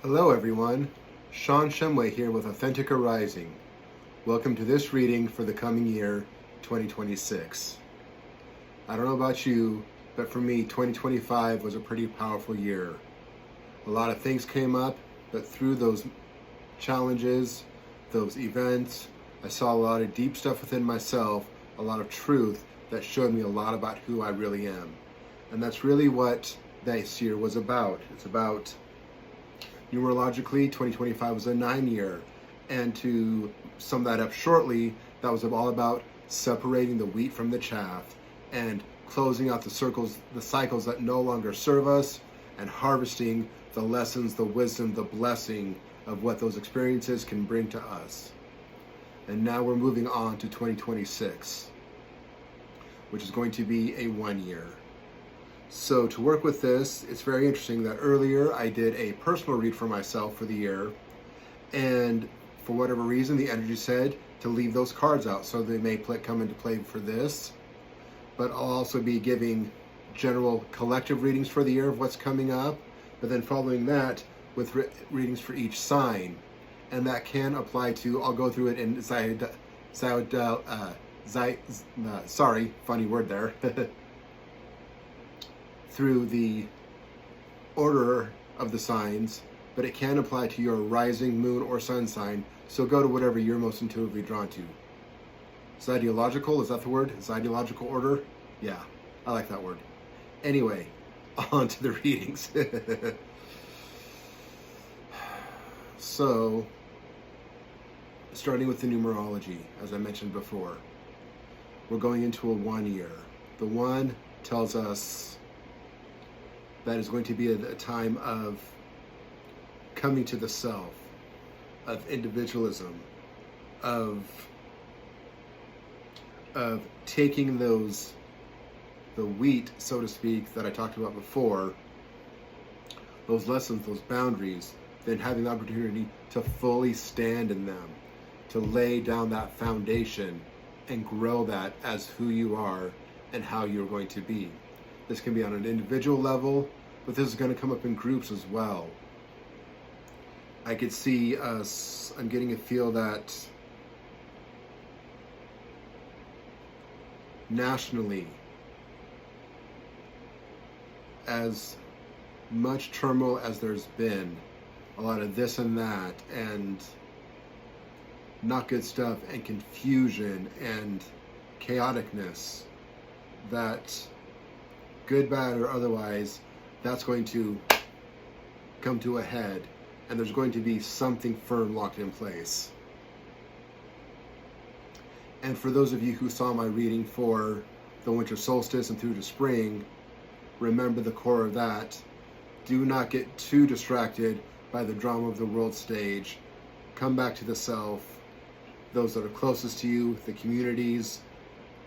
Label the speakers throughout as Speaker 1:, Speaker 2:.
Speaker 1: Hello everyone, Sean Shumway here with Authentic Arising. Welcome to this reading for the coming year, 2026. I don't know about you, but for me, 2025 was a pretty powerful year. A lot of things came up, but through those challenges, those events, I saw a lot of deep stuff within myself, a lot of truth that showed me a lot about who I really am. And that's really what this year was about. It's about numerologically, 2025 was a 9-year, and to sum that up shortly, that was all about separating the wheat from the chaff and closing out the cycles that no longer serve us, and harvesting the lessons, the wisdom, the blessing of what those experiences can bring to us. And now we're moving on to 2026, which is going to be a 1-year. So to work with this, it's very interesting that earlier I did a personal read for myself for the year, and for whatever reason the energy said to leave those cards out, so they may come into play for this. But I'll also be giving general collective readings for the year of what's coming up, but then following that with readings for each sign. And that can apply to, I'll go through it in sorry, funny word there. Through the order of the signs, but it can apply to your rising, moon, or sun sign. So go to whatever you're most intuitively drawn to. Zodiacal, is that the word? Zodiacal order? Yeah, I like that word. Anyway, on to the readings. So, starting with the numerology, as I mentioned before, we're going into a 1-year. The 1 tells us that is going to be a time of coming to the self, of individualism, of taking the wheat, so to speak, that I talked about before, those lessons, those boundaries, then having the opportunity to fully stand in them, to lay down that foundation and grow that as who you are and how you're going to be. This can be on an individual level, but this is going to come up in groups as well. I could see us, I'm getting a feel that nationally, as much turmoil as there's been, a lot of this and that, and not good stuff, and confusion, and chaoticness, that good, bad, or otherwise, that's going to come to a head, and there's going to be something firm locked in place. And for those of you who saw my reading for the winter solstice and through to spring, remember the core of that. Do not get too distracted by the drama of the world stage. Come back to the self, those that are closest to you, the communities,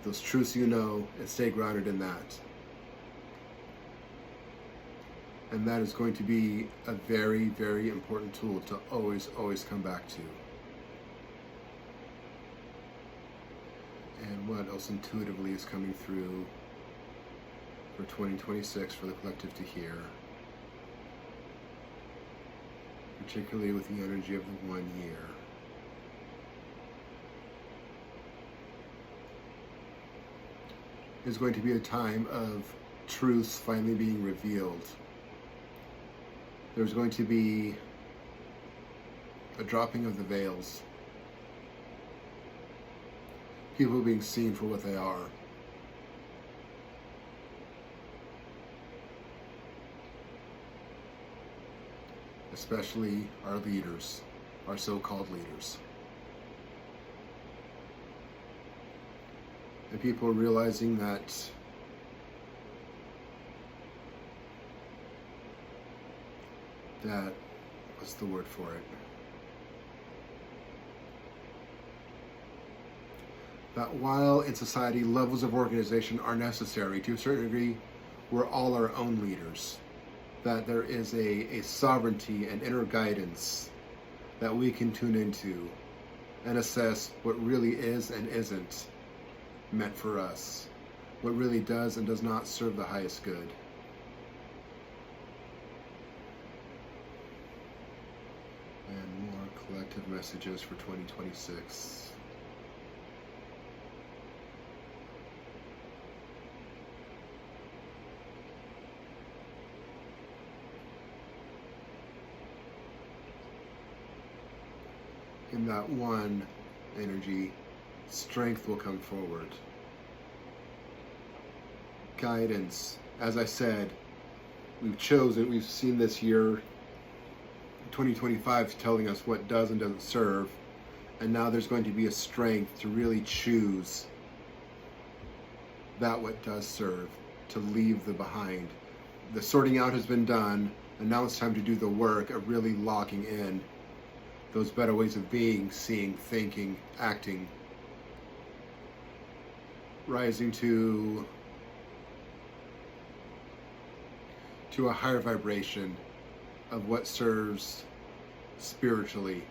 Speaker 1: those truths you know, and stay grounded in that. And that is going to be a very, very important tool to always, always come back to. And what else intuitively is coming through for 2026 for the collective to hear? Particularly with the energy of the 1 year. It's going to be a time of truths finally being revealed. There's going to be a dropping of the veils. People being seen for what they are. Especially our leaders, our so-called leaders. And people are realizing that what's the word for it? That while in society levels of organization are necessary, to a certain degree, we're all our own leaders. That there is a sovereignty and inner guidance that we can tune into and assess what really is and isn't meant for us, what really does and does not serve the highest good. collective messages for 2026. In that one energy, strength will come forward. Guidance. As I said, we've chosen, we've seen this year, 2025, telling us what does and doesn't serve. And now there's going to be a strength to really choose that what does serve, to leave the behind. The sorting out has been done, and now it's time to do the work of really locking in those better ways of being, seeing, thinking, acting, rising to a higher vibration of what serves spiritually.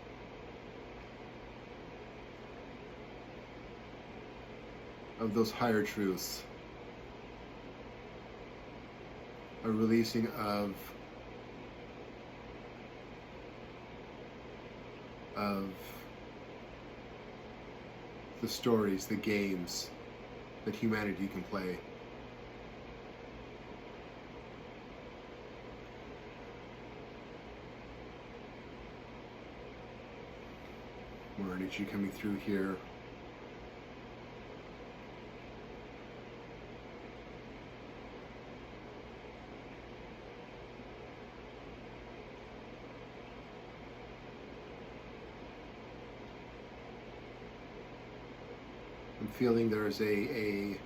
Speaker 1: Of those higher truths. A releasing of the stories, the games that humanity can play. More energy coming through here. I'm feeling there's a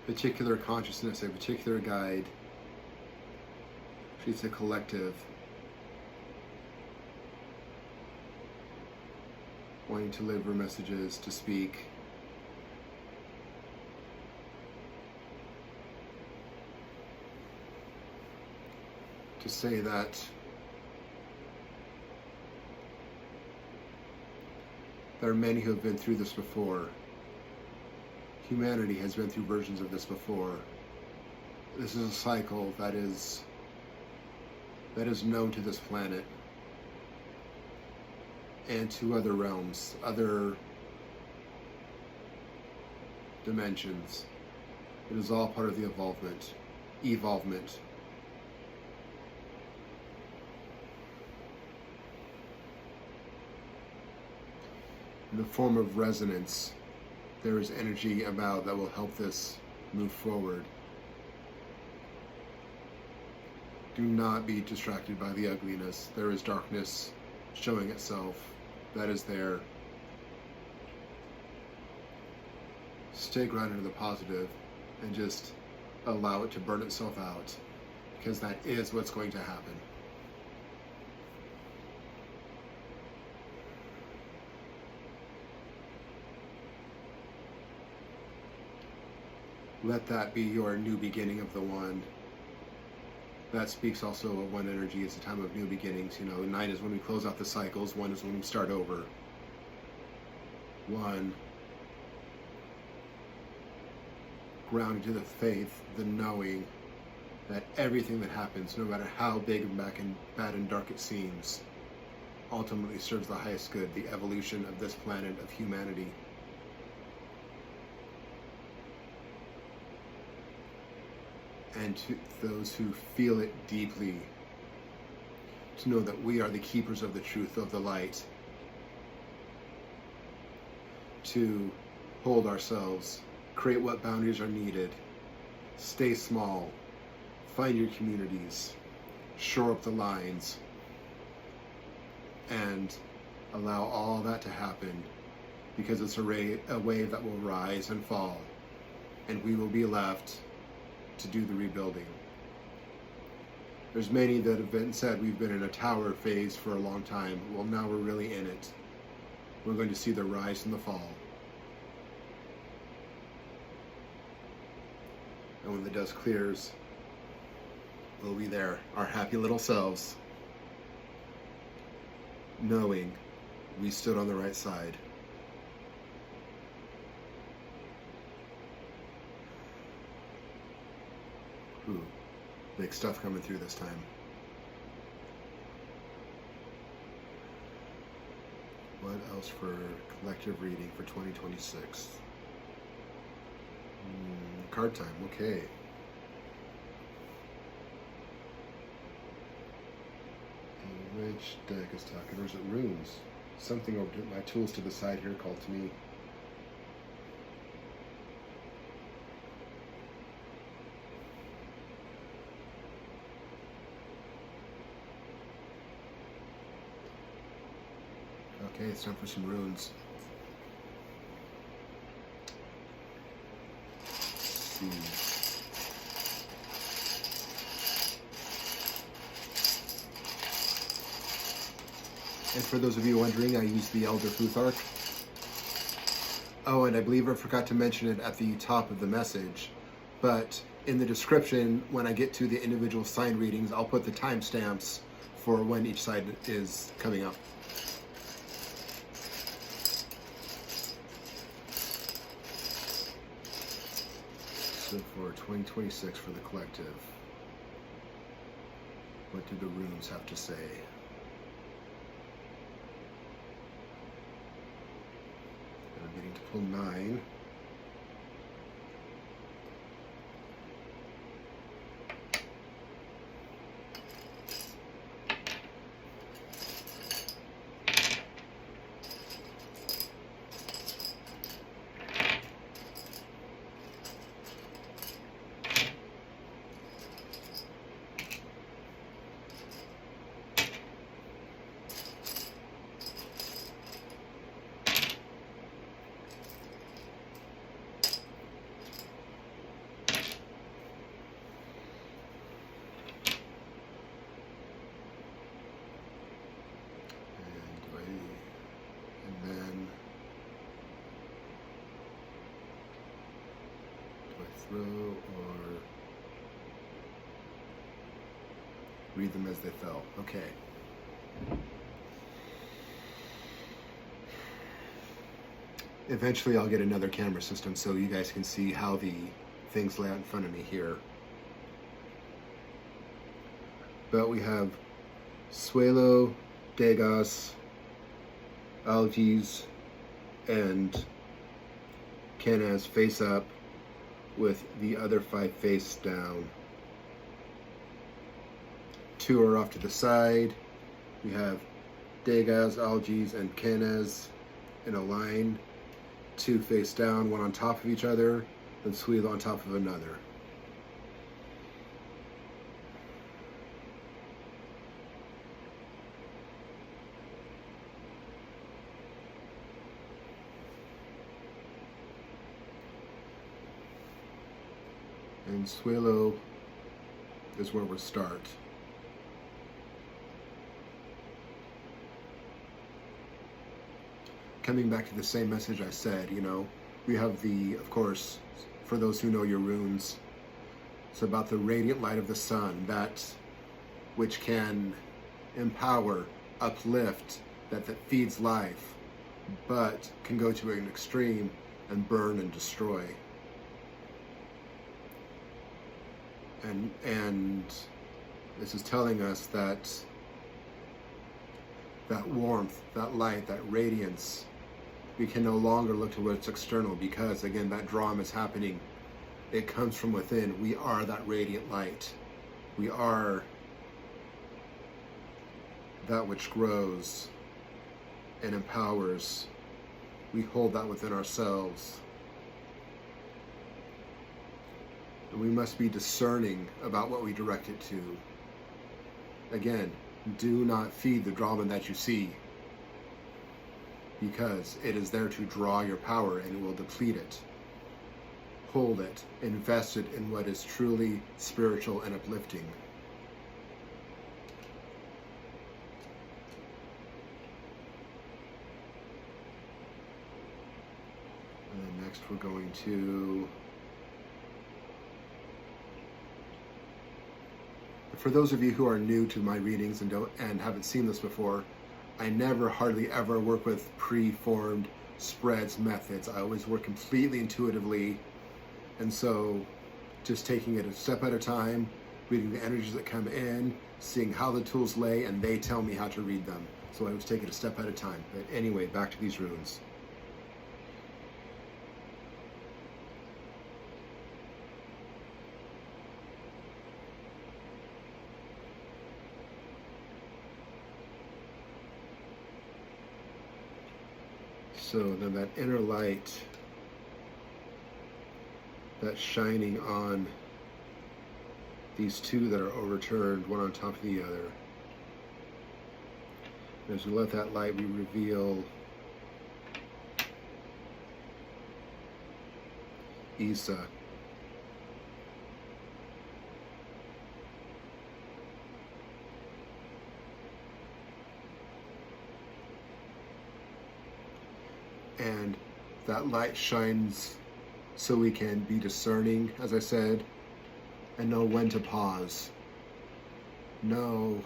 Speaker 1: particular consciousness, a particular guide. It's a collective wanting to deliver messages, to speak. To say that there are many who have been through this before. Humanity has been through versions of this before. This is a cycle that is known to this planet and to other realms, other dimensions. It is all part of the evolvement. In the form of resonance, there is energy about that will help this move forward. Do not be distracted by the ugliness. There is darkness showing itself. That is there. Stay grounded in the positive and just allow it to burn itself out, because that is what's going to happen. Let that be your new beginning of the one. That speaks also of one energy. It's a time of new beginnings. You know, 9 is when we close out the cycles. 1 is when we start over. 1, grounded to the faith, the knowing that everything that happens, no matter how big and bad and dark it seems, ultimately serves the highest good, the evolution of this planet, of humanity. And to those who feel it deeply, to know that we are the keepers of the truth, of the light, to hold ourselves, create what boundaries are needed, stay small, find your communities, shore up the lines, and allow all that to happen, because it's a wave that will rise and fall, and we will be left to do the rebuilding. There's many that have been said we've been in a tower phase for a long time. Well, now we're really in it. We're going to see the rise and the fall. And when the dust clears, we'll be there, our happy little selves, knowing we stood on the right side. Ooh, big stuff coming through this time. What else for collective reading for 2026? Card time, okay. And which deck is talking, or is it runes? Something over my tools to the side here called to me. Okay, it's time for some runes. Let's see. And for those of you wondering, I use the Elder Futhark. Oh, and I believe I forgot to mention it at the top of the message, but in the description, when I get to the individual sign readings, I'll put the timestamps for when each side is coming up. So for 2026 for the collective, what do the runes have to say? I'm getting to pull 9. Throw or read them as they fell. Okay. Eventually I'll get another camera system so you guys can see how the things lay out in front of me here. But we have Suelo, Degas, Algies, and Canas face up, with the other 5 face down. 2 are off to the side. We have Degas, Algies, and Canas in a line. 2 face down, 1 on top of each other, and Suelo on top of another. And Suelo is where we'll start. Coming back to the same message I said, you know, we have the, of course, for those who know your runes, it's about the radiant light of the sun, that which can empower, uplift, that feeds life, but can go to an extreme and burn and destroy. And this is telling us that that warmth, that light, that radiance, we can no longer look to what's external, because again, that drama is happening. It comes from within. We are that radiant light. We are that which grows and empowers. We hold that within ourselves. And we must be discerning about what we direct it to. Again, do not feed the drama that you see, because it is there to draw your power and it will deplete it. Hold it, invest it in what is truly spiritual and uplifting. And then next we're going to, for those of you who are new to my readings and haven't seen this before, I never hardly ever work with pre-formed spreads methods. I always work completely intuitively, and so just taking it a step at a time, reading the energies that come in, seeing how the tools lay, and they tell me how to read them. So I was taking it a step at a time. But anyway, back to these runes. So then that inner light that's shining on these two that are overturned, one on top of the other. And as we let that light, we reveal Isa. And that light shines so we can be discerning, as I said, and know when to pause. Know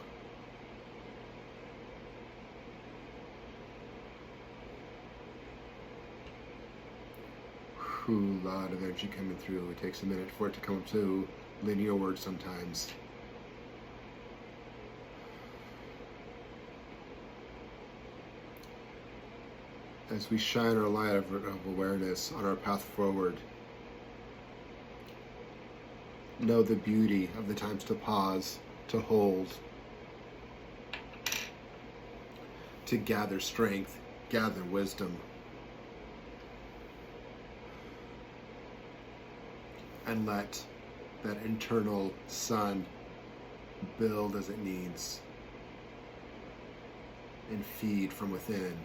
Speaker 1: a lot of energy coming through. It takes a minute for it to come to linear words sometimes. As we shine our light of awareness on our path forward, know the beauty of the times to pause, to hold, to gather strength, gather wisdom, and let that internal sun build as it needs and feed from within.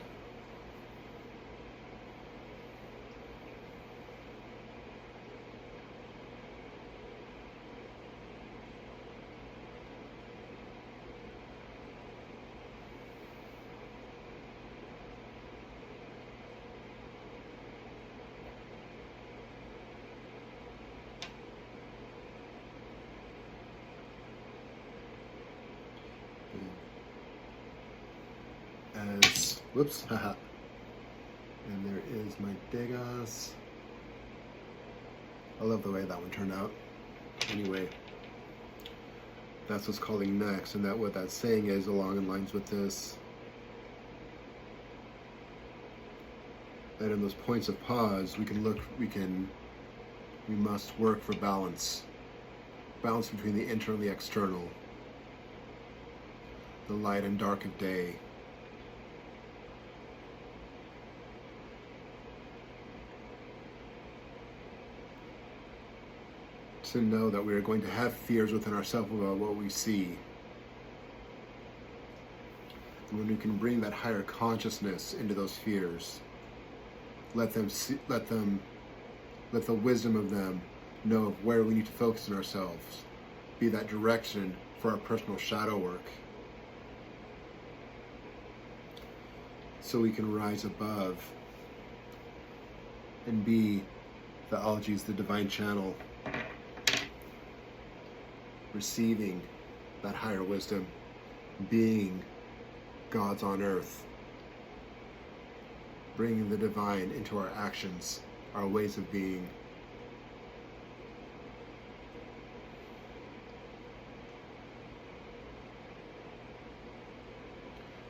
Speaker 1: Whoops, haha. And there is my Degas. I love the way that one turned out. Anyway, that's what's calling next, and that what that's saying is along in lines with this. That in those points of pause, we must work for balance. Balance between the internal and the external. The light and dark of day. To know that we are going to have fears within ourselves about what we see. And when we can bring that higher consciousness into those fears, let the wisdom of them know where we need to focus on ourselves, be that direction for our personal shadow work, so we can rise above and be the algaes, the divine channel, receiving that higher wisdom, being gods on earth, bringing the divine into our actions, our ways of being.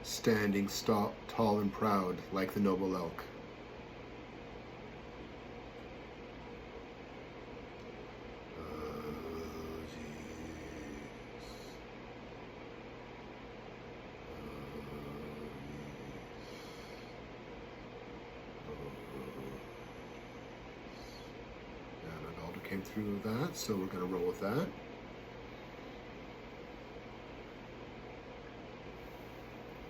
Speaker 1: Standing tall and proud like the noble elk. Came through that, so we're going to roll with that.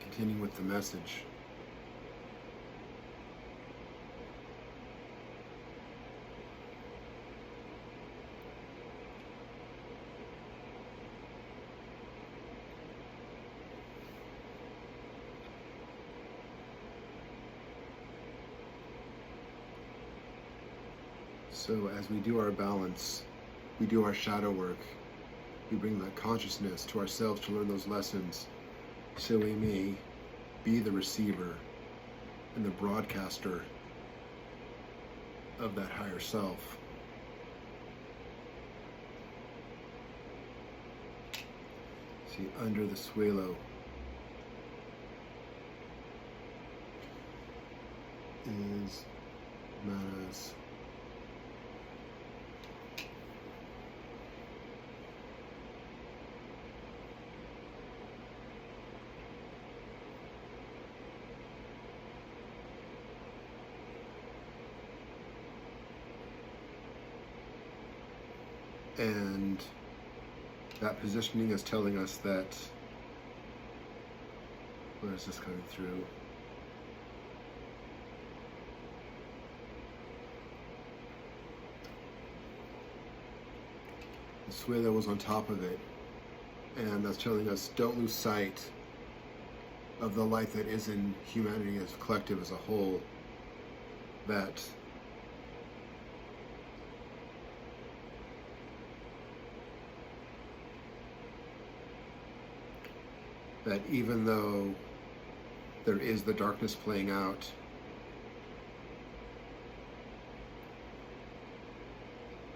Speaker 1: Continuing with the message. So as we do our balance, we do our shadow work, we bring that consciousness to ourselves to learn those lessons, so we may be the receiver and the broadcaster of that higher self. See, under the suelo is Manas. And that positioning is telling us that, where is this coming through? The suelo was on top of it, and that's telling us don't lose sight of the light that is in humanity as a collective, as a whole, that even though there is the darkness playing out,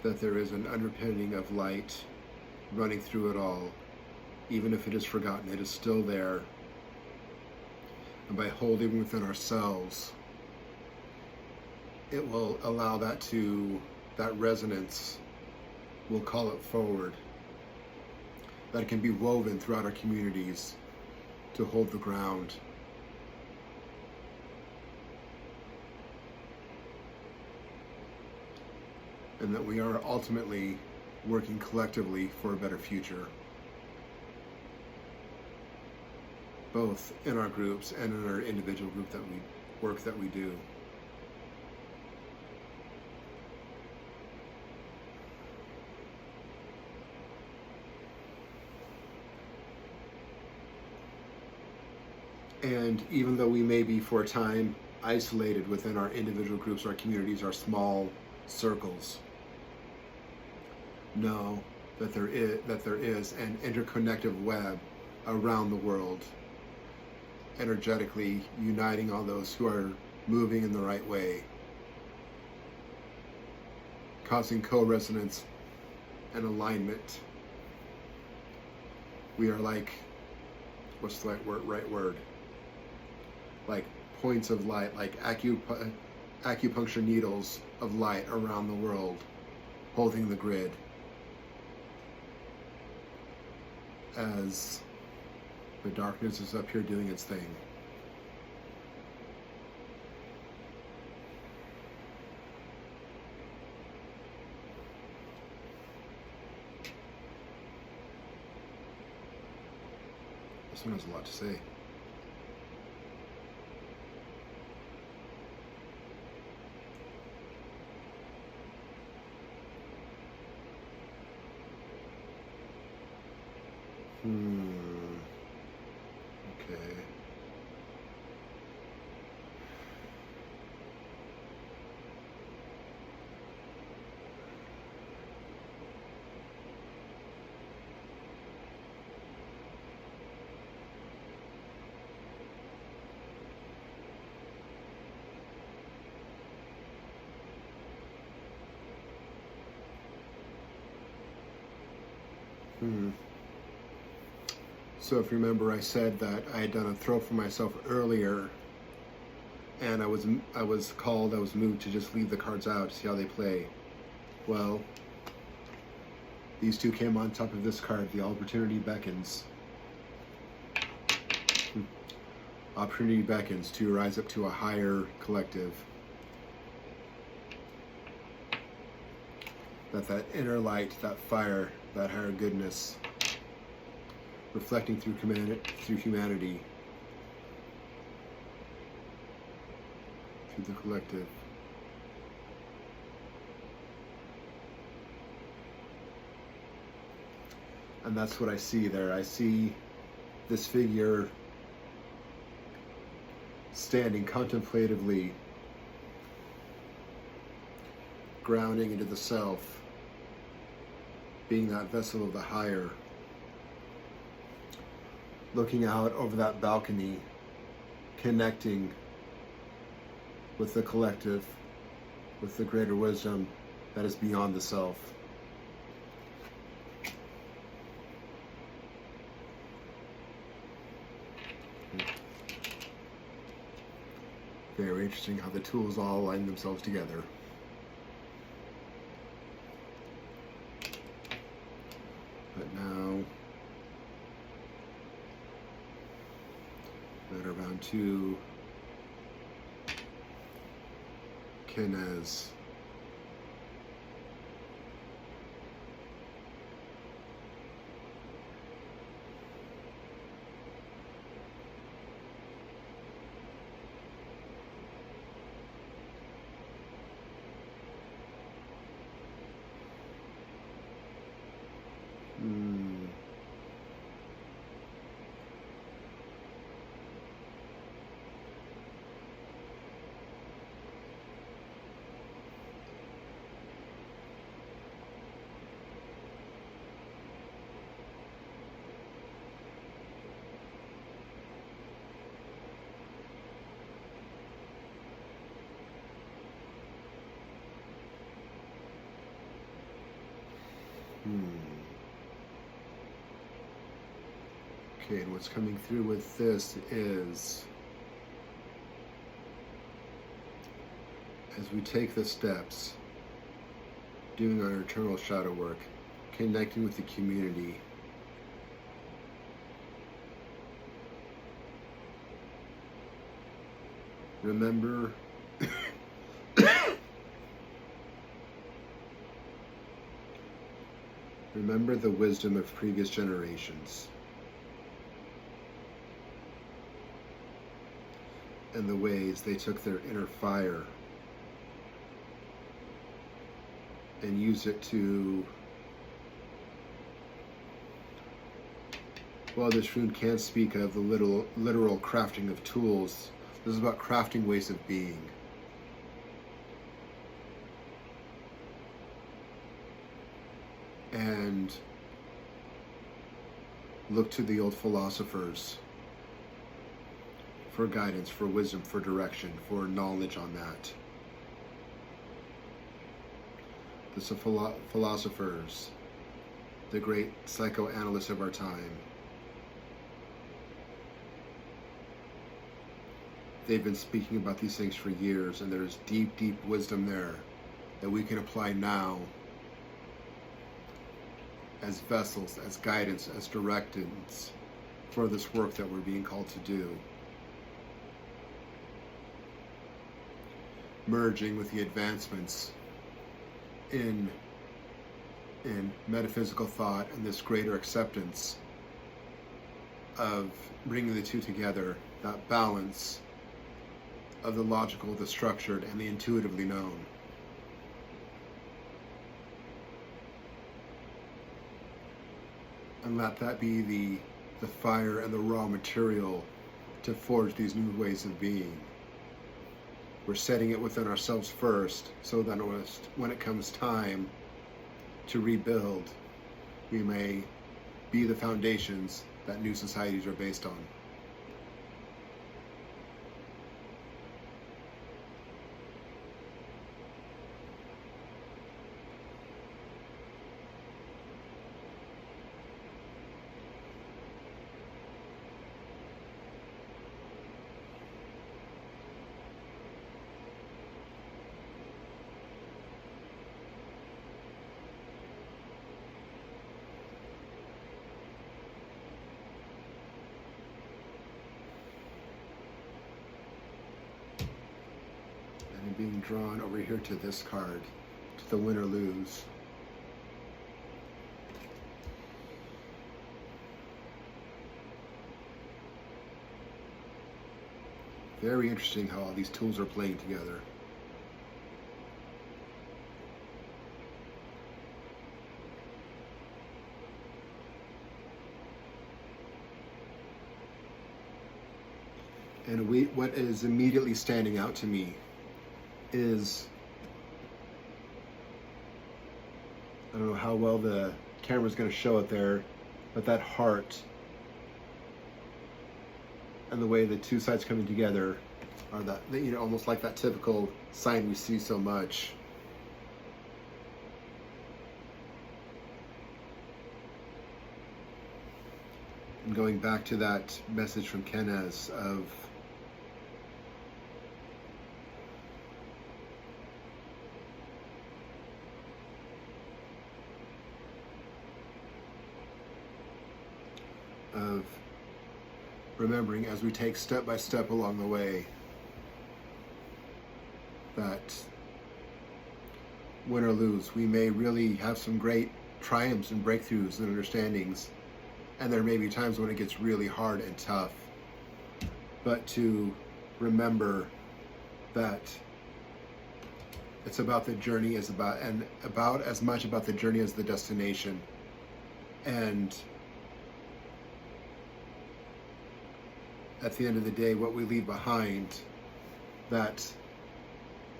Speaker 1: that there is an underpinning of light running through it all. Even if it is forgotten, it is still there. And by holding within ourselves, it will allow that resonance will call it forward. That can be woven throughout our communities to hold the ground. And that we are ultimately working collectively for a better future, both in our groups and in our individual work that we do. And even though we may be for a time isolated within our individual groups, our communities, our small circles, know that there is an interconnected web around the world, energetically uniting all those who are moving in the right way, causing co-resonance and alignment. We are like, what's the right word? Like points of light, like acupuncture needles of light around the world, holding the grid as the darkness is up here doing its thing. This one has a lot to say. Okay. So if you remember, I said that I had done a throw for myself earlier, and I was moved to just leave the cards out to see how they play. Well, these two came on top of this card. The opportunity beckons. Opportunity beckons to rise up to a higher collective. That inner light, that fire, that higher goodness, reflecting through humanity, through the collective. And that's what I see there. I see this figure standing contemplatively, grounding into the self, being that vessel of the higher, looking out over that balcony, connecting with the collective, with the greater wisdom that is beyond the self. Very interesting how the tools all align themselves together. But now, that round two, Kenaz. Okay, and what's coming through with this is, as we take the steps, doing our eternal shadow work, connecting with the community, remember remember the wisdom of previous generations and the ways they took their inner fire and used it to, while this rune can't speak of the literal crafting of tools, this is about crafting ways of being. And look to the old philosophers for guidance, for wisdom, for direction, for knowledge on that. The philosophers, the great psychoanalysts of our time, they've been speaking about these things for years, and there's deep, deep wisdom there that we can apply now as vessels, as guidance, as directions for this work that we're being called to do. Merging with the advancements in metaphysical thought and this greater acceptance of bringing the two together, that balance of the logical, the structured, and the intuitively known. And let that be the fire and the raw material to forge these new ways of being. We're setting it within ourselves first, so that when it comes time to rebuild, we may be the foundations that new societies are based on. And being drawn over here to this card, to the win or lose. Very interesting how all these tools are playing together. And what is immediately standing out to me is, I don't know how well the camera's going to show it there, but that heart and the way the two sides coming together are that, you know, almost like that typical sign we see so much. And going back to that message from Kenaz of remembering as we take step by step along the way that win or lose, we may really have some great triumphs and breakthroughs and understandings, and there may be times when it gets really hard and tough, but to remember that it's about the journey as about as much about the journey as the destination. And at the end of the day, what we leave behind, that,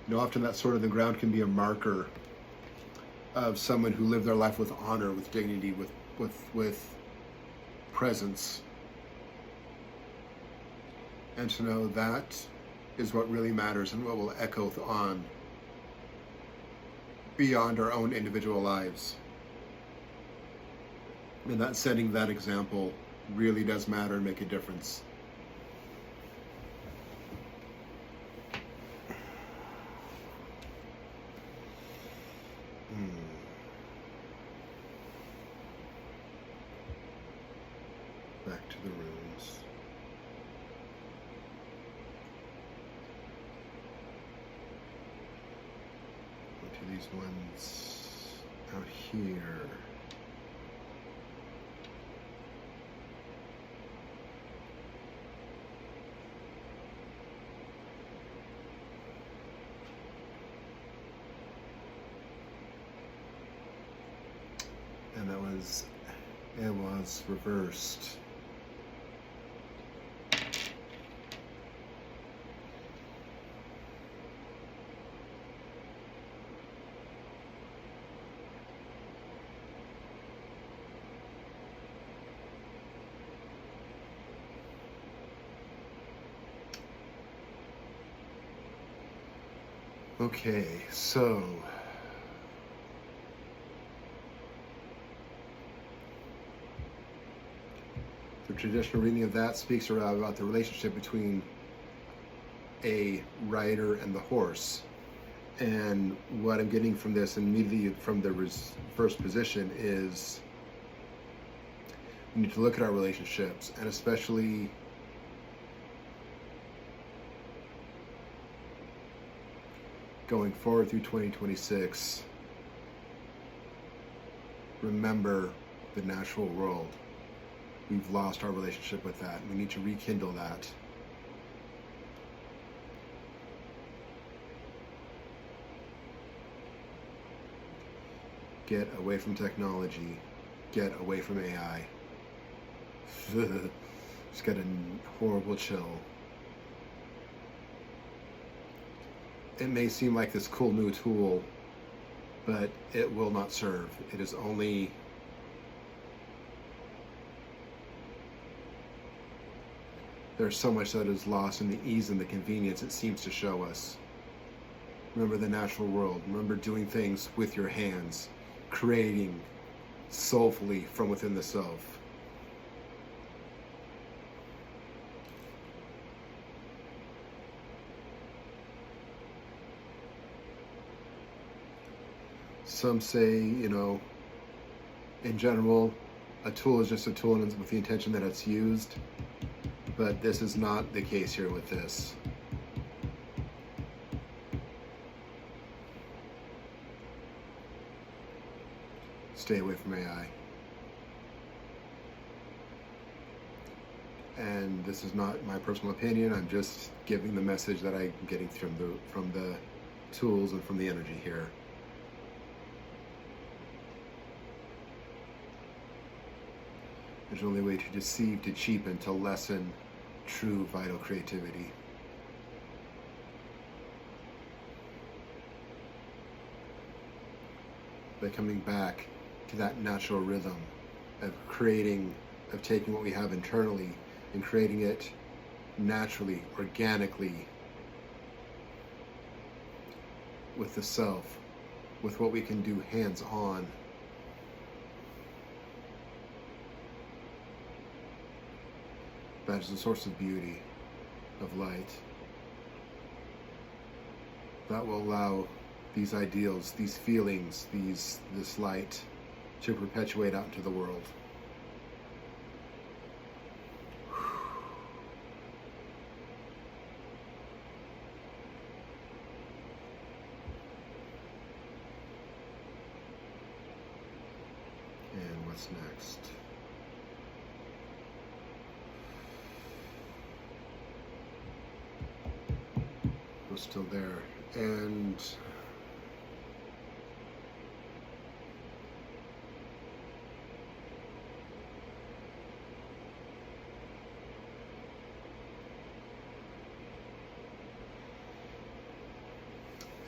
Speaker 1: you know, often that sword in the ground can be a marker of someone who lived their life with honor, with dignity, with presence. And to know that is what really matters and what will echo on beyond our own individual lives. And that setting that example really does matter and make a difference. Back to the runes. Go to these ones out here. And it was reversed. Okay, so the traditional reading of that speaks about the relationship between a rider and the horse. And what I'm getting from this immediately from the first position is we need to look at our relationships, and especially going forward through 2026, remember the natural world. We've lost our relationship with that. We need to rekindle that. Get away from technology. Get away from AI. Just got a horrible chill. It may seem like this cool new tool, but it will not serve. It is only there's so much that is lost in the ease and the convenience it seems to show us. Remember the natural world. Remember doing things with your hands, creating soulfully from within the self. Some say, you know, in general, a tool is just a tool with the intention that it's used. But this is not the case here with this. Stay away from AI. And this is not my personal opinion. I'm just giving the message that I'm getting from the tools and from the energy here. There's only a way to deceive, to cheapen, to lessen true vital creativity. By coming back to that natural rhythm of creating, of taking what we have internally and creating it naturally, organically, with the self, with what we can do hands-on. That is the source of beauty, of light. That will allow these ideals, these feelings, this light to perpetuate out into the world. What's next? We're still there. And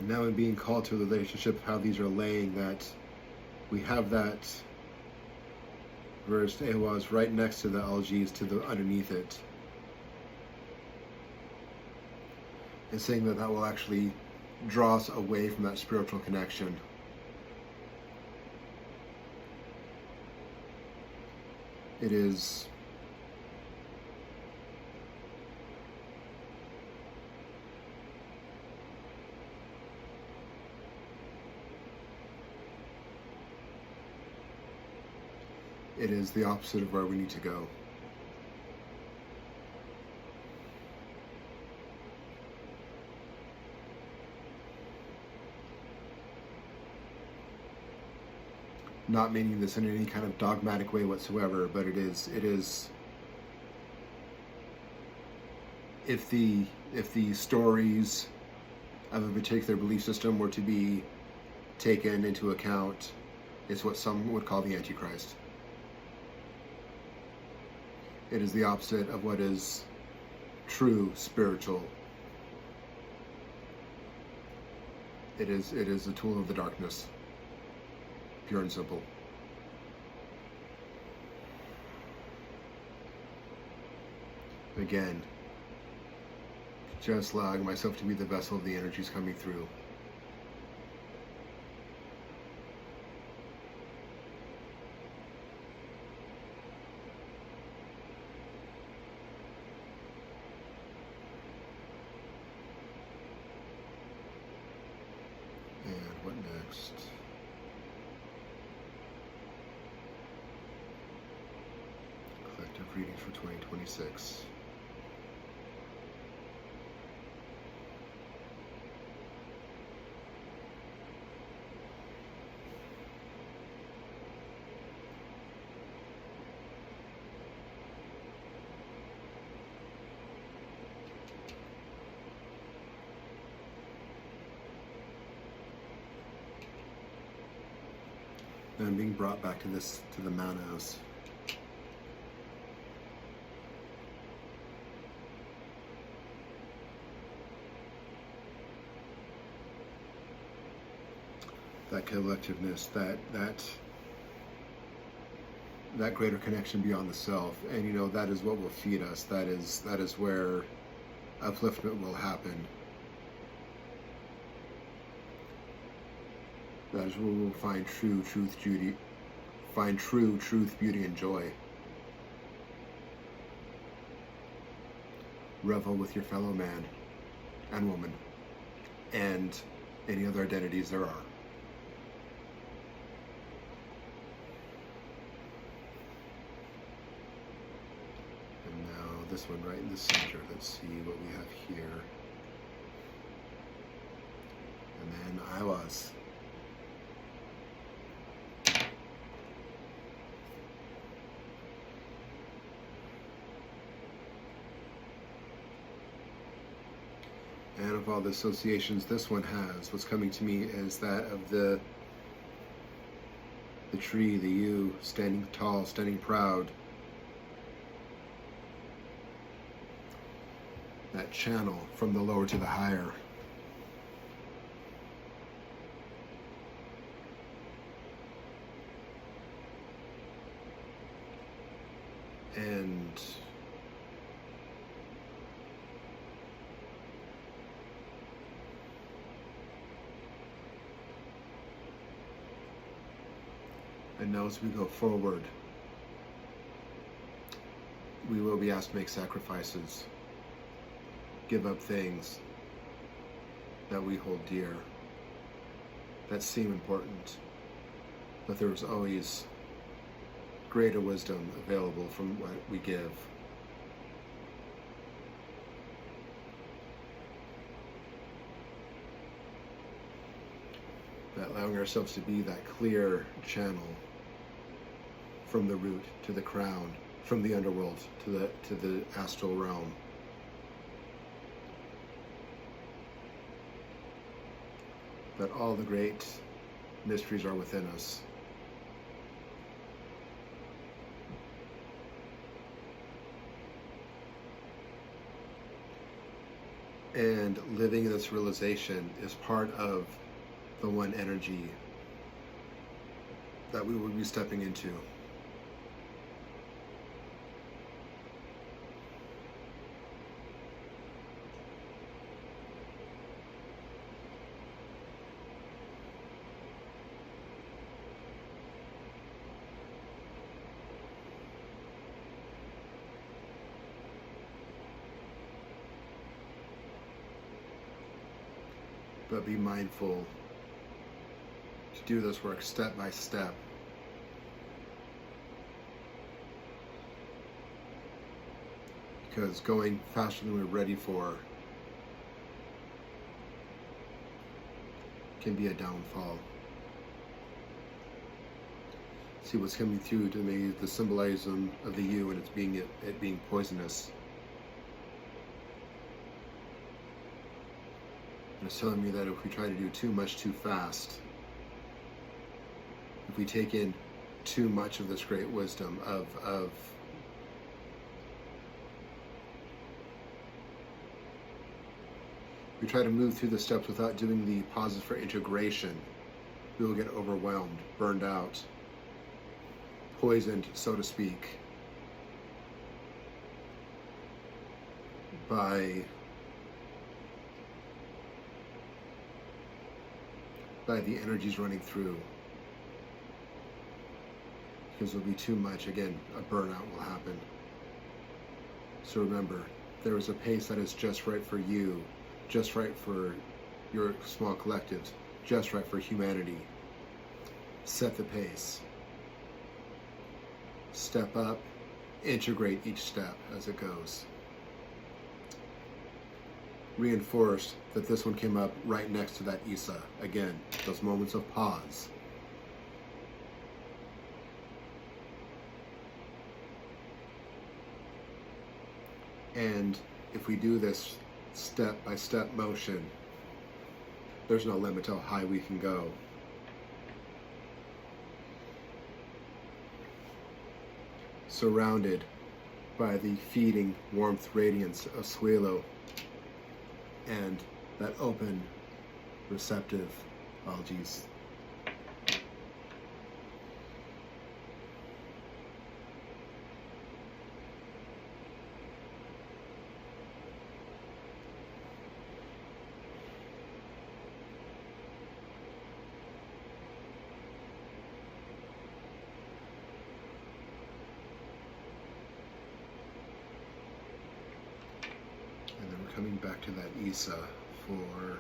Speaker 1: now in being called to a relationship, how these are laying, that we have that verse Ehwaz right next to the algae, to the underneath it. And saying that that will actually draw us away from that spiritual connection. It is the opposite of where we need to go. Not meaning this in any kind of dogmatic way whatsoever, but it is if the stories of a particular belief system were to be taken into account, it's what some would call the Antichrist. It is the opposite of what is true spiritual. It is a tool of the darkness, pure and simple. Again, just allowing myself to be the vessel of the energies coming through. What next? Collective readings for 2026. And being brought back to the manas. That collectiveness, that greater connection beyond the self, and you know that is what will feed us. That is where upliftment will happen. That is where we'll find truth, beauty, and joy. Revel with your fellow man and woman, and any other identities there are. And now this one right in the center. Let's see what we have here. And then I was. And of all the associations this one has, what's coming to me is that of the tree, the you, standing tall, standing proud. That channel from the lower to the higher. And now as we go forward, we will be asked to make sacrifices, give up things that we hold dear, that seem important, but there is always greater wisdom available from what we give. That allowing ourselves to be that clear channel from the root to the crown, from the underworld to the astral realm. That all the great mysteries are within us. And living in this realization is part of the one energy that we will be stepping into. But be mindful to do this work step by step. Because going faster than we're ready for can be a downfall. See what's coming through to me, the symbolism of the U and it being poisonous. It's telling me that if we try to do too much too fast, if we take in too much of this great wisdom of we try to move through the steps without doing the pauses for integration, we will get overwhelmed, burned out, poisoned, so to speak, by the energies running through, because there'll be too much. Again, a burnout will happen. So remember, there is a pace that is just right for you, just right for your small collectives, just right for humanity. Set the pace. Step up, integrate each step as it goes. Reinforce that this one came up right next to that Isa. Again, those moments of pause. And if we do this step-by-step motion, there's no limit to how high we can go. Surrounded by the feeding warmth radiance of Suelo and that open, receptive algaes. And then we're coming back to that Isa for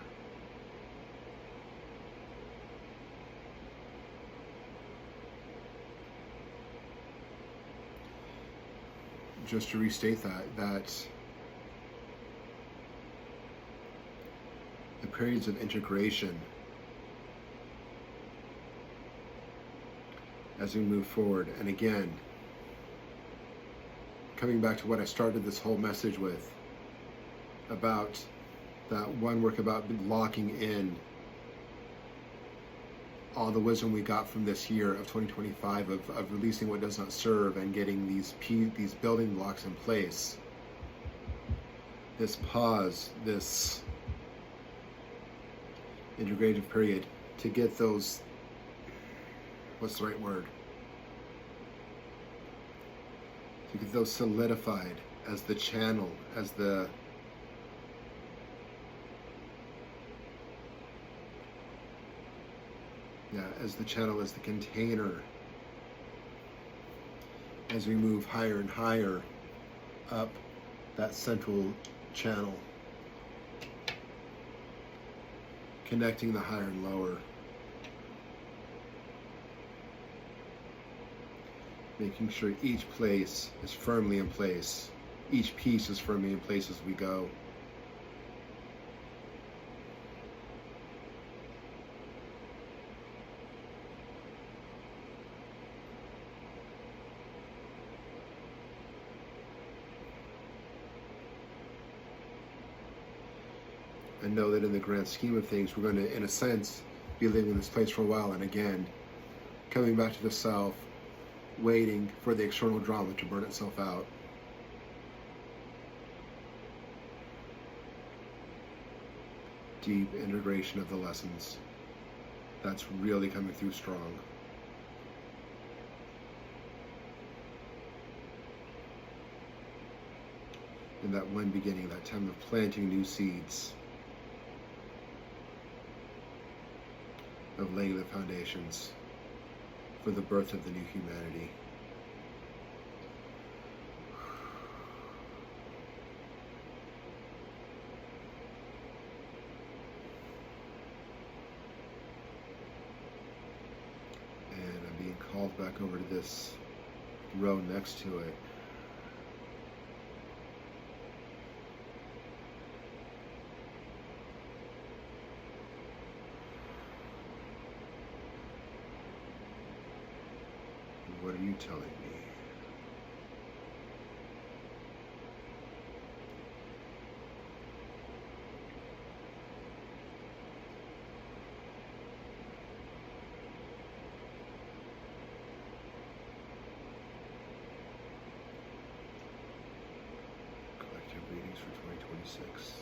Speaker 1: just to restate that the periods of integration as we move forward, and again, coming back to what I started this whole message with, about that one work about locking in all the wisdom we got from this year of 2025 of releasing what does not serve and getting these building blocks in place. This pause, this integrative period to get those, what's the right word? To get those solidified as the channel, as the as the channel, as the container, as we move higher and higher up that central channel, connecting the higher and lower, making sure each place is firmly in place, each piece is firmly in place as we go. and know that in the grand scheme of things, we're going to, in a sense, be living in this place for a while, and again, coming back to the self, waiting for the external drama to burn itself out. Deep integration of the lessons. That's really coming through strong. In that one beginning, that time of planting new seeds, of laying the foundations for the birth of the new humanity. And I'm being called back over to this row next to it. What are you telling me? Collective readings for 2026.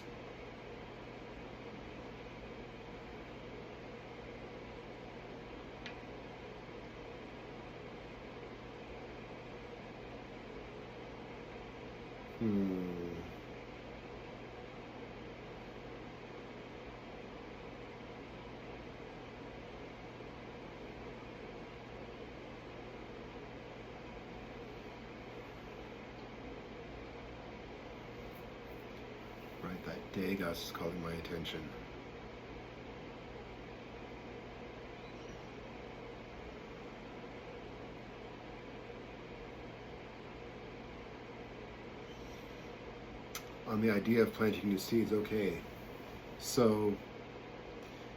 Speaker 1: Right, that Degas is calling my attention. On the idea of planting new seeds, okay. So,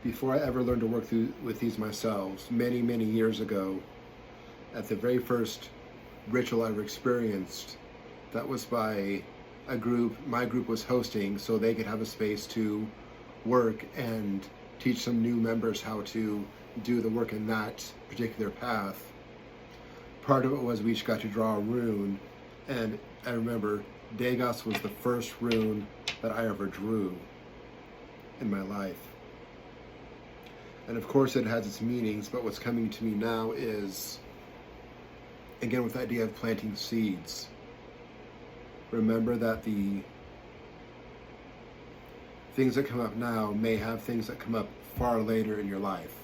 Speaker 1: before I ever learned to work with these myself, many, many years ago, at the very first ritual I ever experienced, that was by a group my group was hosting, so they could have a space to work and teach some new members how to do the work in that particular path. Part of it was we each got to draw a rune, and I remember Degas was the first rune that I ever drew in my life. And of course it has its meanings, but what's coming to me now is, again, with the idea of planting seeds. Remember that the things that come up now may have things that come up far later in your life.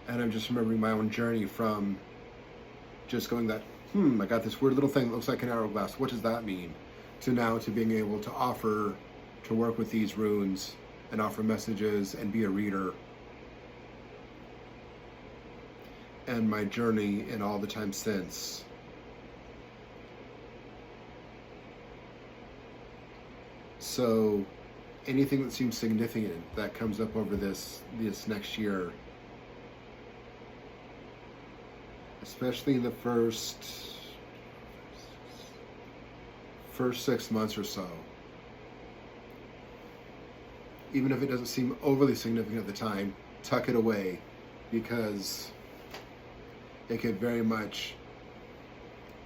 Speaker 1: And I'm just remembering my own journey from just going that, I got this weird little thing that looks like an hourglass, what does that mean? To now to being able to offer to work with these runes and offer messages and be a reader. And my journey in all the time since. So anything that seems significant that comes up over this next year, especially in the first 6 months or so, even if it doesn't seem overly significant at the time, tuck it away, because it could very much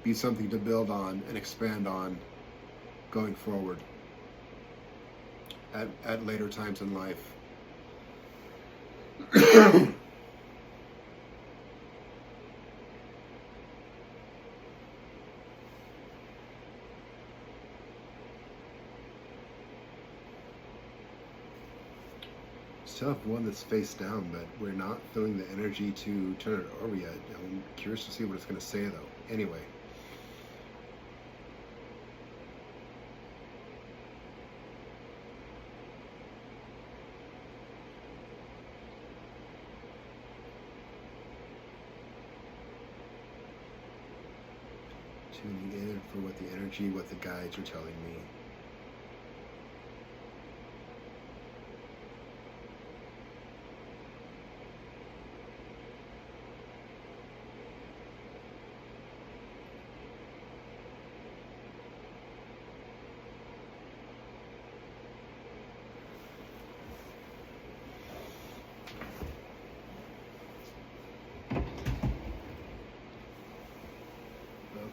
Speaker 1: be something to build on and expand on going forward at later times in life. Still have one that's face down, but we're not feeling the energy to turn it over yet. I'm curious to see what it's going to say, though. Anyway. Tuning in for what the energy, what the guides are telling me.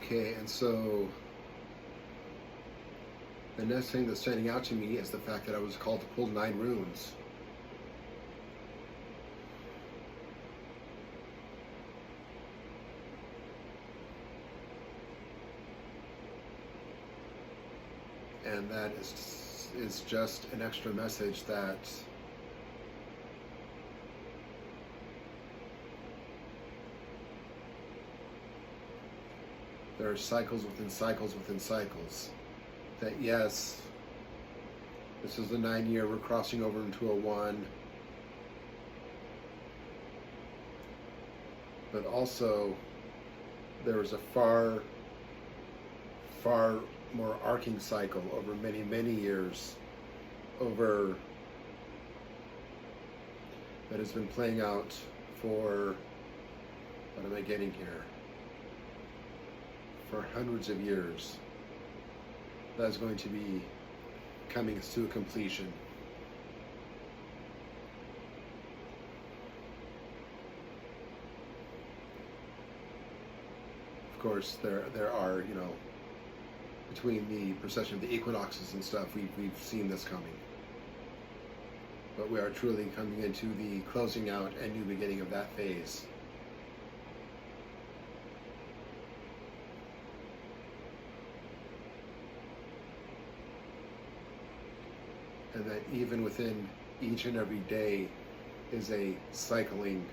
Speaker 1: Okay, and so the next thing that's standing out to me is the fact that I was called to pull 9 runes. And that is just an extra message that there are cycles within cycles within cycles. That yes, this is the 9 year, we're crossing over into a 1. But also, there is a far more arcing cycle over many, many years that has been playing out for, what am I getting here? For hundreds of years. That is going to be coming to a completion. Of course, there are, you know, between the precession of the equinoxes and stuff, we've seen this coming. But we are truly coming into the closing out and new beginning of that phase. And that even within each and every day is a cycling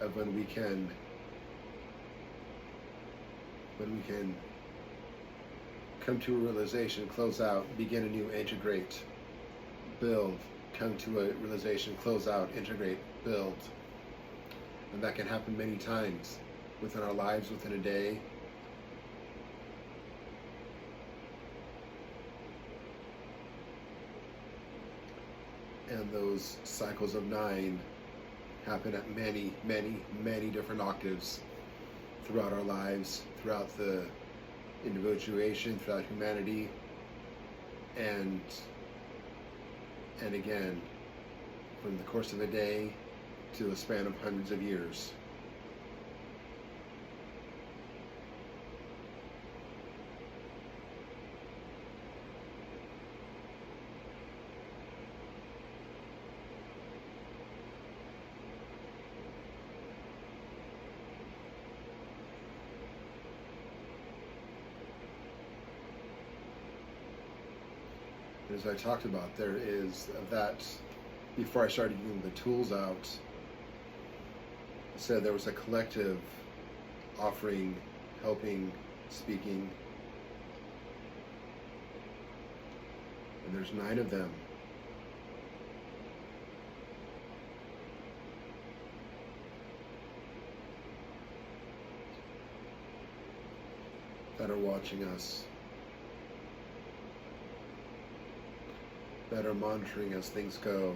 Speaker 1: of when we can come to a realization, close out, begin anew, integrate, build, come to a realization, close out, integrate, build. And that can happen many times within our lives, within a day. And those cycles of 9 happen at many, many, many different octaves throughout our lives, throughout the individuation, throughout humanity, and again, from the course of a day to a span of hundreds of years. As I talked about, there is that, before I started getting the tools out, I said there was a collective offering, helping, speaking, and there's 9 of them. That are watching us, that are monitoring as things go,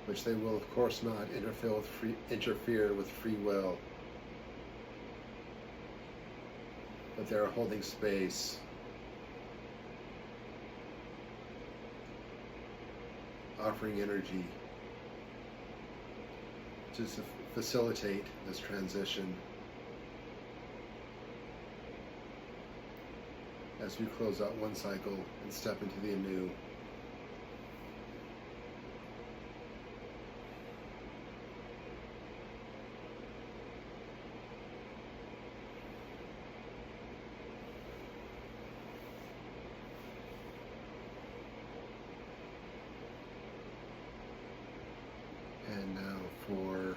Speaker 1: which they will of course not interfere with free will, but they are holding space, offering energy to facilitate this transition as we close out one cycle and step into the anew. And now for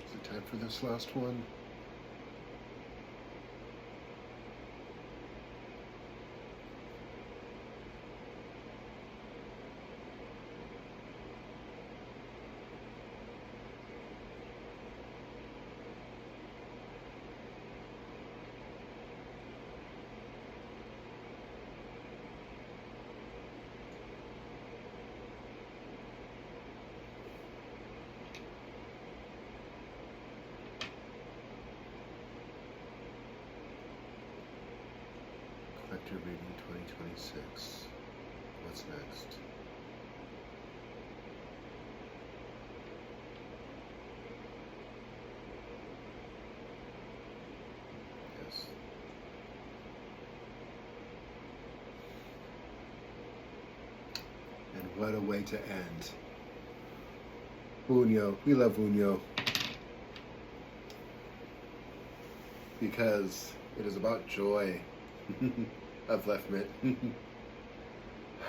Speaker 1: is it time for this last one? Collector reading 2026. What's next? but a way to end. Unyo, we love Unyo. Because it is about joy. Upliftment.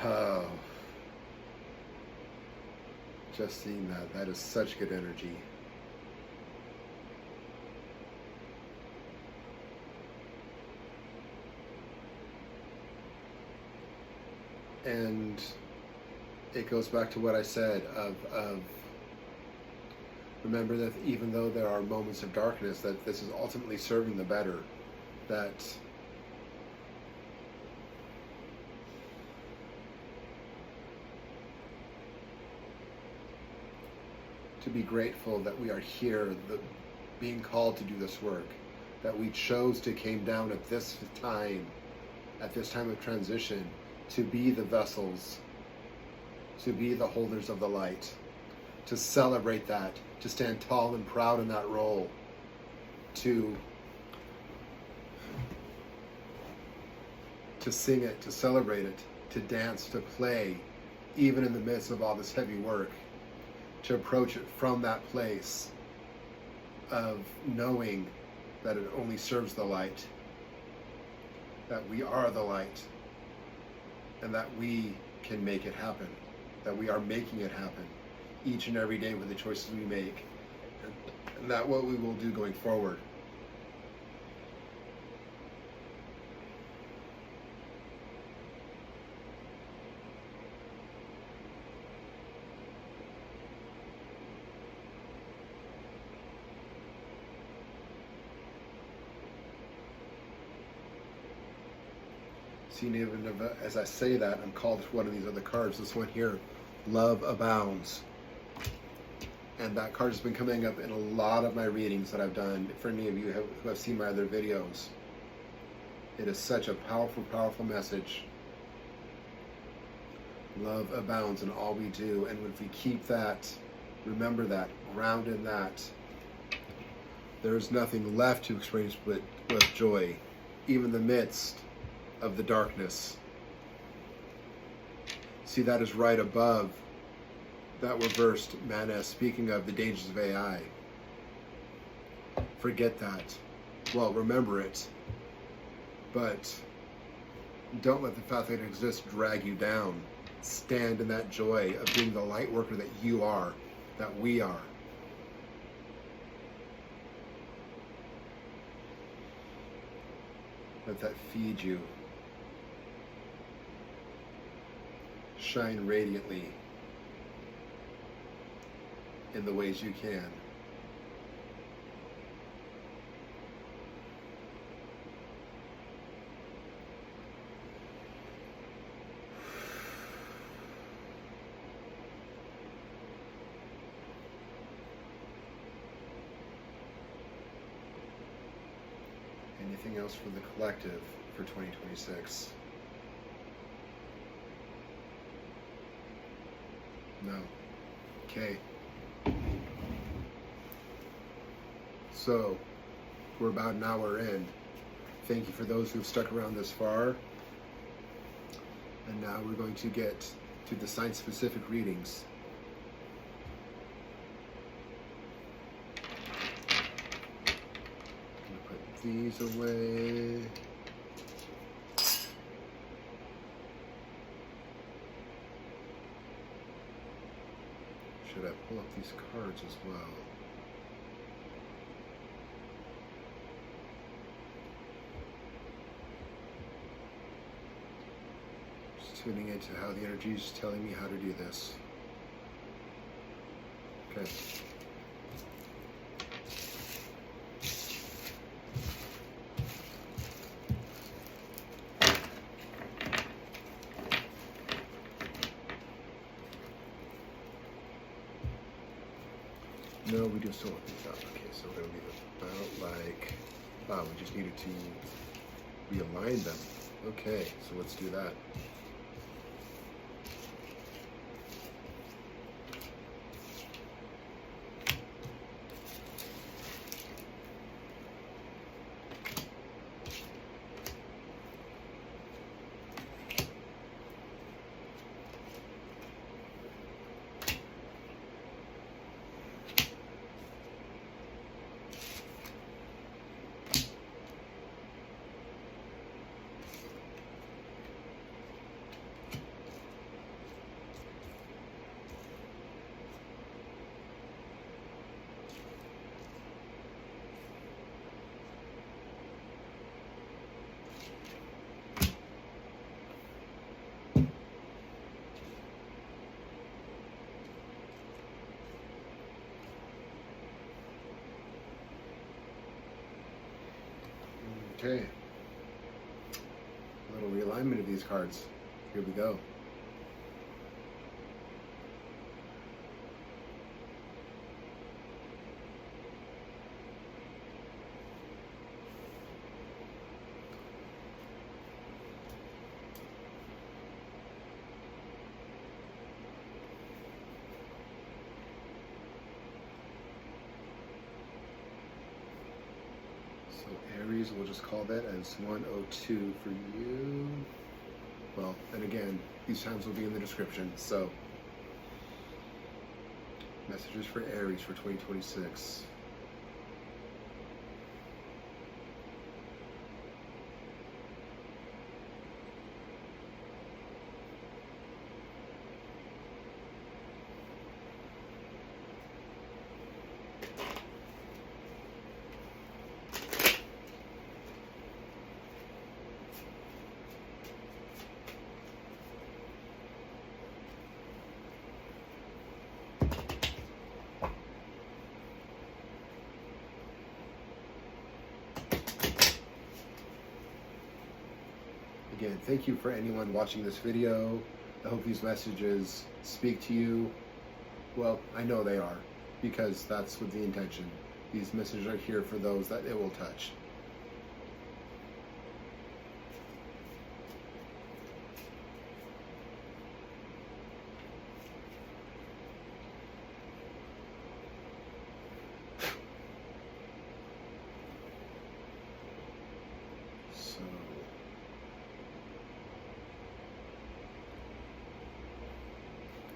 Speaker 1: Oh. Just seeing that, that is such good energy. And it goes back to what I said of remember that even though there are moments of darkness, that this is ultimately serving the better. That to be grateful that we are here, being called to do this work, that we chose to came down at this time of transition, to be the vessels, to be the holders of the light, to celebrate that, to stand tall and proud in that role, to sing it, to celebrate it, to dance, to play, even in the midst of all this heavy work, to approach it from that place of knowing that it only serves the light, that we are the light, and that we can make it happen, that we are making it happen each and every day with the choices we make, and that what we will do going forward. See, even as I say that, I'm called to one of these other cards. This one here, Love Abounds. And that card has been coming up in a lot of my readings that I've done, for any of you who have seen my other videos. It is such a powerful, powerful message. Love abounds in all we do. And if we keep that, remember that, ground in that, there's nothing left to experience but joy, even in the midst of the darkness. See, that is right above that reversed mana, speaking of the dangers of AI. Forget that. Well, remember it, but don't let the fact that it exists drag you down. Stand in that joy of being the light worker that you are, that we are. Let that feed you. Shine radiantly in the ways you can. Anything else for the collective for 2026? No. Okay. So, we're about an hour in. Thank you for those who've stuck around this far. And now we're going to get to the sign-specific readings. I'm going to put these away. Should I pull up these cards as well? Tuning into how the energy is telling me how to do this. Okay. No, we do still want these out. Okay, so we're going to leave it about like, we just needed to realign them. Okay, so let's do that. Okay. A little realignment of these cards. Here we go. So Aries, we'll just call that as 102 for you. Well, and again, these times will be in the description. So, messages for Aries for 2026. Again, thank you for anyone watching this video. I hope these messages speak to you. Well, I know they are, because that's with the intention. These messages are here for those that it will touch. So,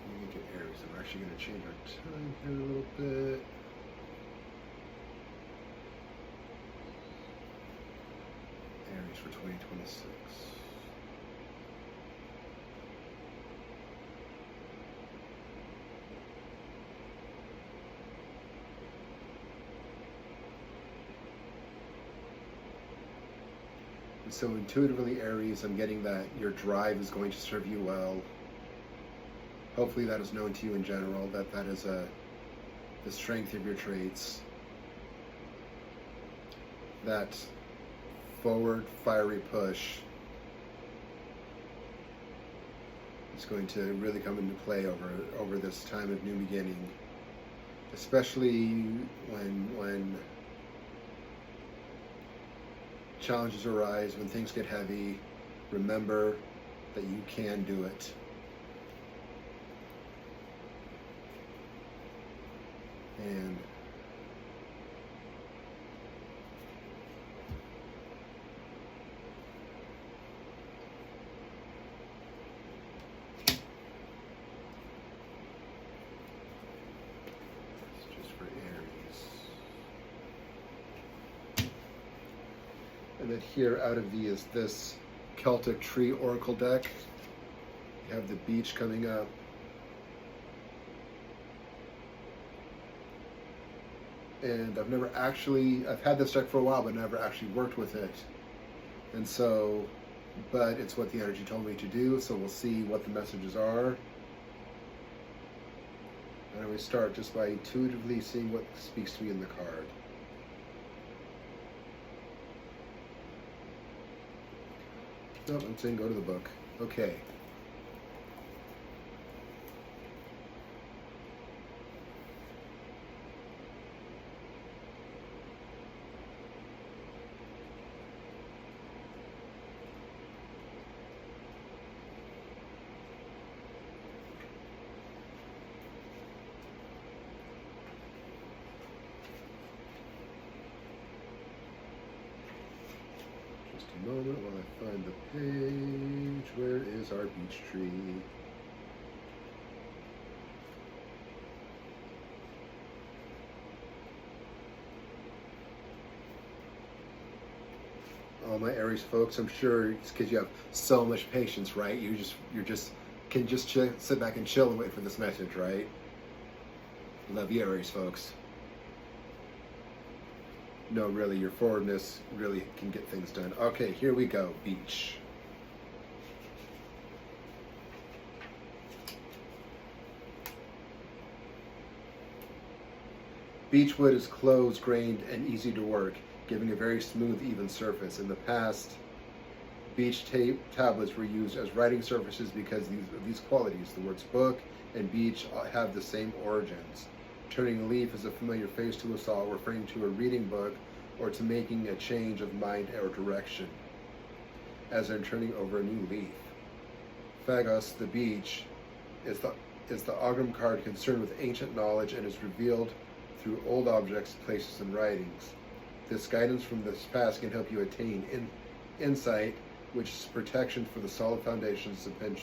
Speaker 1: let me get Aries. I'm actually going to change our time here a little bit. Aries for 2026. And so intuitively, Aries, I'm getting that your drive is going to serve you well. Hopefully that is known to you in general, that is the strength of your traits. That forward, fiery push is going to really come into play over this time of new beginning, especially when challenges arise, when things get heavy. Remember that you can do it. And and then here out of is this Celtic Tree Oracle deck. You have the beach coming up. And I've had this deck for a while, but never actually worked with it. And so, but it's what the energy told me to do, so we'll see what the messages are. And I always start just by intuitively seeing what speaks to me in the card. Nope, I'm saying go to the book. Okay. Moment while I find the page. Where is our beech tree? All my Aries folks, I'm sure it's because you have so much patience, right? You can just sit back and chill and wait for this message, right? Love you, Aries folks. No, really, your forwardness really can get things done. Okay, here we go, beach. Beechwood is close-grained and easy to work, giving a very smooth, even surface. In the past, beech tablets were used as writing surfaces because of these qualities. The words book and beech have the same origins. Turning a leaf is a familiar face to us all, referring to a reading book or to making a change of mind or direction, as in turning over a new leaf. Phagos, the beech, is the Augurum card concerned with ancient knowledge and is revealed through old objects, places, and writings. This guidance from this past can help you attain insight, which is protection for the solid foundations upon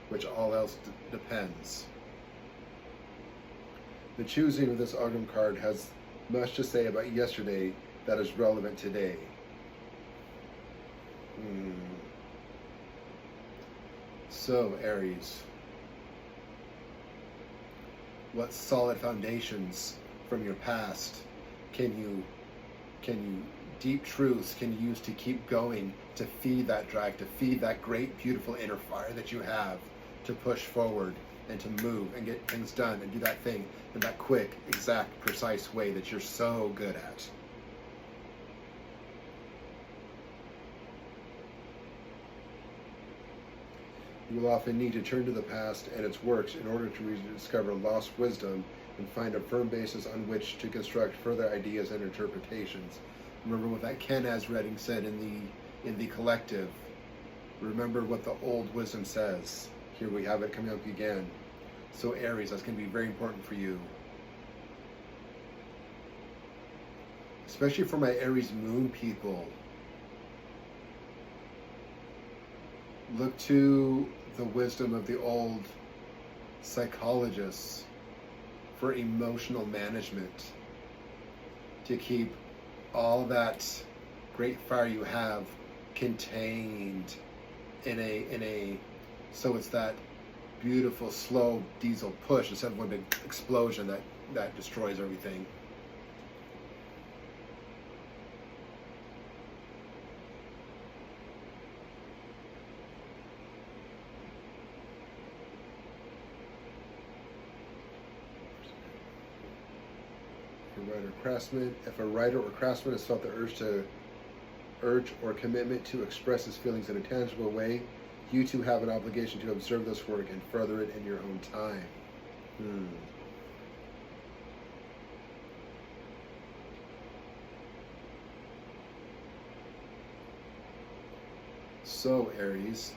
Speaker 1: which all else depends. The choosing of this Augurum card has much to say about yesterday that is relevant today. So, Aries, what solid foundations from your past can you deep truths can you use to keep going, to feed that drive, to feed that great, beautiful inner fire that you have, to push forward and to move and get things done and do that thing in that quick, exact, precise way that you're so good at. You will often need to turn to the past and its works in order to rediscover lost wisdom and find a firm basis on which to construct further ideas and interpretations. Remember what that Kenaz reading said in the collective. Remember what the old wisdom says. Here we have it coming up again. So Aries, that's going to be very important for you. Especially for my Aries moon people. Look to the wisdom of the old psychologists for emotional management, to keep all that great fire you have contained in a so it's that beautiful slow diesel push instead of one big explosion that destroys everything. If a writer or craftsman has felt the urge or commitment to express his feelings in a tangible way, you too have an obligation to observe this work and further it in your own time. So, Aries,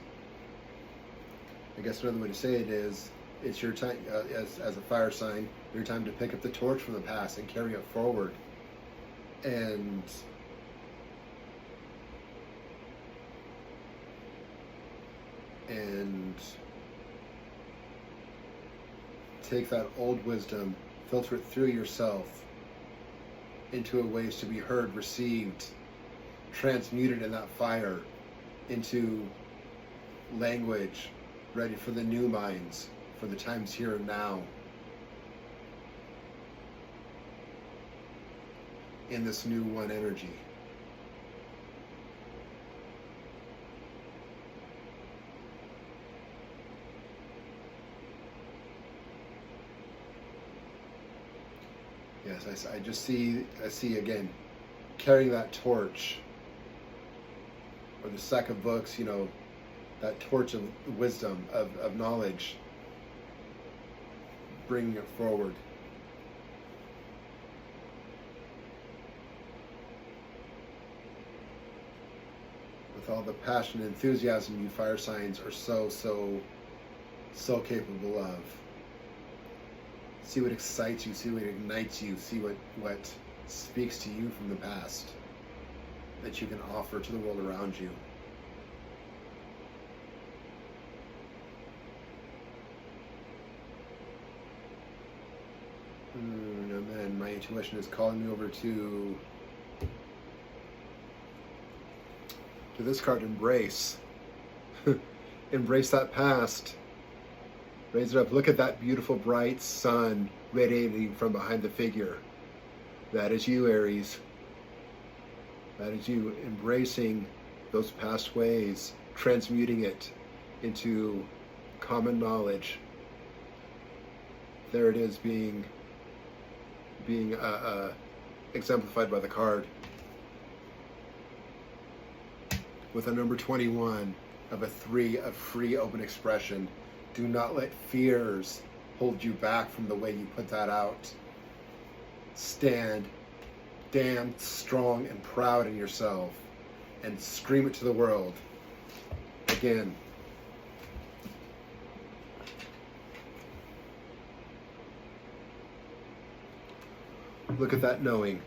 Speaker 1: I guess another way to say it is, it's your time, as a fire sign, your time to pick up the torch from the past and carry it forward. And take that old wisdom, filter it through yourself into a ways to be heard, received, transmuted in that fire into language ready for the new minds, for the times here and now, in this new one energy. Yes, I see again, carrying that torch, or the sack of books, that torch of wisdom, of knowledge, bringing it forward. With all the passion and enthusiasm you fire signs are so capable of. See what excites you, see what ignites you, see what speaks to you from the past that you can offer to the world around you. And then my intuition is calling me over to this card, embrace. Embrace that past. Raise it up. Look at that beautiful bright sun radiating from behind the figure. That is you, Aries. That is you, embracing those past ways, transmuting it into common knowledge. There it is, being being exemplified by the card. With a number 21 of a 3 of free open expression. Do not let fears hold you back from the way you put that out. Stand damn strong and proud in yourself and scream it to the world. Again. Look at that knowing.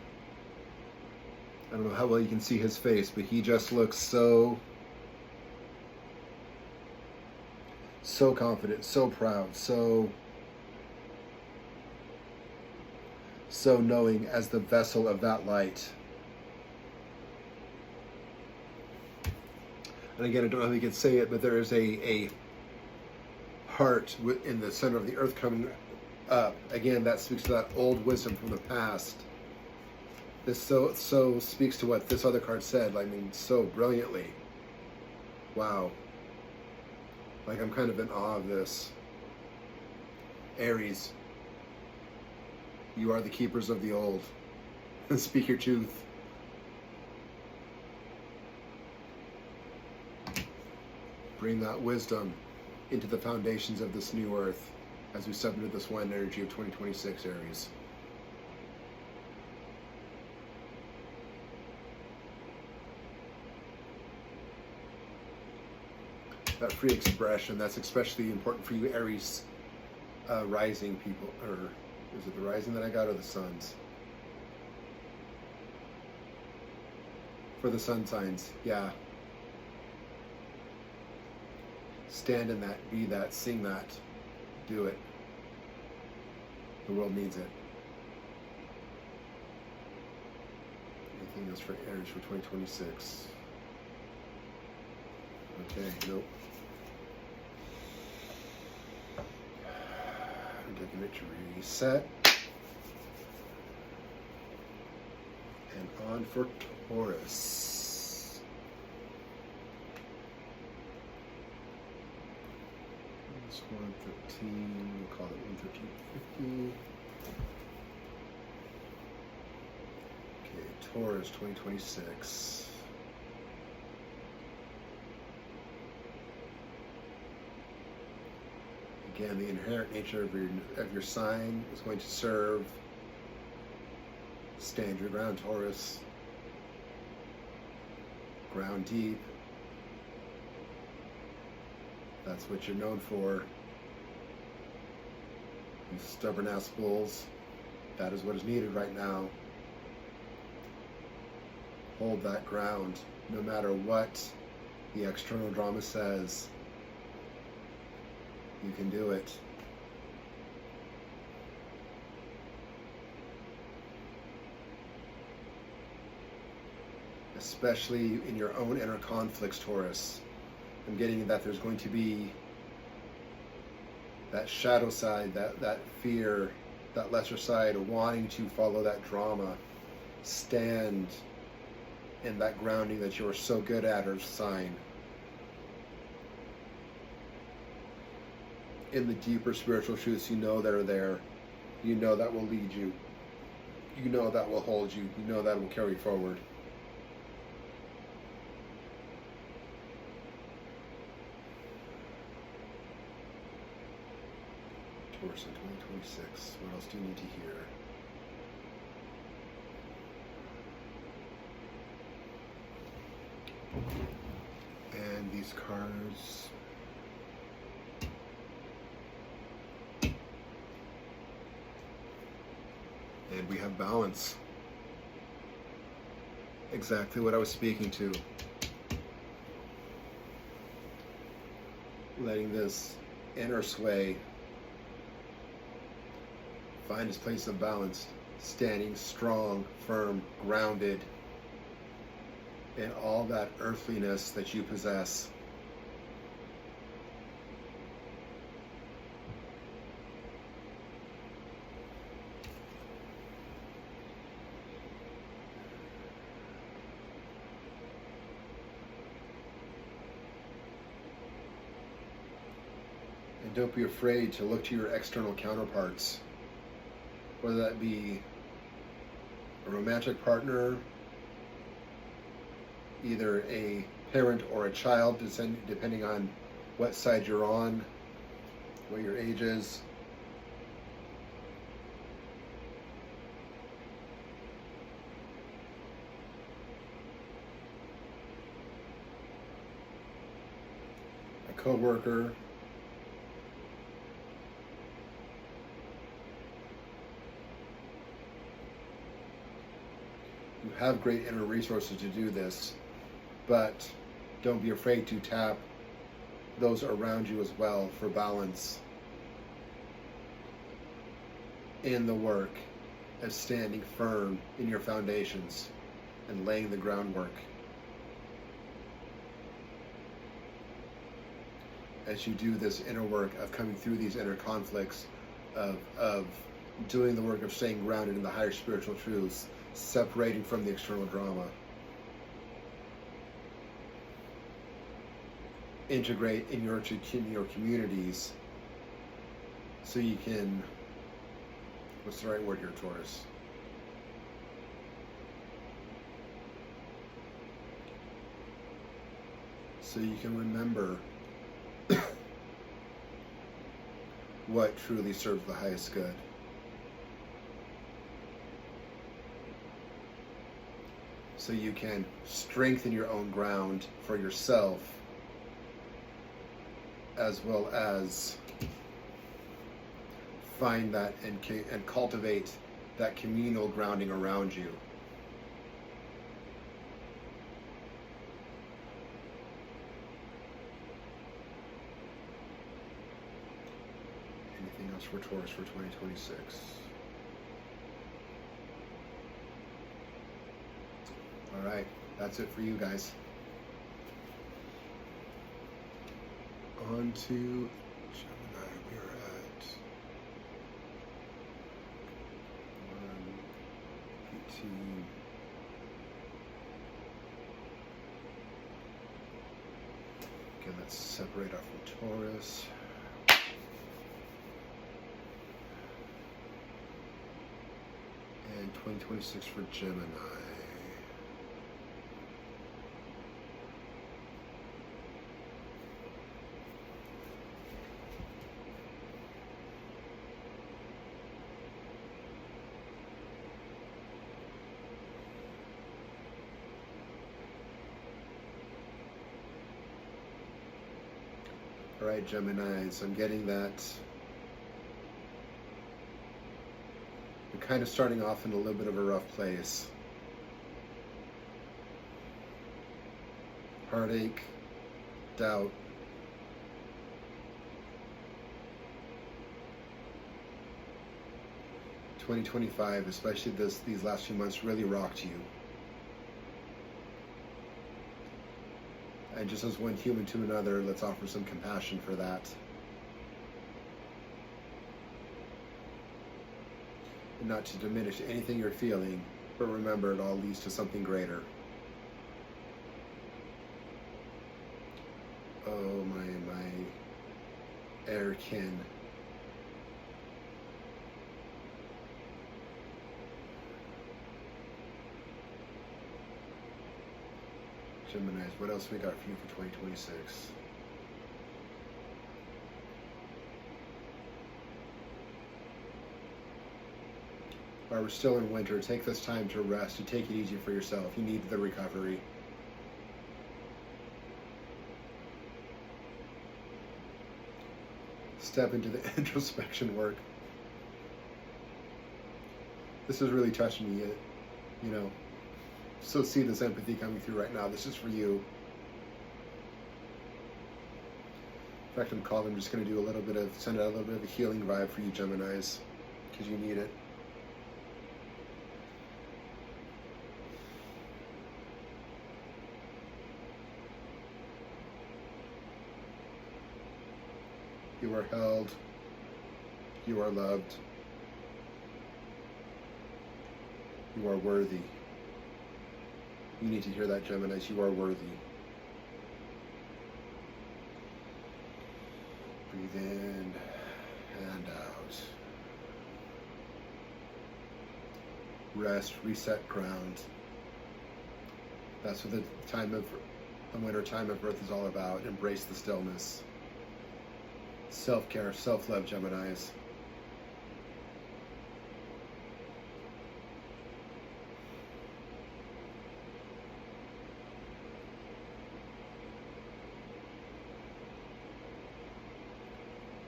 Speaker 1: I don't know how well you can see his face, but he just looks so confident, so proud, so knowing as the vessel of that light. And again, I don't know how you can say it, but there is a heart in the center of the earth coming up. Again, that speaks to that old wisdom from the past. This so speaks to what this other card said. I mean, so brilliantly. Wow. Like, I'm kind of in awe of this. Aries, you are the keepers of the old. Speak your truth. Bring that wisdom into the foundations of this new earth as we step into this one energy of 2026, Aries. That free expression, that's especially important for you, Aries rising people. Or is it the rising that I got, or the suns? For the sun signs, yeah. Stand in that, be that, sing that, do it. The world needs it. Anything else for Aries for 2026? Okay, nope. I'm taking it to reset. And on for Taurus. It's 113, we'll call it 113.50. Okay, Taurus 2026. Again, the inherent nature of your sign is going to serve. Stand your ground, Taurus. Ground deep. That's what you're known for. You stubborn ass bulls. That is what is needed right now. Hold that ground, no matter what the external drama says. You can do it. Especially in your own inner conflicts, Taurus. I'm getting that there's going to be that shadow side, that fear, that lesser side, wanting to follow that drama. Stand in that grounding that you are so good at, or sign. In the deeper spiritual truths you know that are there. You know that will lead you. You know that will hold you. You know that will carry forward. Taurus in 2026. What else do you need to hear? And these cards. And we have balance. Exactly what I was speaking to. Letting this inner sway find its place of balance. Standing strong, firm, grounded in all that earthliness that you possess. And don't be afraid to look to your external counterparts, whether that be romantic partner, either a parent or a child, depending on what side you're on, what your age is. A co-worker. You have great inner resources to do this, but don't be afraid to tap those around you as well for balance in the work of standing firm in your foundations and laying the groundwork. As you do this inner work of coming through these inner conflicts, of doing the work of staying grounded in the higher spiritual truths, separating from the external drama. Integrate in your communities so you can, what's the right word here, Taurus? So you can remember what truly serves the highest good. So you can strengthen your own ground for yourself, as well as find that and cultivate that communal grounding around you. Anything else for Taurus for 2026? All right, that's it for you guys. On to Gemini. We're at 1:18. Okay, let's separate off from Taurus. And 2026 for Gemini. All right, Geminis, I'm getting that you're kind of starting off in a little bit of a rough place. Heartache, doubt. (2025), especially these last few months, really rocked you. And just as one human to another, let's offer some compassion for that. And not to diminish anything you're feeling, but remember it all leads to something greater. Oh, my air kin. Geminis, what else we got for you for 2026? While we're still in winter, take this time to rest, to take it easy for yourself. You need the recovery. Step into the introspection work. This is really touching me, you know. So see this empathy coming through right now. This is for you. In fact, I'm just going to do send out a little bit of a healing vibe for you, Geminis, because you need it. You are held. You are loved. You are worthy. You need to hear that, Geminis. You are worthy. Breathe in and out. rest, reset ground. That's what the winter time of Earth is all about. Embrace the stillness. Self-care, self-love, Geminis.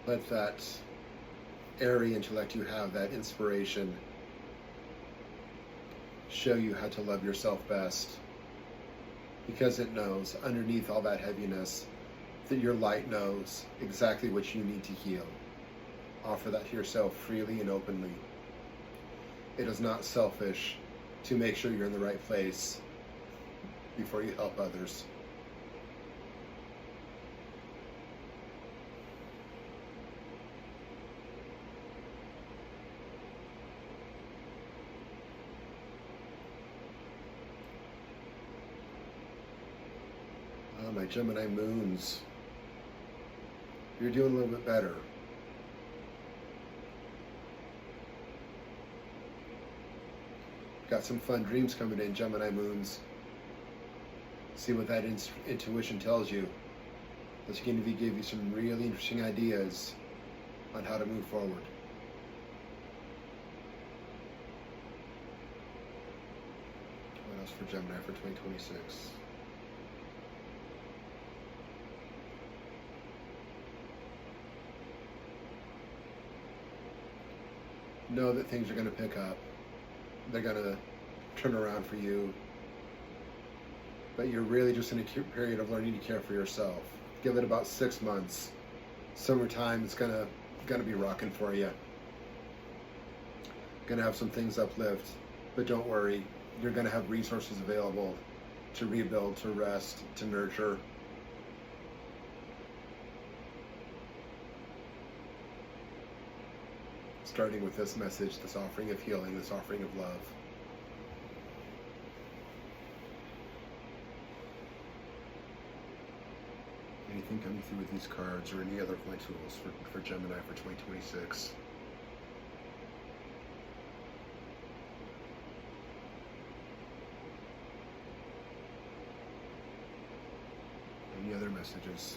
Speaker 1: Let that airy intellect you have, that inspiration, show you how to love yourself best. Because it knows, underneath all that heaviness, that your light knows exactly what you need to heal. Offer that to yourself freely and openly. It is not selfish to make sure you're in the right place before you help others. My Gemini moons, you're doing a little bit better. Got some fun dreams coming in, Gemini moons. See what that intuition tells you. It's going to give you some really interesting ideas on how to move forward. What else for Gemini for 2026? Know that things are going to pick up. They're going to turn around for you. But you're really just in a period of learning to care for yourself. Give it about 6 months. Summertime, it's going to be rocking for you. Going to have some things uplift. But don't worry. You're going to have resources available to rebuild, to rest, to nurture. Starting with this message, this offering of healing, this offering of love. Anything coming through with these cards or any other of my tools for Gemini for 2026? Any other messages?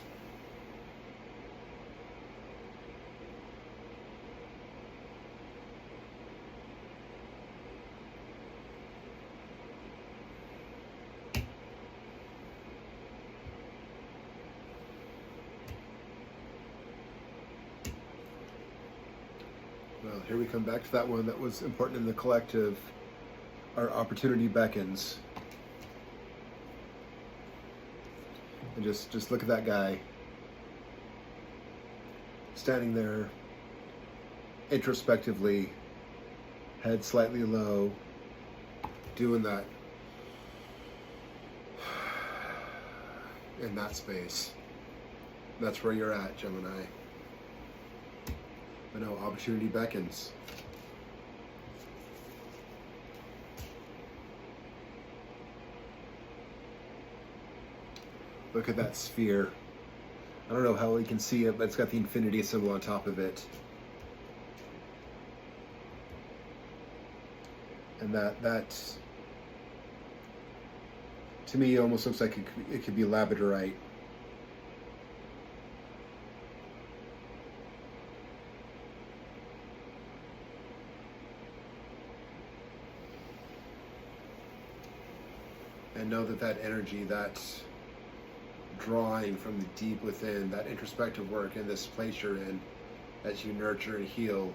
Speaker 1: Well, here we come back to that one that was important in the collective. Our opportunity beckons. And just look at that guy. Standing there, introspectively, head slightly low, doing that. In that space. That's where you're at, Gemini. But no, opportunity beckons. Look at that sphere. I don't know how we can see it, but it's got the infinity symbol on top of it. And that to me almost looks like it could be labradorite. And know that energy, that drawing from the deep within, that introspective work in this place you're in, as you nurture and heal.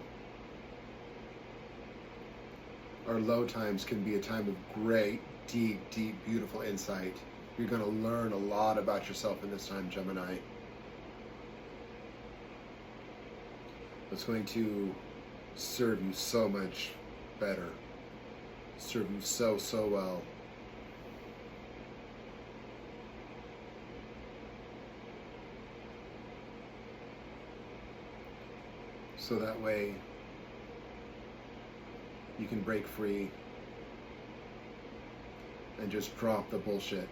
Speaker 1: Our low times can be a time of great, deep, beautiful insight. You're going to learn a lot about yourself in this time, Gemini. It's going to serve you so much better. Serve you so well. So that way you can break free and just drop the bullshit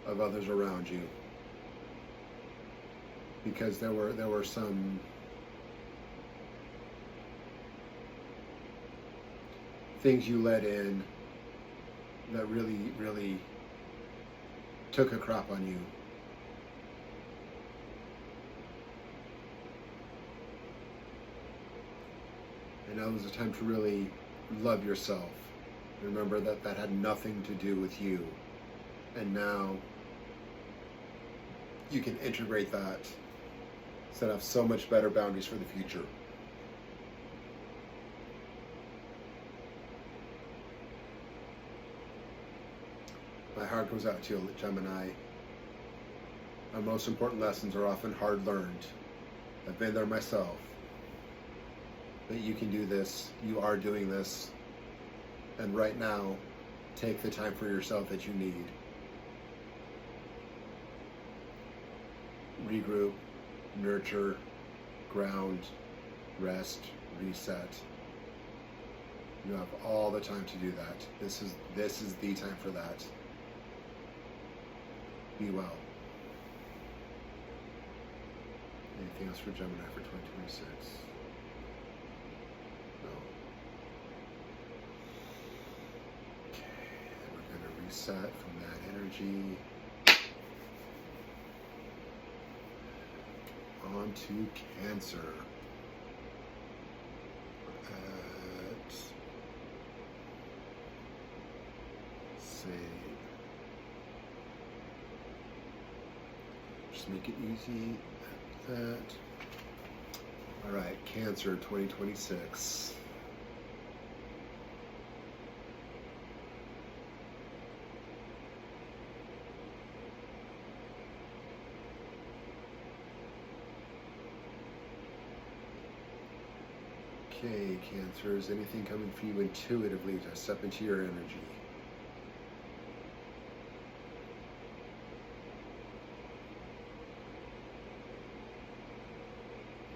Speaker 1: of others around you. Because there were some things you let in that really, really took a crop on you. And now is a time to really love yourself. Remember that that had nothing to do with you. And now you can integrate that, set up so much better boundaries for the future. My heart goes out to you, Gemini. Our most important lessons are often hard learned. I've been there myself. But you can do this. You are doing this. And right now, take the time for yourself that you need. Regroup, nurture, ground, rest, reset. You have all the time to do that. This is the time for that. Be well. Anything else for Gemini for 2026? No. Okay, and we're going to reset from that energy. On to Cancer. Just make it easy at that. All right, Cancer 2026. Okay, Cancer, is anything coming for you intuitively to step into your energy?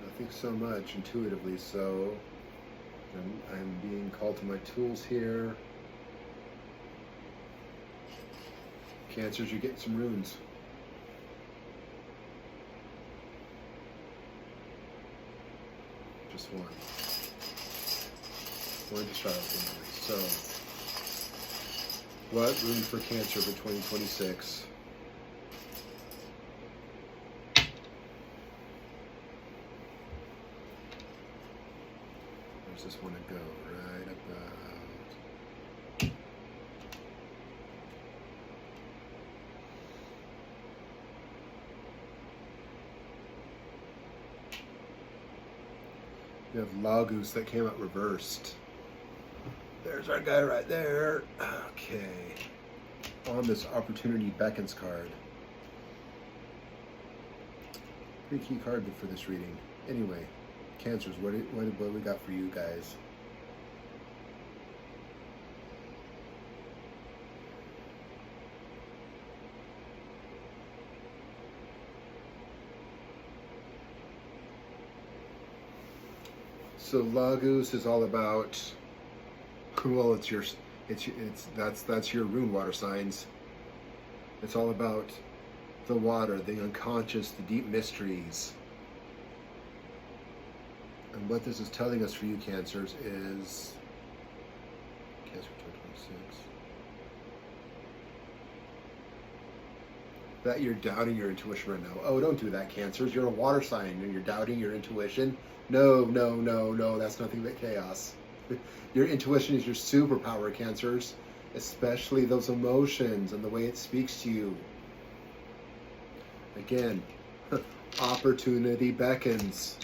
Speaker 1: Nothing so much intuitively, so I'm being called to my tools here. Cancers, you get some runes. Just one. One to start with anyway. So, what rune for Cancer for 2026? Where's this one to go? Right about... You have Lagus that came out reversed. There's our guy right there. Okay. On this Opportunity Beckons card. Pretty key card for this reading. Anyway, Cancers, what we got for you guys? So Lagus is all about, well, that's your rune water signs. It's all about the water, the unconscious, the deep mysteries. And what this is telling us for you, Cancers, is Cancer 2026. That you're doubting your intuition right now. Oh, don't do that, Cancers. You're a water sign and you're doubting your intuition. No, no, no, no. That's nothing but chaos. Your intuition is your superpower, Cancers. Especially those emotions and the way it speaks to you. Again, opportunity beckons.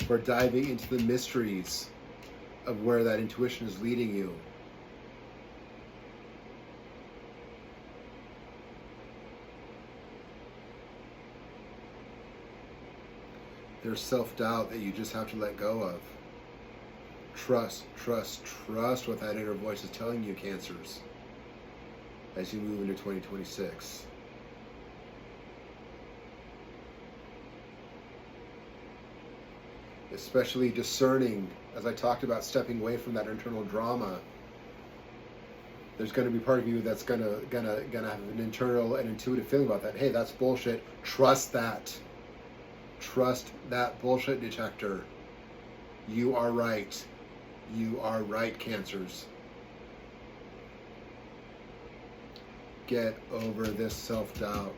Speaker 1: For diving into the mysteries of where that intuition is leading you. There's self-doubt that you just have to let go of. Trust, trust, trust what that inner voice is telling you, Cancers, as you move into 2026. Especially discerning, as I talked about, stepping away from that internal drama. There's going to be part of you that's gonna have an internal and intuitive feeling about that. Hey, that's bullshit. Trust that. Trust that bullshit detector. You are right. You are right, Cancers. Get over this self-doubt.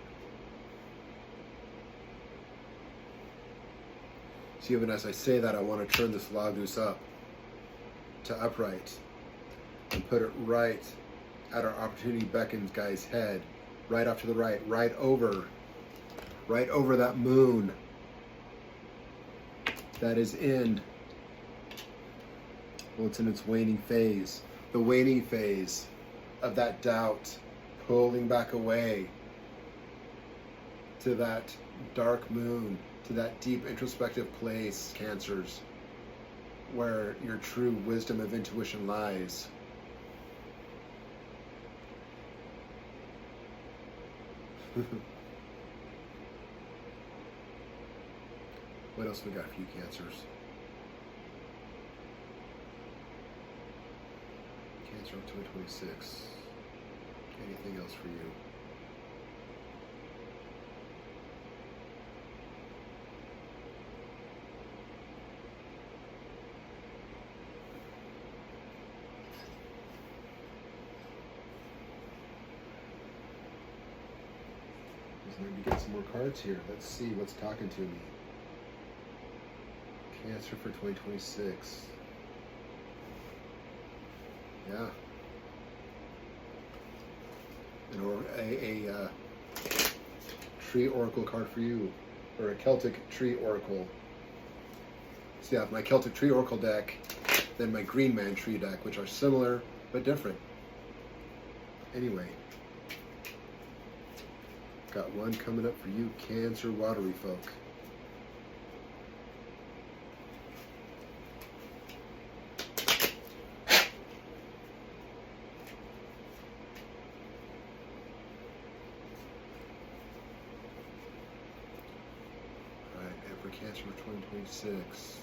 Speaker 1: See, even as I say that, I want to turn this Laguz up to upright and put it right at our opportunity beckons guy's head, right off to the right, right over that moon that is in, well, it's in its waning phase, the waning phase of that doubt, pulling back away to that dark moon, to that deep introspective place, Cancers, where your true wisdom of intuition lies. What else we got for you, Cancers? Cancer of 2026. Anything else for you? Maybe get some more cards here. Let's see what's talking to me. Cancer for 2026. Yeah. A tree oracle card for you, or a Celtic tree oracle. So yeah, my Celtic tree oracle deck, then my Green Man tree deck, which are similar but different. Anyway. Got one coming up for you, Cancer watery folk. All right, and for Cancer for 2026.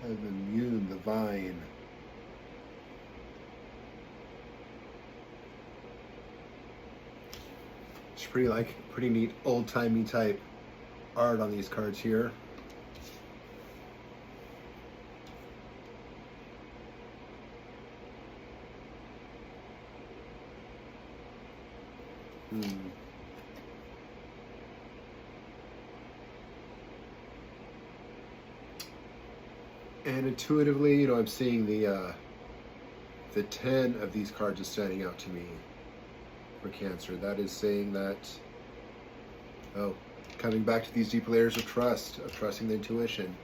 Speaker 1: Of immune, the vine. It's pretty neat old-timey type art on these cards here. And intuitively, I'm seeing the 10 of these cards is standing out to me for Cancer. That is saying that, coming back to these deep layers of trust, of trusting the intuition,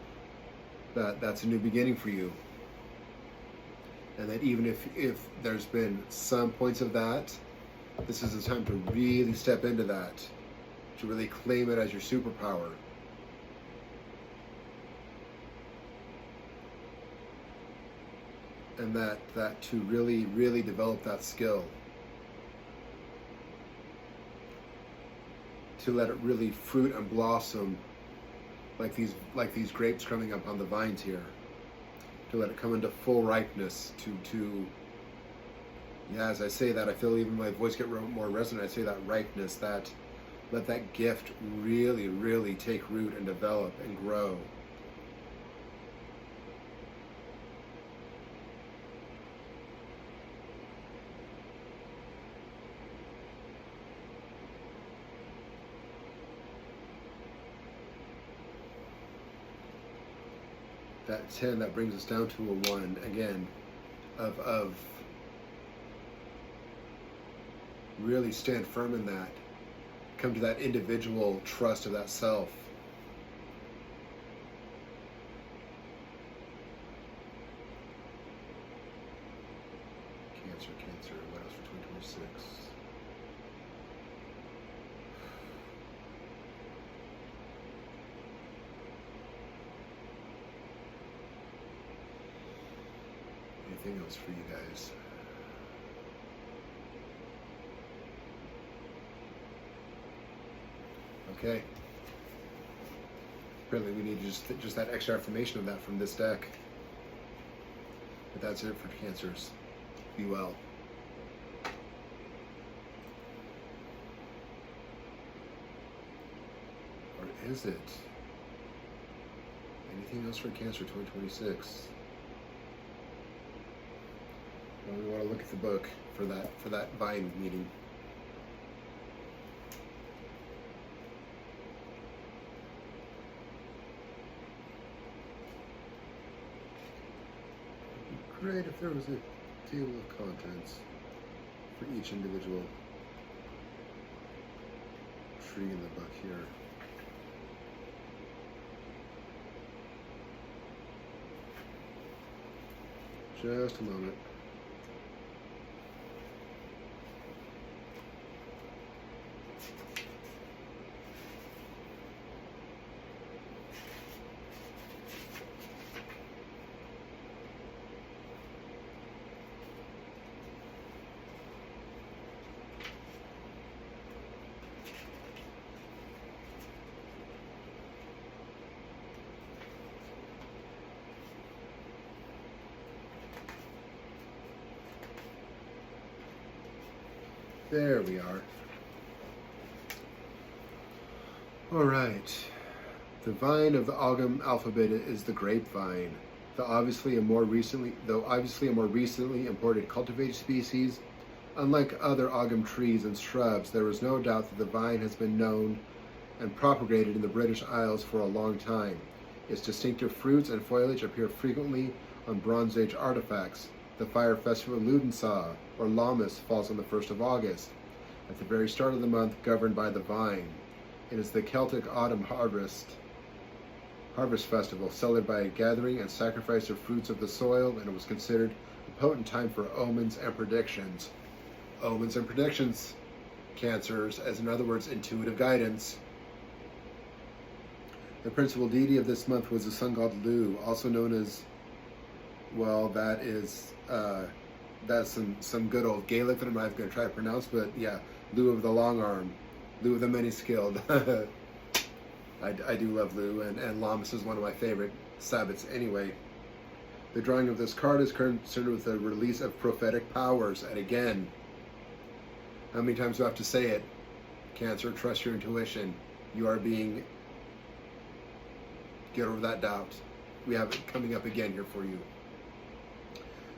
Speaker 1: that's a new beginning for you. And that even if there's been some points of that, this is the time to really step into that, to really claim it as your superpower. And that to really develop that skill, to let it really fruit and blossom like these grapes coming up on the vines here, to let it come into full ripeness, to as I say that, I feel even my voice get more resonant. I say that ripeness, that let that gift really take root and develop and grow. That 10, that brings us down to a 1 again, of really stand firm in that, come to that individual trust of that self. Cancer, what else for 2026? Anything else for you guys? Okay. Apparently we need just that extra affirmation of that from this deck. But that's it for Cancers. Be well. Or is it? Anything else for Cancer 2026? Well, we want to look at the book for that Vine meeting. Great if there was a table of contents for each individual tree in the book here. Just a moment. There we are. All right. The vine of the Ogam alphabet is the grapevine. Though obviously a more recently imported cultivated species, unlike other Ogam trees and shrubs, there is no doubt that the vine has been known and propagated in the British Isles for a long time. Its distinctive fruits and foliage appear frequently on Bronze Age artifacts. The fire festival Ludensaw, or Lammas, falls on the 1st of August, at the very start of the month, governed by the vine. It is the Celtic autumn harvest festival, celebrated by a gathering and sacrifice of fruits of the soil, and it was considered a potent time for omens and predictions. Omens and predictions, Cancers, as in other words, intuitive guidance. The principal deity of this month was the sun god Lu, also known as, well, that's some good old Gaelic that I'm not going to try to pronounce, but yeah, Lu of the long arm, Lu of the many skilled. I do love Lu, and Lammas is one of my favorite Sabbats anyway. The drawing of this card is concerned with the release of prophetic powers, and again, how many times do I have to say it? Cancer, trust your intuition. You are being, get over that doubt. We have it coming up again here for you.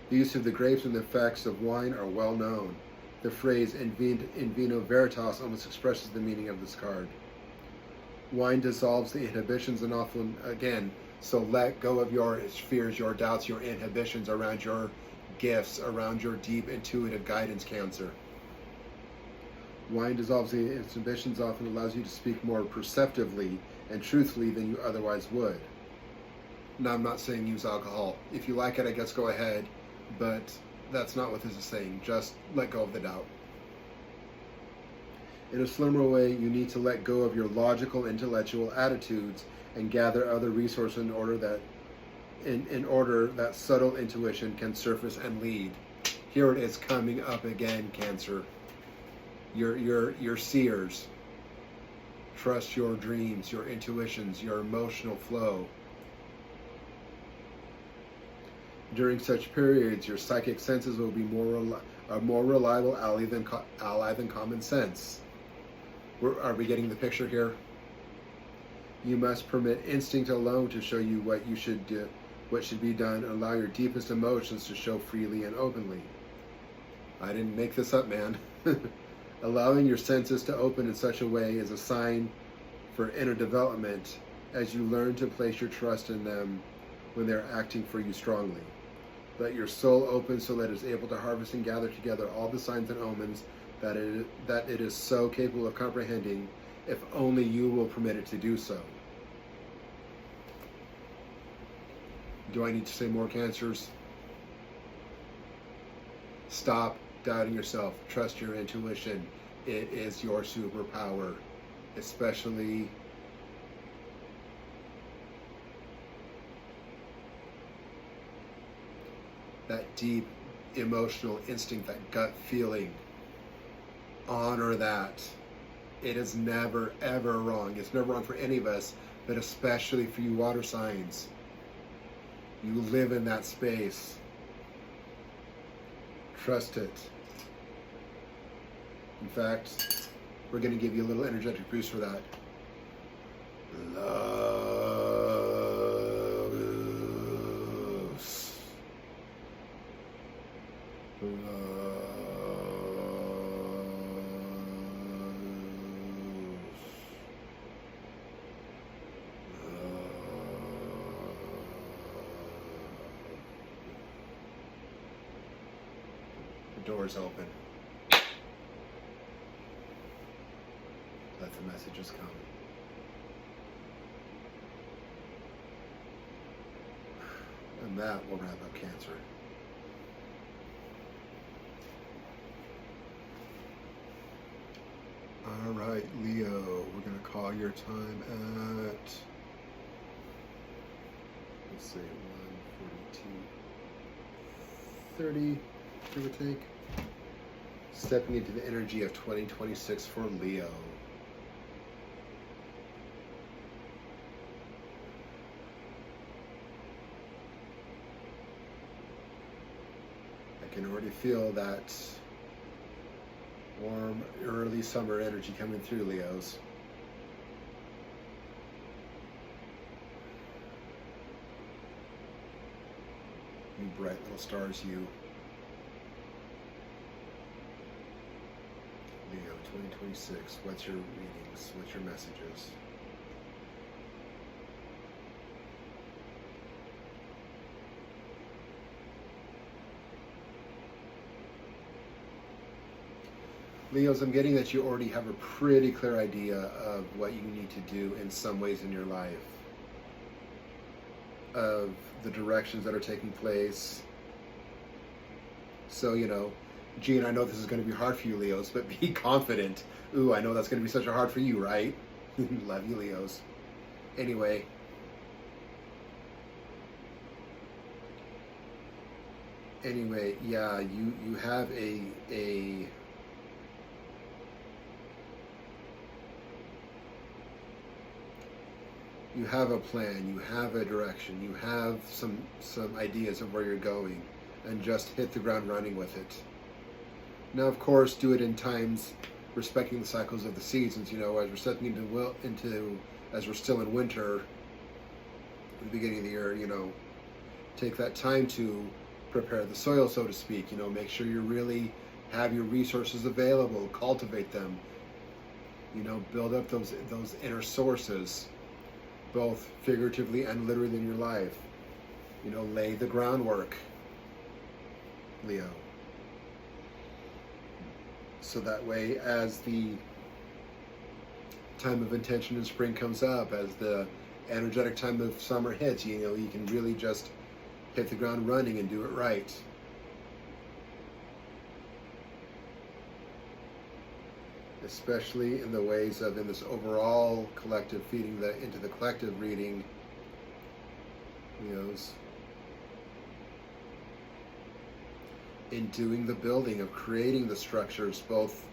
Speaker 1: The use of the grapes and the effects of wine are well known. The phrase in vino veritas almost expresses the meaning of this card. Wine dissolves the inhibitions and often, again, so let go of your fears, your doubts, your inhibitions around your gifts, around your deep intuitive guidance, Cancer. Wine dissolves the inhibitions, often allows you to speak more perceptively and truthfully than you otherwise would. Now, I'm not saying use alcohol. If you like it, I guess go ahead. But that's not what this is saying. Just let go of the doubt. In a slimmer way, you need to let go of your logical, intellectual attitudes and gather other resources in order that subtle intuition can surface and lead. Here it is coming up again, Cancer. Your seers. Trust your dreams, your intuitions, your emotional flow. During such periods, your psychic senses will be a more reliable ally than common sense. Are we getting the picture here? You must permit instinct alone to show you what you should do, what should be done, and allow your deepest emotions to show freely and openly. I didn't make this up, man. Allowing your senses to open in such a way is a sign for inner development as you learn to place your trust in them when they're acting for you strongly. Let your soul open so that it is able to harvest and gather together all the signs and omens that it is so capable of comprehending, if only you will permit it to do so. Do I need to say more, Cancers? Stop doubting yourself. Trust your intuition. It is your superpower, especially that deep emotional instinct, that gut feeling. Honor that. It is never, ever wrong. It's never wrong for any of us but especially for you water signs. You live in that space. Trust it. In fact, we're going to give you a little energetic boost for that. Loves. The door's open. Let the messages come. And that will wrap up Cancer. All right, Leo, we're going to call your time at, let's say, 1:42:30, give or take. Stepping into the energy of 2026 for Leo. I can already feel that warm, early summer energy coming through, Leos. You bright little stars, you. Leo, 2026, what's your readings? What's your messages? Leos, I'm getting that you already have a pretty clear idea of what you need to do in some ways in your life, of the directions that are taking place. So, you know, Gene, I know this is going to be hard for you, Leos, but be confident. Ooh, I know that's going to be such a hard for you, right? Love you, Leos. Anyway. Yeah, you have you have a plan, you have a direction, you have some ideas of where you're going, and just hit the ground running with it. Now, of course, do it in times respecting the cycles of the seasons. You know, as we're stepping into as we're still in winter, at the beginning of the year, you know, take that time to prepare the soil, so to speak. You know, make sure you really have your resources available, cultivate them. You know, build up those inner sources, both figuratively and literally in your life. You know, lay the groundwork, Leo. So that way, as the time of intention in spring comes up, as the energetic time of summer hits, you know, you can really just hit the ground running and do it right. Especially in the ways of, in this overall collective, feeding into the collective reading, Leos, in doing the building, of creating the structures, both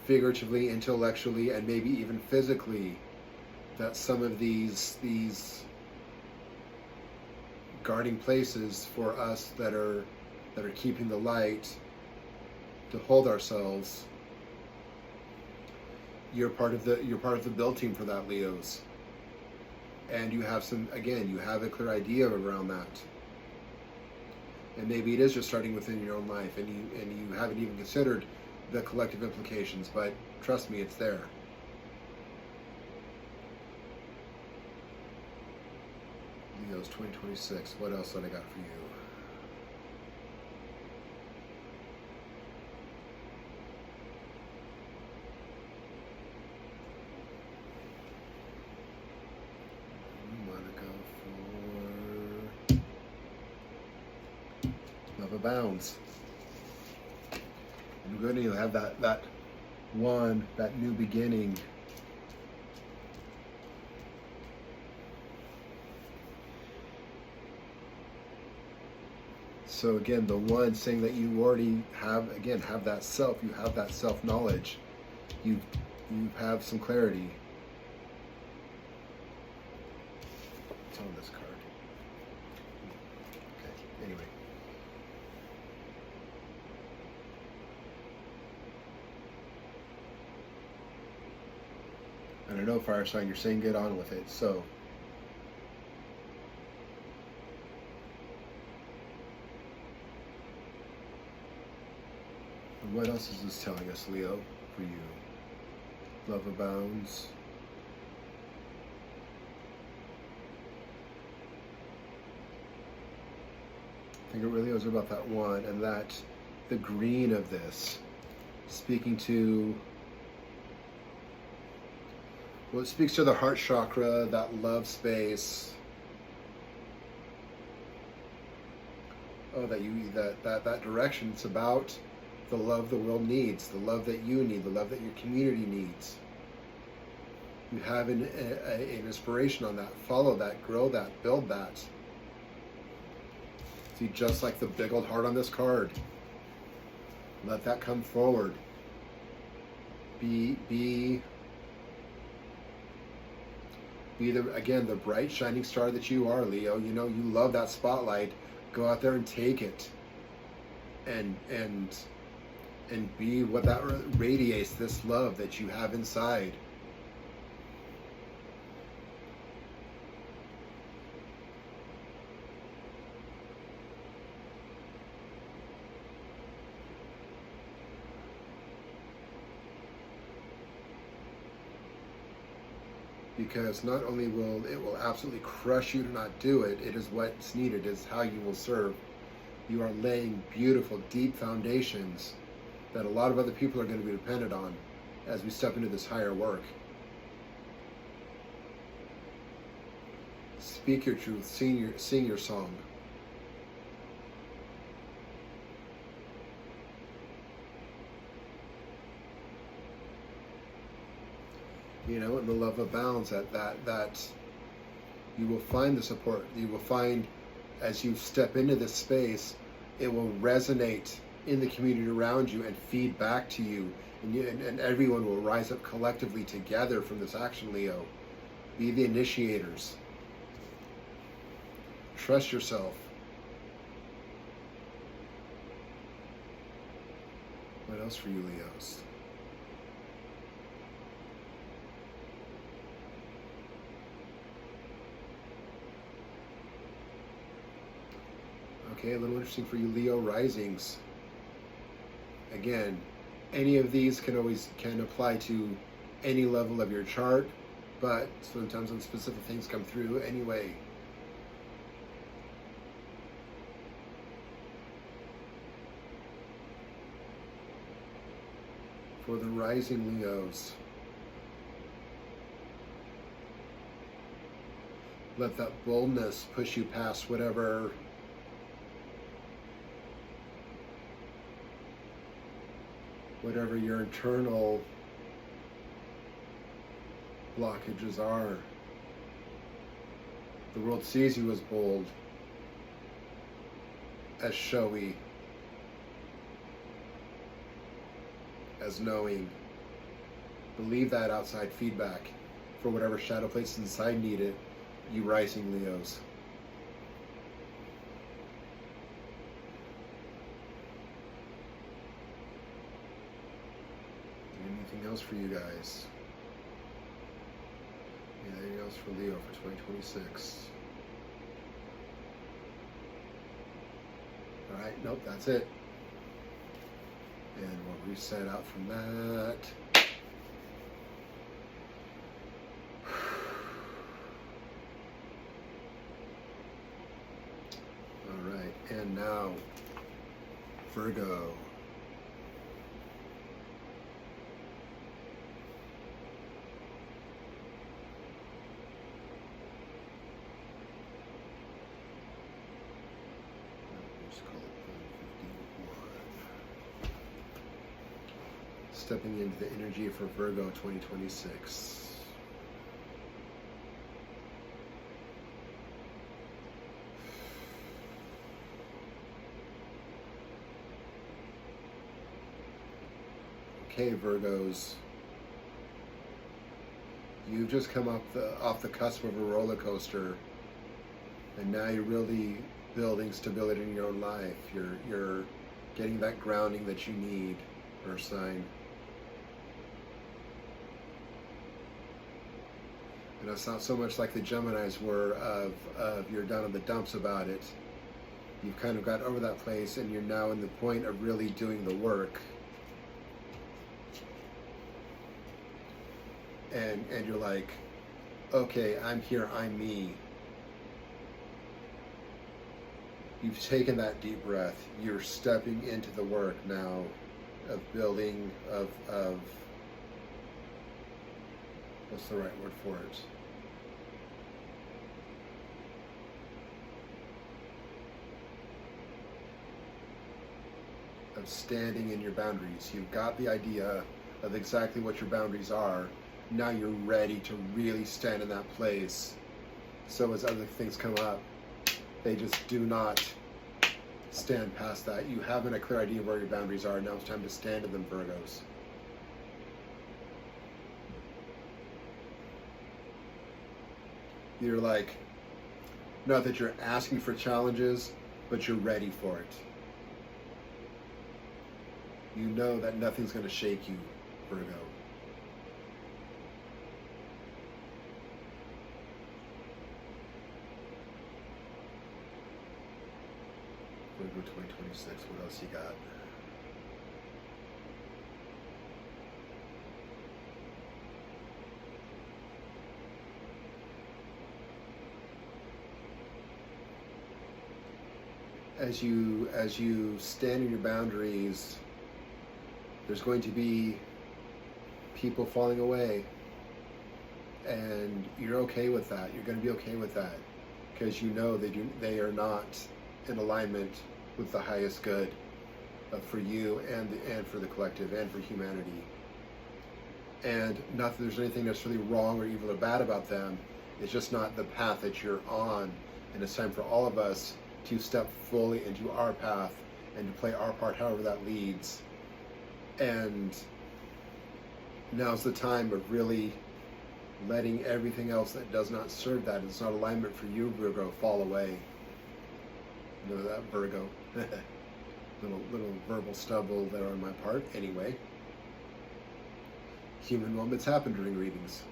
Speaker 1: figuratively, intellectually, and maybe even physically, that some of these guarding places for us that are keeping the light, to hold ourselves. You're part of the build team for that, Leos. And you have you have a clear idea around that. And maybe it is just starting within your own life, and you haven't even considered the collective implications, but trust me, it's there. Leos 2026, what else have I got for you? Abounds. And good, you'll have that new beginning. So again, the one saying that you already have that self, you have that self-knowledge, you have some clarity. on this card? Okay, anyway. And I know, fire sign, you're saying get on with it, so. And what else is this telling us, Leo, for you? Love abounds. I think it really is about that one, and that the green of this, speaking to, well, it speaks to the heart chakra, that love space. Oh, that direction. It's about the love the world needs, the love that you need, the love that your community needs. You have an inspiration on that. Follow that, grow that, build that. See, just like the big old heart on this card. Let that come forward. Be the bright shining star that you are, Leo. You know, you love that spotlight. Go out there and take it. And be what that radiates, this love that you have inside. Because not only will it absolutely crush you to not do it, it is what's needed, is how you will serve. You are laying beautiful, deep foundations that a lot of other people are going to be dependent on as we step into this higher work. Speak your truth, sing your song. You know, and the love abounds, that you will find the support. You will find, as you step into this space, it will resonate in the community around you and feed back to you. And everyone will rise up collectively together from this action, Leo. Be the initiators. Trust yourself. What else for you, Leos? Okay, a little interesting for you, Leo risings. Again, any of these can apply to any level of your chart, but sometimes when specific things come through anyway. For the rising Leos, let that boldness push you past whatever your internal blockages are. The world sees you as bold, as showy, as knowing. Believe that outside feedback for whatever shadow places inside need it, you rising Leos. Anything else for you guys? Anything else for Leo for 2026? All right, nope, that's it. And we'll reset out from that. All right, and now Virgo. Stepping into the energy for Virgo 2026. Okay, Virgos, you've just come off the cusp of a roller coaster And now you're really building stability in your own life. You're getting that grounding that you need, Earth sign. And it's not so much like the Geminis were of you're down in the dumps about it. You've kind of got over that place, and you're now in the point of really doing the work. And you're like, okay, I'm here, I'm me. You've taken that deep breath. You're stepping into the work now of building, of what's the right word for it? Of standing in your boundaries. You've got the idea of exactly what your boundaries are. Now you're ready to really stand in that place. So as other things come up, they just do not stand past that. You haven't a clear idea of where your boundaries are. Now it's time to stand in them, Virgos. You're like, not that you're asking for challenges, but you're ready for it. You know that nothing's going to shake you, Virgo. Virgo 2026, what else you got? As you stand in your boundaries, there's going to be people falling away, and you're okay with that. You're going to be okay with that because you know they are not in alignment with the highest good for you and for the collective and for humanity. And not that there's anything necessarily wrong or evil or bad about them. It's just not the path that you're on, and it's time for all of us to step fully into our path and to play our part however that leads. And now's the time of really letting everything else that does not serve that, it's not alignment for you, Virgo, fall away. You know that, Virgo? little verbal stumble there on my part. Anyway, human moments happen during readings.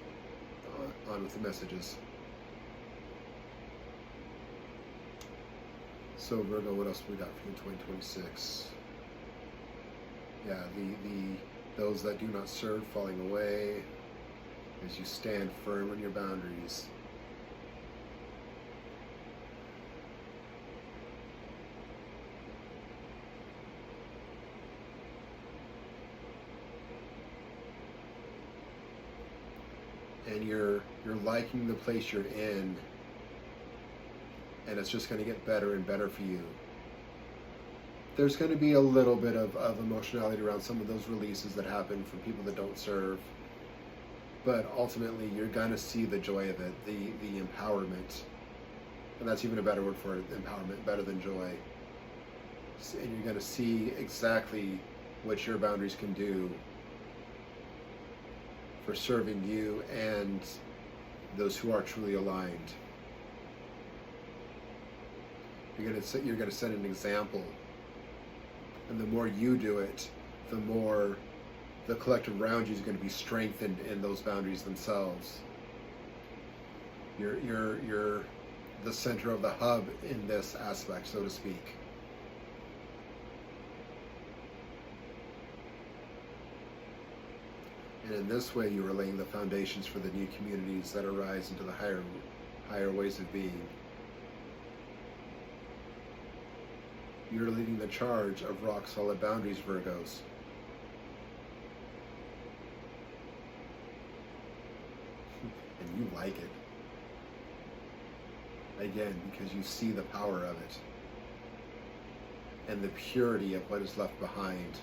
Speaker 1: On with the messages. So Virgo, what else we got for you in 2026? Yeah, those that do not serve falling away as you stand firm on your boundaries. And you're liking the place you're in, and it's just going to get better and better for you. There's going to be a little bit of emotionality around some of those releases that happen from people that don't serve, but ultimately you're going to see the joy of it, the empowerment, and that's even a better word for it, empowerment, better than joy. And you're going to see exactly what your boundaries can do for serving you and those who are truly aligned. You're going to set an example, and the more you do it, the more the collective around you is going to be strengthened in those boundaries themselves. You're the center of the hub in this aspect, so to speak. And in this way, you are laying the foundations for the new communities that arise into the higher ways of being. You're leading the charge of rock-solid boundaries, Virgos. And you like it. Again, because you see the power of it and the purity of what is left behind.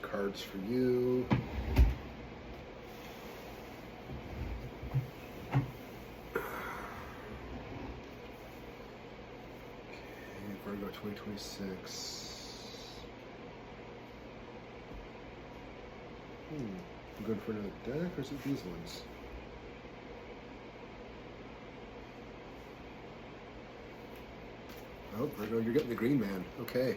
Speaker 1: Cards for you. Okay, Virgo 2026. I'm going for another deck, or is it these ones? Oh, Virgo, you're getting the green man. Okay.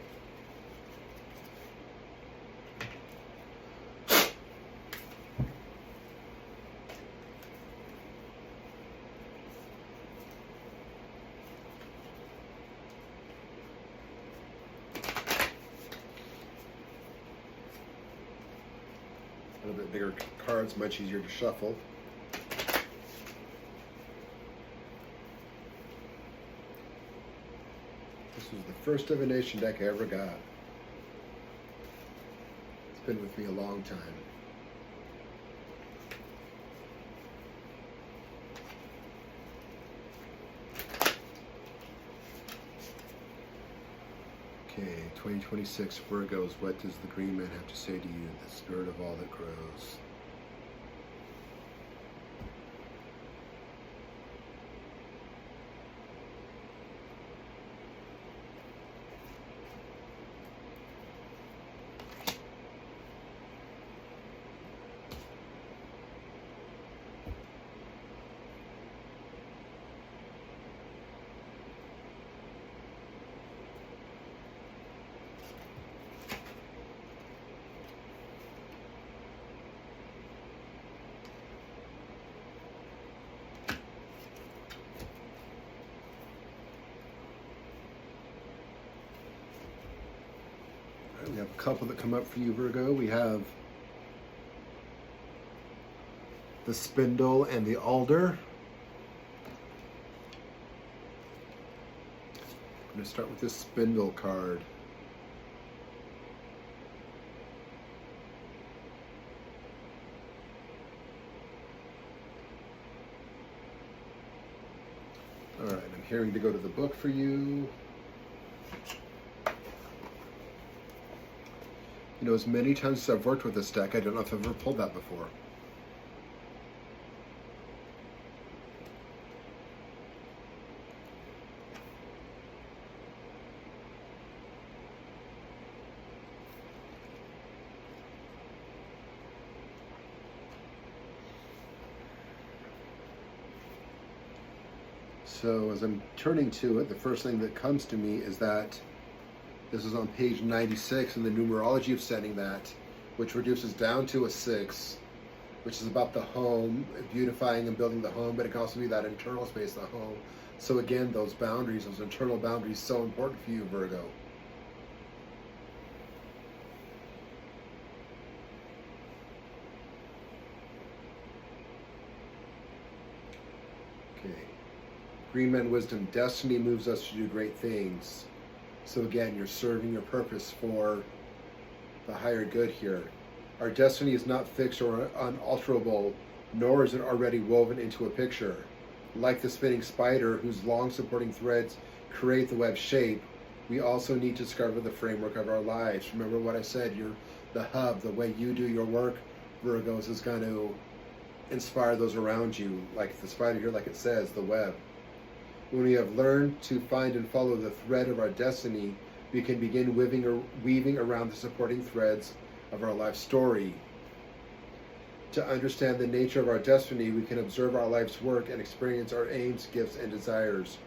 Speaker 1: A little bit bigger cards, much easier to shuffle. This was the first divination deck I ever got. It's been with me a long time. Okay, 2026 Virgos, what does the green man have to say to you, the spirit of all that grows? We have a couple that come up for you, Virgo. We have the spindle and the alder. I'm going to start with this spindle card. All right, I'm hearing to go to the book for you. You know, as many times as I've worked with this deck, I don't know if I've ever pulled that before. So as I'm turning to it, the first thing that comes to me is that this is on page 96 in the numerology of setting that, which reduces down to a 6, which is about the home, beautifying and building the home, but it can also be that internal space of the home. So again, those boundaries, those internal boundaries, so important for you, Virgo. Okay. Green Man Wisdom, destiny moves us to do great things. So again, you're serving your purpose for the higher good here. Our destiny is not fixed or unalterable, nor is it already woven into a picture. Like the spinning spider whose long supporting threads create the web shape, we also need to discover the framework of our lives. Remember what I said, you're the hub, the way you do your work, Virgos, is going to inspire those around you. Like the spider here, like it says, the web. When we have learned to find and follow the thread of our destiny, we can begin weaving around the supporting threads of our life story. To understand the nature of our destiny, we can observe our life's work and experience our aims, gifts, and desires.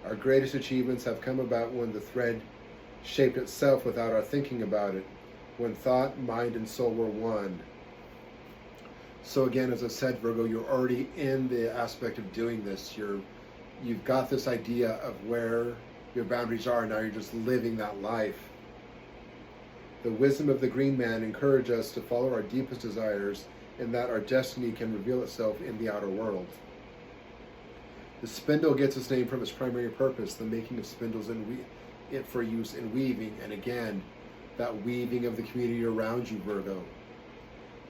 Speaker 1: Our greatest achievements have come about when the thread shaped itself without our thinking about it, when thought, mind, and soul were one. So again, as I said, Virgo, you're already in the aspect of doing this. You've got this idea of where your boundaries are, now you're just living that life. The wisdom of the green man encourages us to follow our deepest desires, and that our destiny can reveal itself in the outer world. The spindle gets its name from its primary purpose, the making of spindles for use in weaving, and again, that weaving of the community around you, Virgo.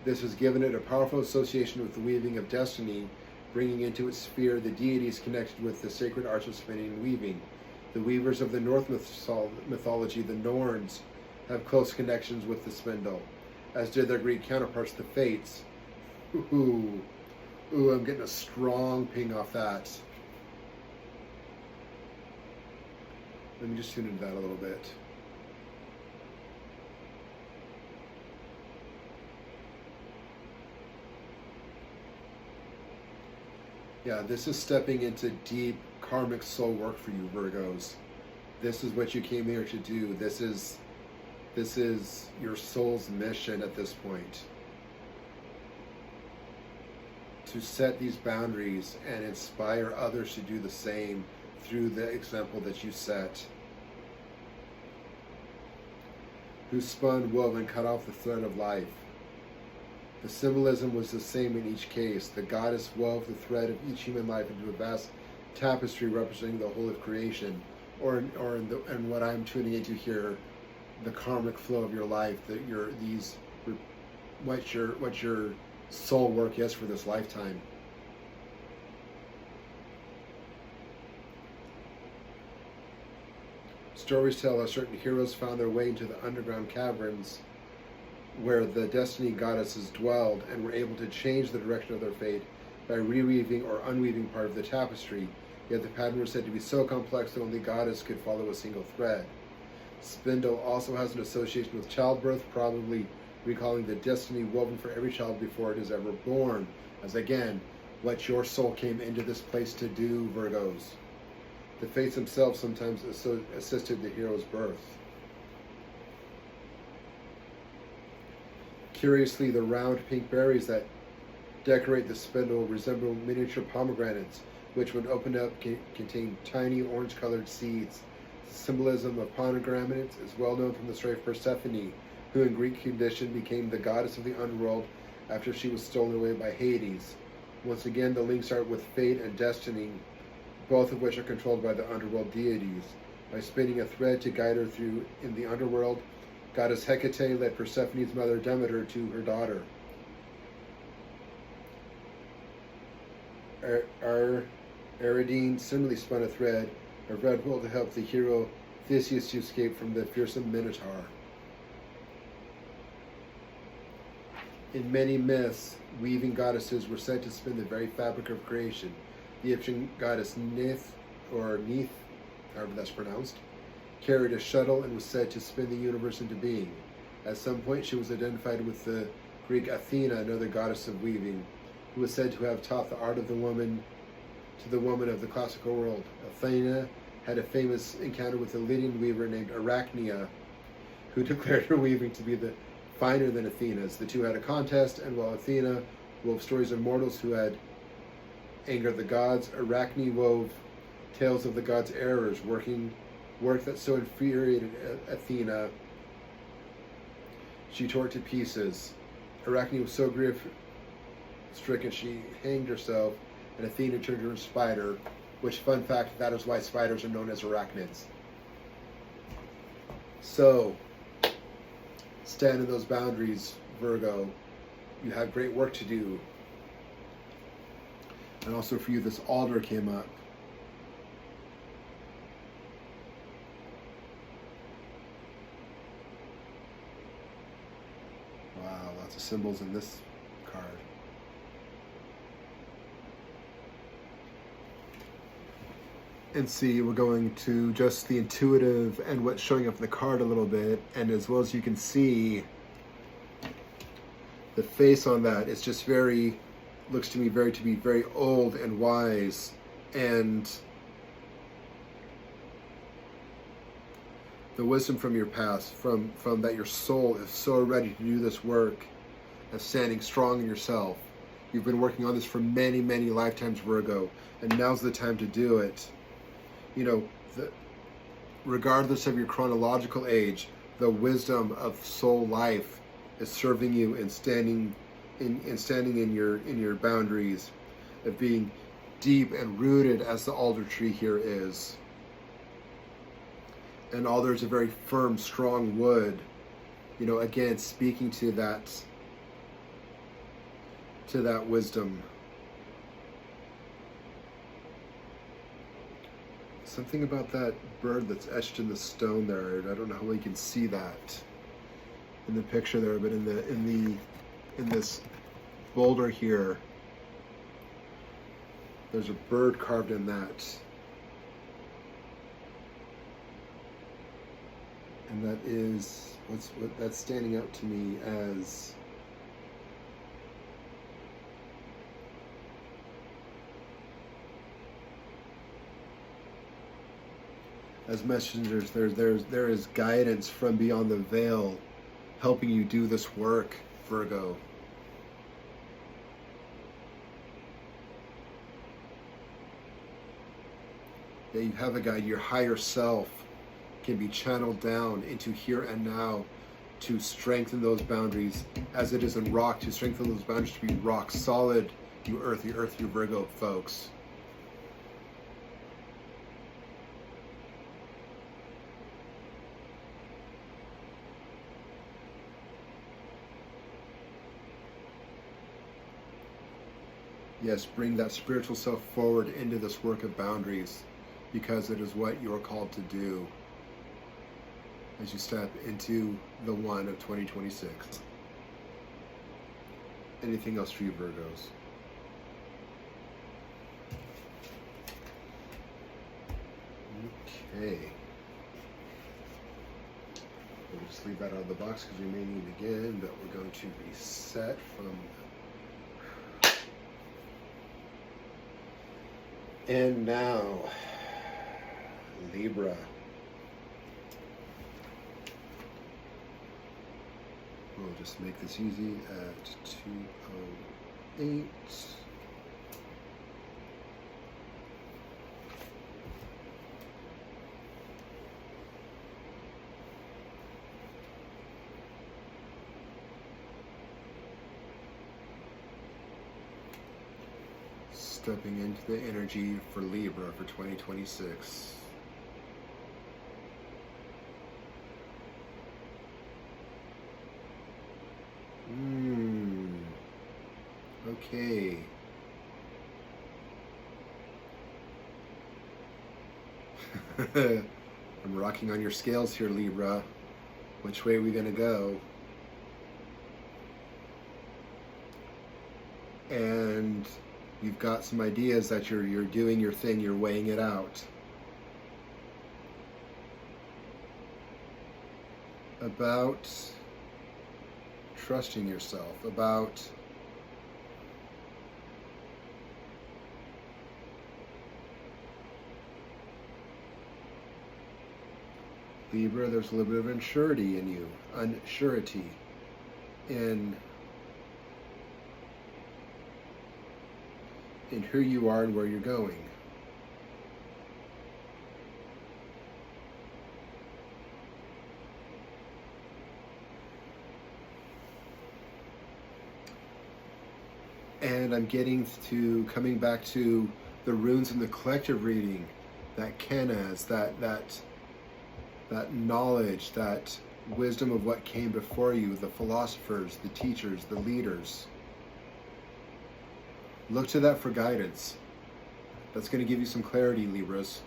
Speaker 1: This has given it a powerful association with the weaving of destiny, bringing into its sphere the deities connected with the sacred arts of spinning and weaving. The weavers of the Norse mythology, the Norns, have close connections with the spindle, as did their Greek counterparts, the Fates. Ooh, I'm getting a strong ping off that. Let me just tune into that a little bit. Yeah, this is stepping into deep karmic soul work for you, Virgos. This is what you came here to do. This is your soul's mission at this point. To set these boundaries and inspire others to do the same through the example that you set. Who spun, wove, and cut off the thread of life. The symbolism was the same in each case. The goddess wove the thread of each human life into a vast tapestry representing the whole of creation, or in what I'm tuning into here, the karmic flow of your life, that what your soul work is for this lifetime. Stories tell us certain heroes found their way into the underground caverns where the destiny goddesses dwelled and were able to change the direction of their fate by reweaving or unweaving part of the tapestry, yet the pattern was said to be so complex that only goddess could follow a single thread. Spindle also has an association with childbirth, probably recalling the destiny woven for every child before it is ever born, as again, what your soul came into this place to do, Virgos. The fates themselves sometimes assisted the hero's birth. Curiously, the round pink berries that decorate the spindle resemble miniature pomegranates, which when opened up contain tiny orange-colored seeds. The symbolism of pomegranates is well known from the story of Persephone, who in Greek tradition became the goddess of the underworld after she was stolen away by Hades. Once again, the links are with fate and destiny, both of which are controlled by the underworld deities. By spinning a thread to guide her through in the underworld, goddess Hecate led Persephone's mother Demeter to her daughter. Ariadne similarly spun a thread of red wool to help the hero Theseus to escape from the fearsome Minotaur. In many myths, weaving goddesses were said to spin the very fabric of creation. The Egyptian goddess Neith, however that's pronounced, carried a shuttle and was said to spin the universe into being. At some point, she was identified with the Greek Athena, another goddess of weaving, who was said to have taught the art of the woman to the woman of the classical world. Athena had a famous encounter with a Lydian weaver named Arachnia, who declared her weaving to be finer than Athena's. The two had a contest, and while Athena wove stories of mortals who had angered the gods, Arachne wove tales of the gods' errors, work that so infuriated Athena, she tore it to pieces. Arachne was so grief-stricken she hanged herself, and Athena turned her spider, which, fun fact, that is why spiders are known as arachnids. So, stand in those boundaries, Virgo. You have great work to do. And also for you, this altar came up. Wow, lots of symbols in this card. And see, we're going to just the intuitive and what's showing up in the card a little bit. And as well as you can see, the face on that is just looks to me to be very old and wise. And the wisdom from your past, from that your soul is so ready to do this work of standing strong in yourself. You've been working on this for many, many lifetimes, Virgo, and now's the time to do it. You know, regardless of your chronological age, the wisdom of soul life is serving you in standing in your boundaries, of being deep and rooted as the alder tree here is. And alder's a very firm, strong wood. You know, again, speaking to that wisdom. Something about that bird that's etched in the stone there. I don't know how well you can see that in the picture there, but in this boulder here, there's a bird carved in that. And that is what that's standing out to me as as messengers. There is guidance from beyond the veil helping you do this work, Virgo. Yeah, you have a guide. Your higher self can be channeled down into here and now to strengthen those boundaries as it is in rock, to strengthen those boundaries to be rock solid, you earthy, you Virgo folks. Yes, bring that spiritual self forward into this work of boundaries, because it is what you are called to do as you step into the one of 2026. Anything else for you, Virgos? Okay. We'll just leave that out of the box because we may need it again, but we're going to reset from. And now, Libra. We'll just make this easy at 208. Stepping into the energy for Libra for 2026. Okay. I'm rocking on your scales here, Libra. Which way are we gonna go? And you've got some ideas that you're doing your thing, you're weighing it out. About trusting yourself, about Libra, there's a little bit of unsurety in you, unsurety in who you are and where you're going. And I'm coming back to the runes in the collective reading, that Kenaz, that knowledge, that wisdom of what came before you, the philosophers, the teachers, the leaders. Look to that for guidance. That's going to give you some clarity, Libras.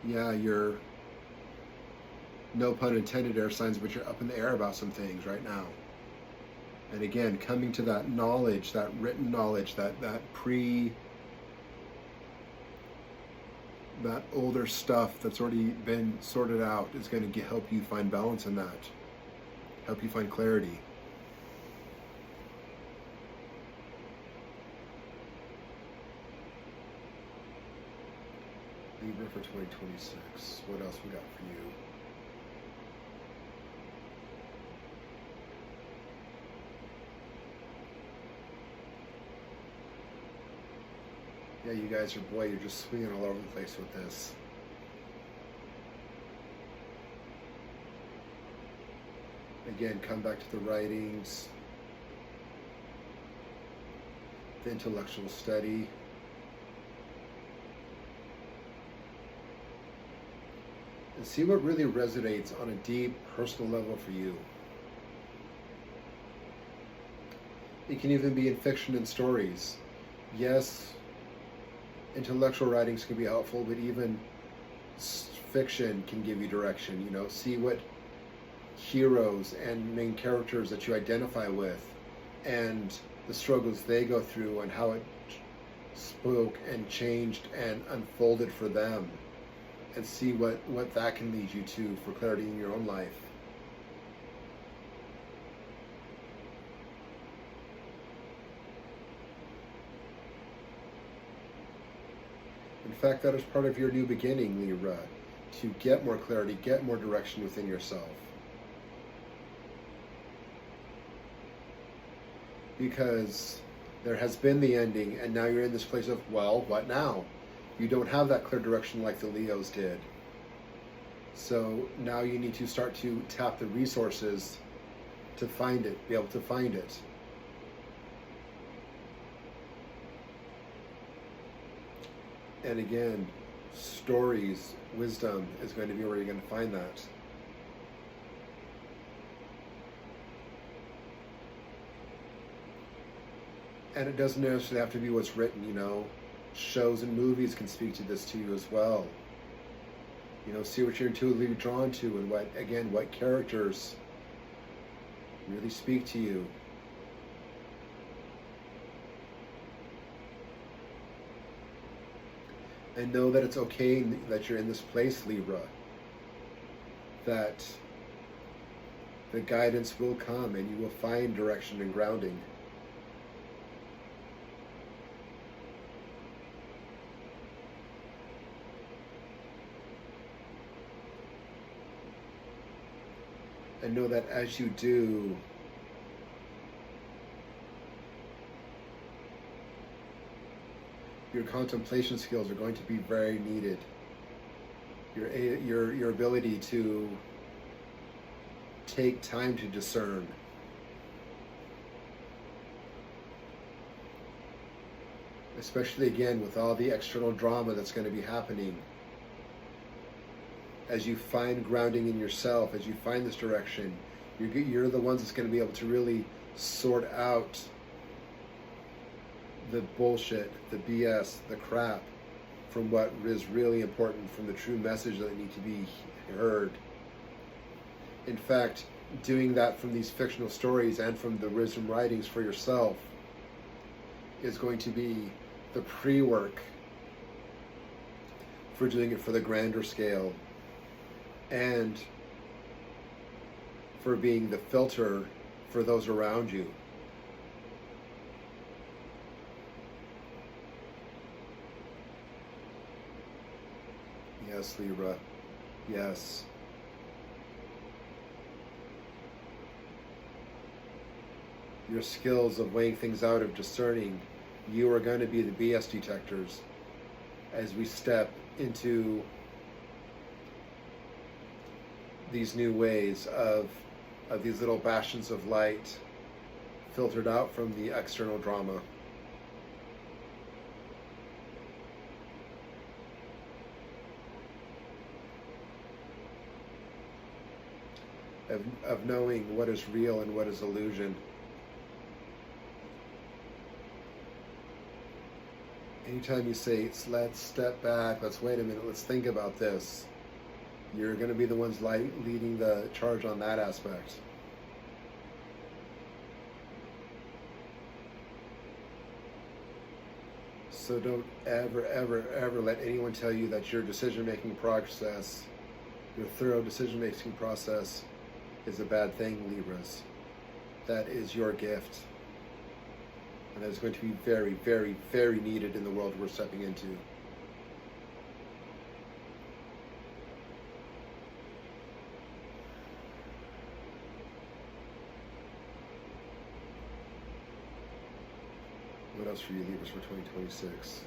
Speaker 1: Yeah, you're, no pun intended, air signs, but you're up in the air about some things right now. And again, coming to that knowledge, that written knowledge, that older stuff that's already been sorted out is going to help you find balance in that, help you find clarity. Libra for 2026. What else we got for you? Yeah, you guys are, boy, you're just swinging all over the place with this. Again, come back to the writings, the intellectual study. And see what really resonates on a deep personal level for you. It can even be in fiction and stories. Yes, intellectual writings can be helpful, but even fiction can give you direction. You know, see what heroes and main characters that you identify with and the struggles they go through and how it spoke and changed and unfolded for them, and see what that can lead you to for clarity in your own life. fact, that is part of your new beginning, Libra, to get more clarity, get more direction within yourself. Because there has been the ending, and now you're in this place of, well, what now? You don't have that clear direction like the Leos did. So now you need to start to tap the resources to find it, be able to find it. And again, stories, wisdom is going to be where you're going to find that. And it doesn't necessarily have to be what's written, you know. Shows and movies can speak to this to you as well. You know, see what you're intuitively drawn to, and what characters really speak to you. And know that it's okay that you're in this place, Libra. That the guidance will come and you will find direction and grounding. And know that as you do, your contemplation skills are going to be very needed. Your ability to take time to discern. Especially again with all the external drama that's going to be happening. As you find grounding in yourself, as you find this direction, you're the ones that's going to be able to really sort out the bullshit, the BS, the crap, from what is really important, from the true message that need to be heard. In fact, doing that from these fictional stories and from the wisdom writings for yourself is going to be the pre-work for doing it for the grander scale, and for being the filter for those around you. Yes, Libra. Yes. Your skills of weighing things out, of discerning, you are going to be the BS detectors as we step into these new ways of these little bastions of light filtered out from the external drama. Of knowing what is real and what is illusion. Anytime you say, let's step back, let's wait a minute, let's think about this, you're going to be the ones leading the charge on that aspect. So don't ever, ever, ever let anyone tell you that your decision-making process, your thorough decision-making process, is a bad thing, Libras. That is your gift. And that is going to be very, very, very needed in the world we're stepping into. What else for you, Libras, for 2026?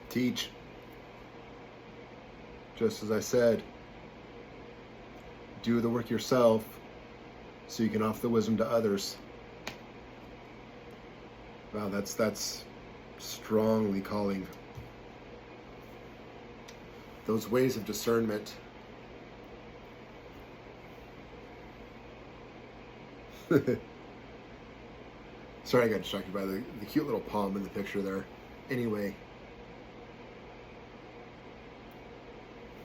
Speaker 1: Teach. Just as I said, do the work yourself so you can offer the wisdom to others. Wow, that's strongly calling. Those ways of discernment. Sorry, I got distracted by the cute little palm in the picture there. Anyway.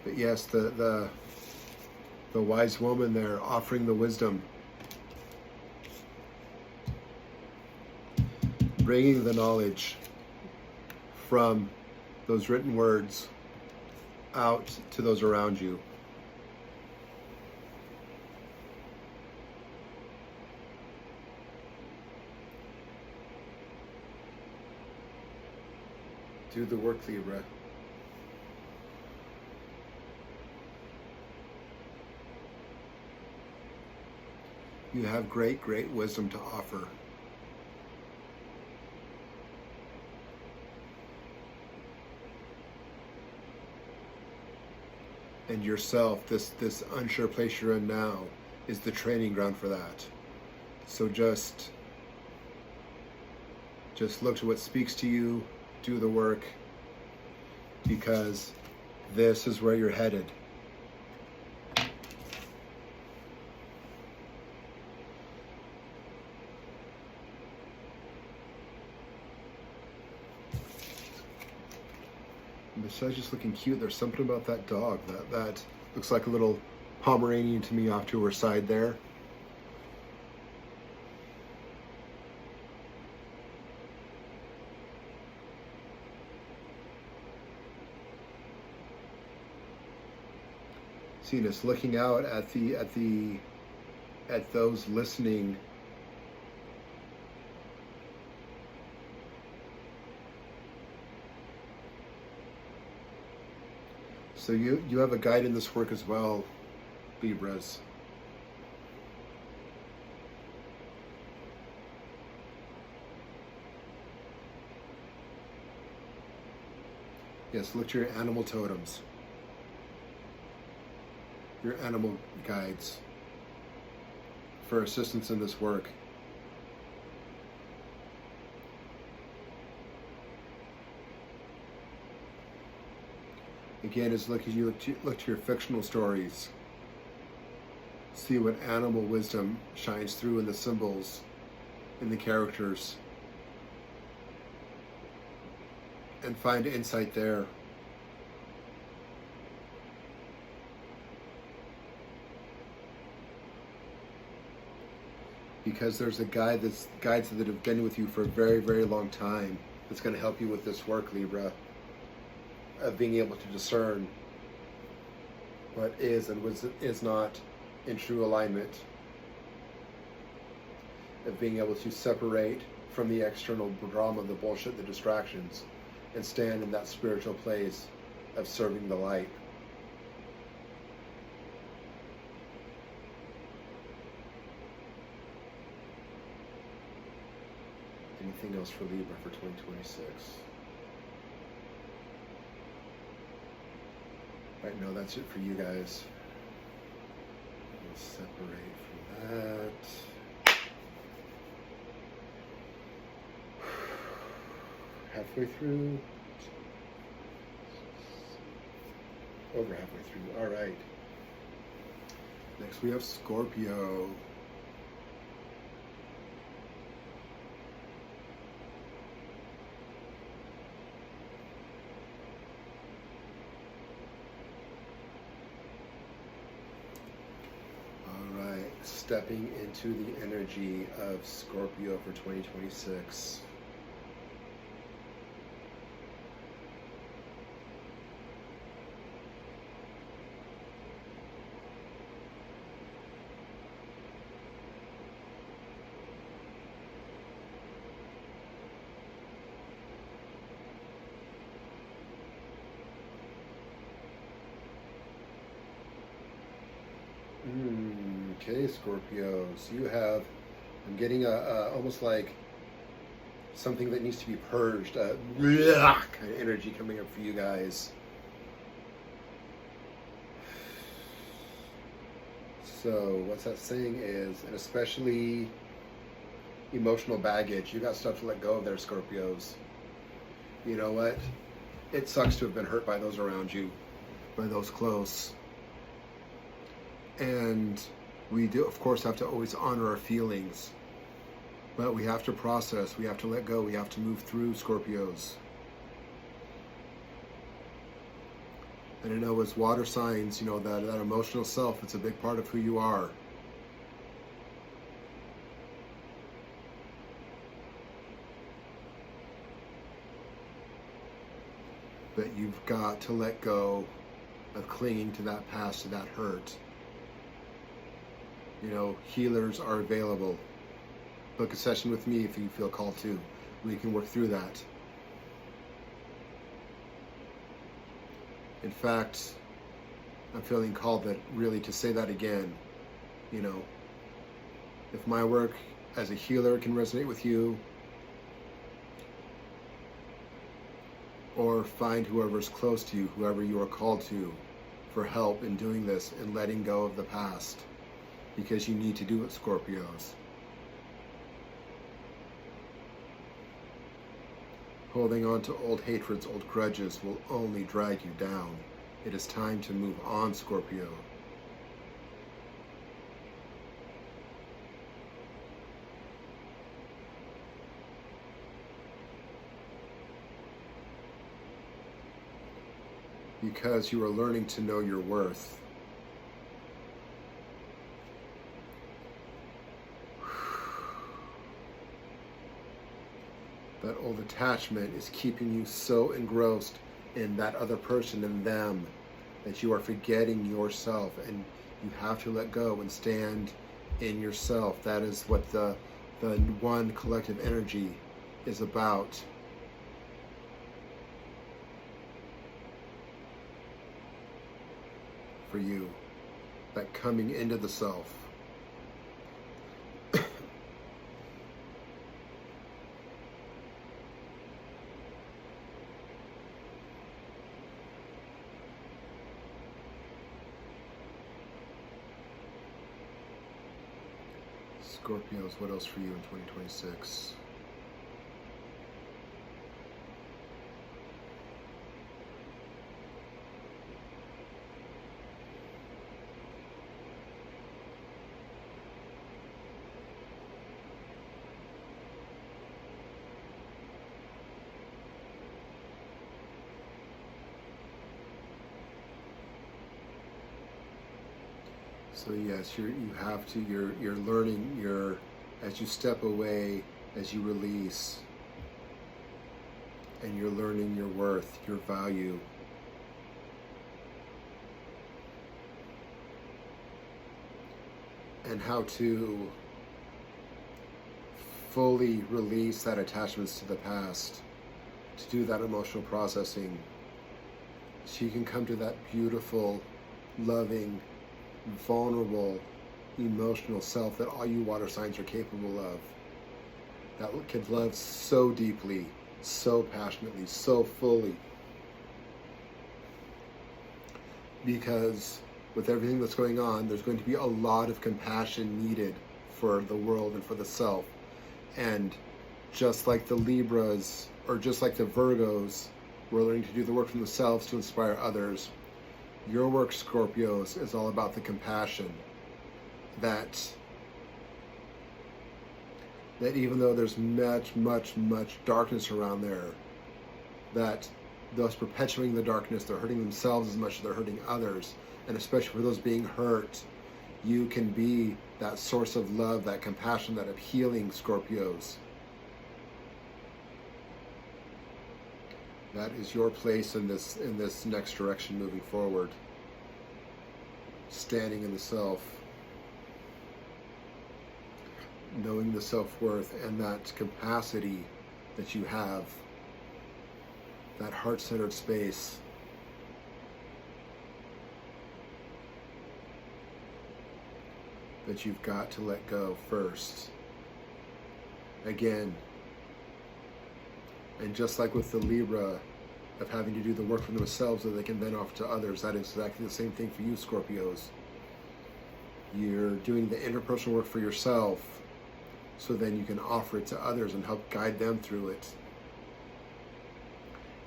Speaker 1: But yes, the wise woman there offering the wisdom. bringing the knowledge from those written words out to those around you. Do the work, Libra. You have great, great wisdom to offer. And yourself, this unsure place you're in now, is the training ground for that. So just look to what speaks to you, do the work, because this is where you're headed. Besides just looking cute, there's something about that dog that looks like a little Pomeranian to me off to her side there. See, just looking out at those listening. So you have a guide in this work as well, Libras. Yes, look to your animal totems, your animal guides for assistance in this work. Again, as look to your fictional stories. See what animal wisdom shines through in the symbols, in the characters, and find insight there. Because there's a guide guides that have been with you for a very, very long time that's going to help you with this work, Libra. Of being able to discern what is and what is not in true alignment. Of being able to separate from the external drama, the bullshit, the distractions, and stand in that spiritual place of serving the light. Anything else for Libra for 2026? Right, no, that's it for you guys. We'll separate from that. Halfway through. Over halfway through. All right. Next we have Scorpio. Stepping into the energy of Scorpio for 2026. Okay, Scorpios, you have, I'm getting almost like something that needs to be purged, kind of energy coming up for you guys. So what's that saying is, and especially emotional baggage, you got stuff to let go of there, Scorpios. You know what? It sucks to have been hurt by those around you, by those close. And we do, of course, have to always honor our feelings, but we have to process, we have to let go, we have to move through, Scorpios. And I know as water signs, you know, that emotional self, it's a big part of who you are. But you've got to let go of clinging to that past, to that hurt. You know, healers are available. Book a session with me if you feel called to. We can work through that. In fact, I'm feeling called that really to say that again. You know, if my work as a healer can resonate with you, or find whoever's close to you, whoever you are called to, for help in doing this and letting go of the past, because you need to do it, Scorpios. Holding on to old hatreds, old grudges will only drag you down. It is time to move on, Scorpio. Because you are learning to know your worth. That old attachment is keeping you so engrossed in that other person and them that you are forgetting yourself, and you have to let go and stand in yourself. That is what the one collective energy is about. For you, that coming into the self. Scorpios, what else for you in 2026? So yes, you're learning, as you step away, as you release, and you're learning your worth, your value. And how to fully release that attachments to the past, to do that emotional processing, so you can come to that beautiful, loving, vulnerable, emotional self that all you water signs are capable of. That can love so deeply, so passionately, so fully. Because with everything that's going on, there's going to be a lot of compassion needed for the world and for the self. And just like the Libras, or just like the Virgos, we're learning to do the work from themselves to inspire others. Your work, Scorpios, is all about the compassion that even though there's much darkness around there, that those perpetuating the darkness, they're hurting themselves as much as they're hurting others. And especially for those being hurt, you can be that source of love, that compassion, that of healing, Scorpios. That is your place in this next direction moving forward. Standing in the self. Knowing the self-worth and that capacity that you have. That heart-centered space. That you've got to let go first. Again. And just like with the Libra, of having to do the work for themselves so they can then offer to others, that is exactly the same thing for you, Scorpios. You're doing the interpersonal work for yourself, so then you can offer it to others and help guide them through it.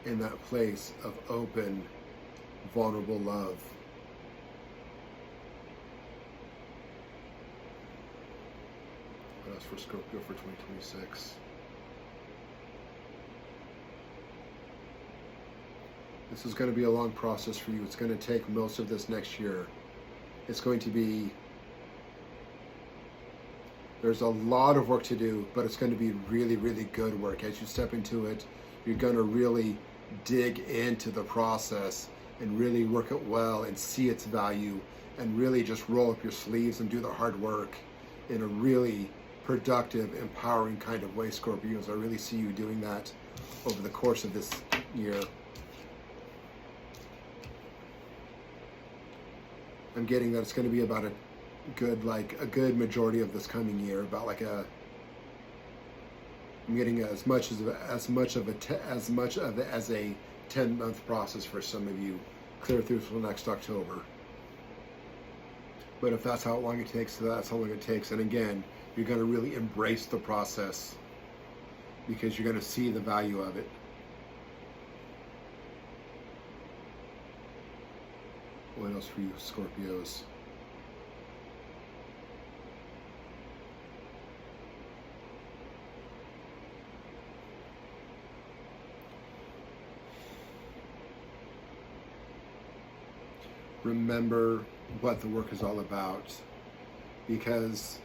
Speaker 1: In that place of open, vulnerable love. What else for Scorpio for 2026? This is going to be a long process for you. It's going to take most of this next year. It's going to be, there's a lot of work to do, but it's going to be really good work. As you step into it, you're going to really dig into the process and really work it well and see its value and really just roll up your sleeves and do the hard work in a really productive, empowering kind of way, Scorpios. I really see you doing that over the course of this year. I'm getting that it's going to be about a good majority of this coming year, about like a, I'm getting as much of it as a 10-month process for some of you, clear through till next October. But if that's how long it takes, that's how long it takes. And again, you're going to really embrace the process because you're going to see the value of it. What else for you, Scorpios? Remember what the work is all about, because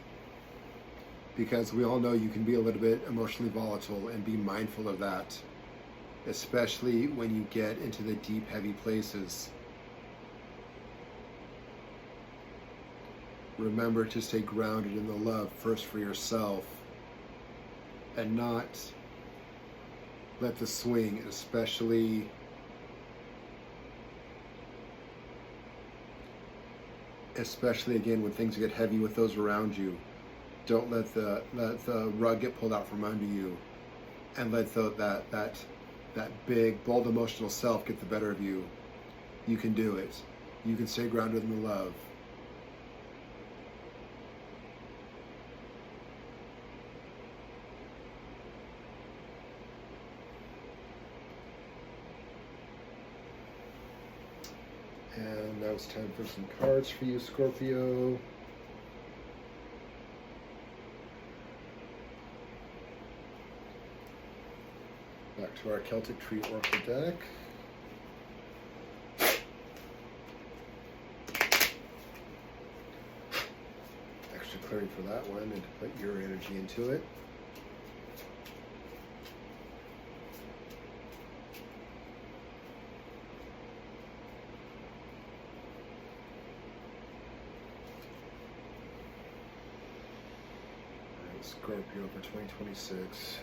Speaker 1: we all know you can be a little bit emotionally volatile, and be mindful of that, especially when you get into the deep, heavy places. Remember to stay grounded in the love first for yourself, and not let the swing, especially again when things get heavy with those around you. Don't let the rug get pulled out from under you, and let that big, bold emotional self get the better of you. You can do it. You can stay grounded in the love. And now it's time for some cards for you, Scorpio. Back to our Celtic Tree Oracle deck. Extra clearing for that one, and to put your energy into it. Scorpio for 2026.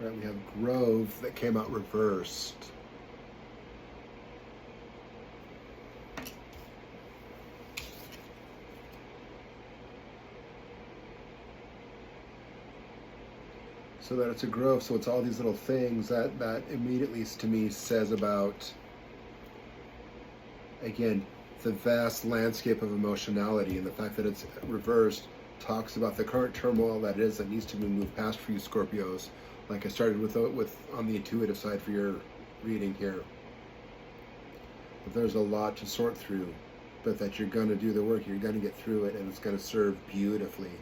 Speaker 1: Right, we have Grove that came out reversed. So that it's a grove, so it's all these little things that immediately to me says about, again, the vast landscape of emotionality, and the fact that it's reversed talks about the current turmoil that needs to be moved past for you, Scorpios. Like I started with on the intuitive side for your reading here. But there's a lot to sort through, but that you're going to do the work, you're going to get through it, and it's going to serve beautifully.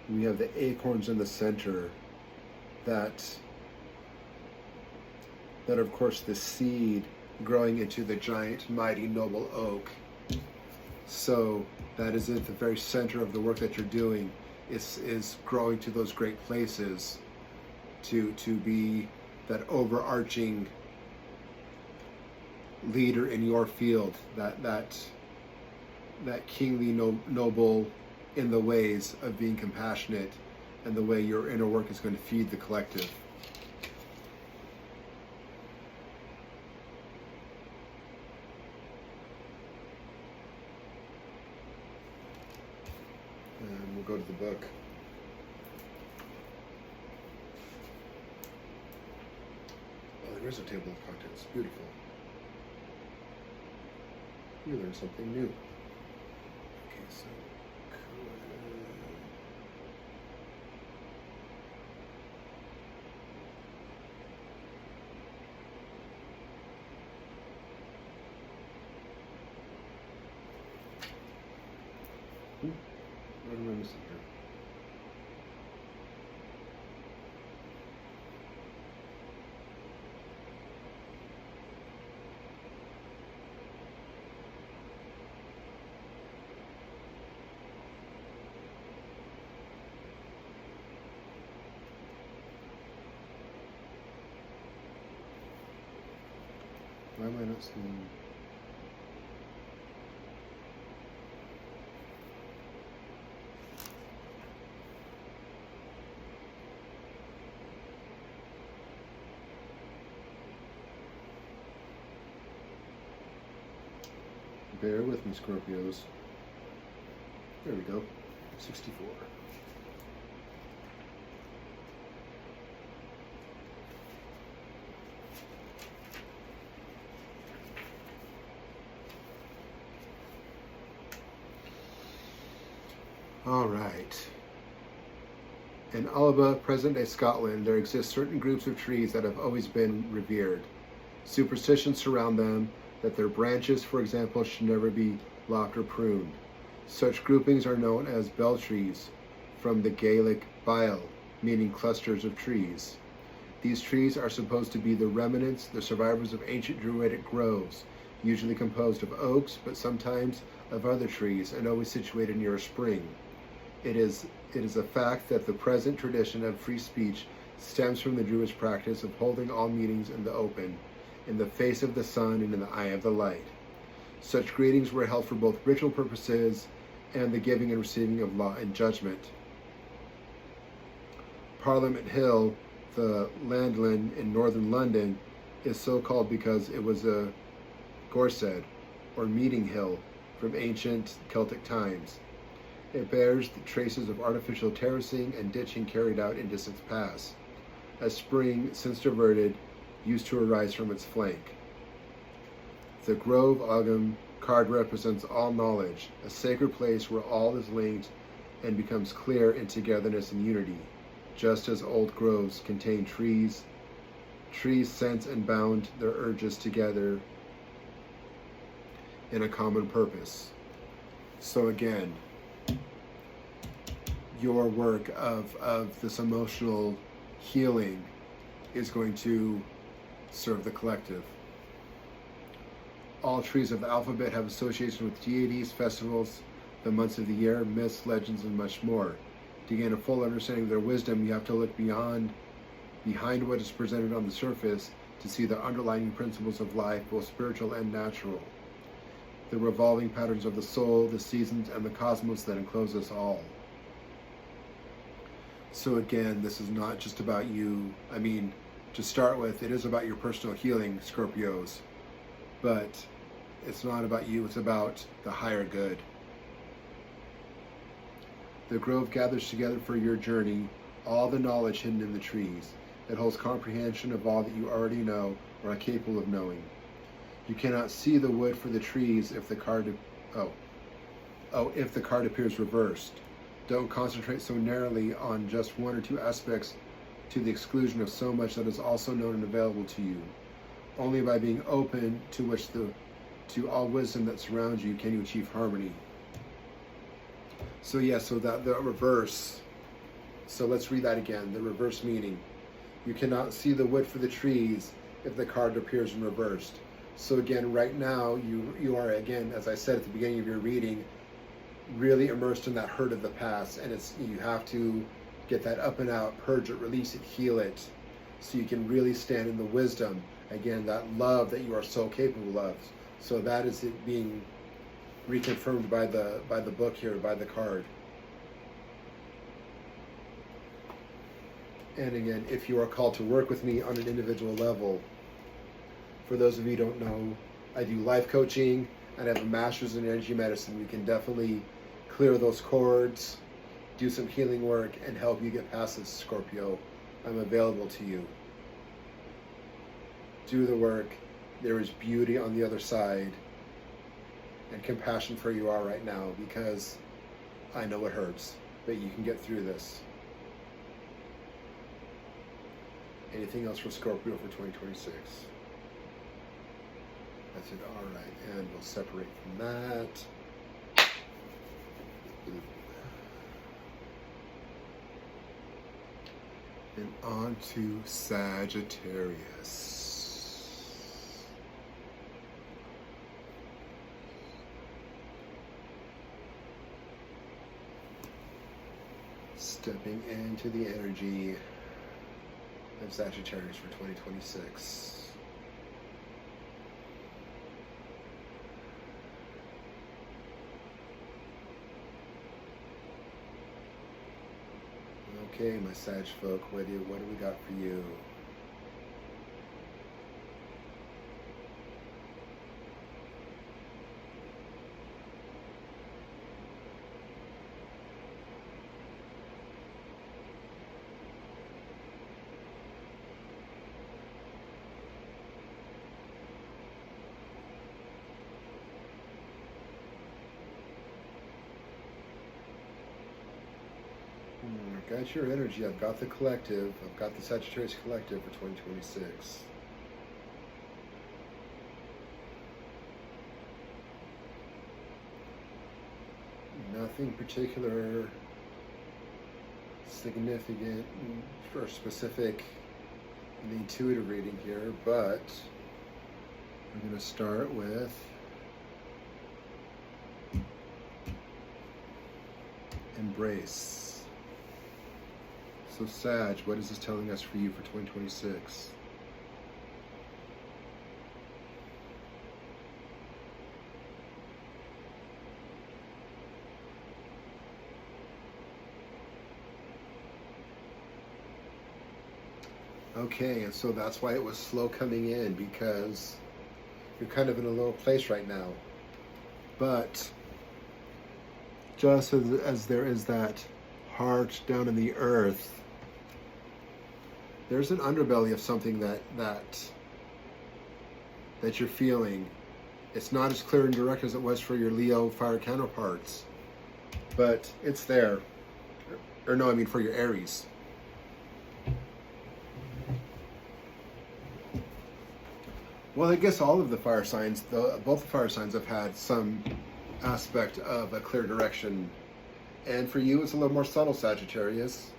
Speaker 1: We have the acorns in the center that are, of course, the seed growing into the giant, mighty, noble oak. So that is at the very center of the work that you're doing, is growing to those great places, to be that overarching leader in your field, that kingly, noble in the ways of being compassionate, and the way your inner work is going to feed the collective. And we'll go to the book. Oh, there is a table of contents. Beautiful. You learned something new. Okay, so missing here? Why am I not seeing? Bear with me, Scorpios. There we go. 64. All right. In Alba, present-day Scotland, there exist certain groups of trees that have always been revered. Superstitions surround them that their branches, for example, should never be lopped or pruned. Such groupings are known as bell trees, from the Gaelic bail, meaning clusters of trees. These trees are supposed to be the remnants, the survivors of ancient druidic groves, usually composed of oaks, but sometimes of other trees, and always situated near a spring. It is a fact that the present tradition of free speech stems from the Druish practice of holding all meetings in the open, in the face of the sun and in the eye of the light. Such greetings were held for both ritual purposes and the giving and receiving of law and judgment. Parliament Hill, the Landlin in northern London, is so called because it was a gorsedd, or meeting hill, from ancient Celtic times. It bears the traces of artificial terracing and ditching carried out in distant past. A spring, since diverted, used to arise from its flank. The Grove Ogam card represents all knowledge, a sacred place where all is linked and becomes clear in togetherness and unity, just as old groves contain trees. Trees sense and bound their urges together in a common purpose. So again, your work of this emotional healing is going to serve the collective. All trees of the alphabet have association with deities, festivals, the months of the year, myths, legends, and much more. To gain a full understanding of their wisdom, you have to look behind what is presented on the surface to see the underlying principles of life, both spiritual and natural. The revolving patterns of the soul, the seasons, and the cosmos that enclose us all. So again, this is not just about you. I mean, to start with, it is about your personal healing, Scorpios. But it's not about you, it's about the higher good. The grove gathers together for your journey all the knowledge hidden in the trees. It holds comprehension of all that you already know or are capable of knowing. You cannot see the wood for the trees if the card appears reversed. Don't concentrate so narrowly on just one or two aspects to the exclusion of so much that is also known and available to you. Only by being open to all wisdom that surrounds you can you achieve harmony. So so that the reverse. So let's read that again. The reverse meaning. You cannot see the wood for the trees if the card appears in reversed. So again, right now you are, again, as I said at the beginning of your reading, really immersed in that hurt of the past, and you have to get that up and out, purge it, release it, heal it, so you can really stand in the wisdom, again, that love that you are so capable of. So that is it being reconfirmed by the book here, by the card. And again, if you are called to work with me on an individual level, for those of you who don't know, I do life coaching and I have a master's in energy medicine. We can definitely clear those cords, do some healing work, and help you get past this, Scorpio. I'm available to you. Do the work. There is beauty on the other side and compassion for you all right now, because I know it hurts, but you can get through this. Anything else for Scorpio for 2026? That's it. All right, and we'll separate from that. And on to Sagittarius. Stepping into the energy of Sagittarius for 2026. Okay, my Sag folk, what do we got for you? I've got your energy, I've got the collective, I've got the Sagittarius collective for 2026. Nothing particular significant or specific in the intuitive reading here, but I'm going to start with embrace. So Sag, what is this telling us for you for 2026? Okay, and so that's why it was slow coming in, because you're kind of in a low place right now. But just as there is that heart down in the earth, there's an underbelly of something that you're feeling. It's not as clear and direct as it was for your Leo fire counterparts, but it's there. Or no, I mean for your Aries. Well, I guess all of the fire signs, both the fire signs have had some aspect of a clear direction. And for you, it's a little more subtle, Sagittarius.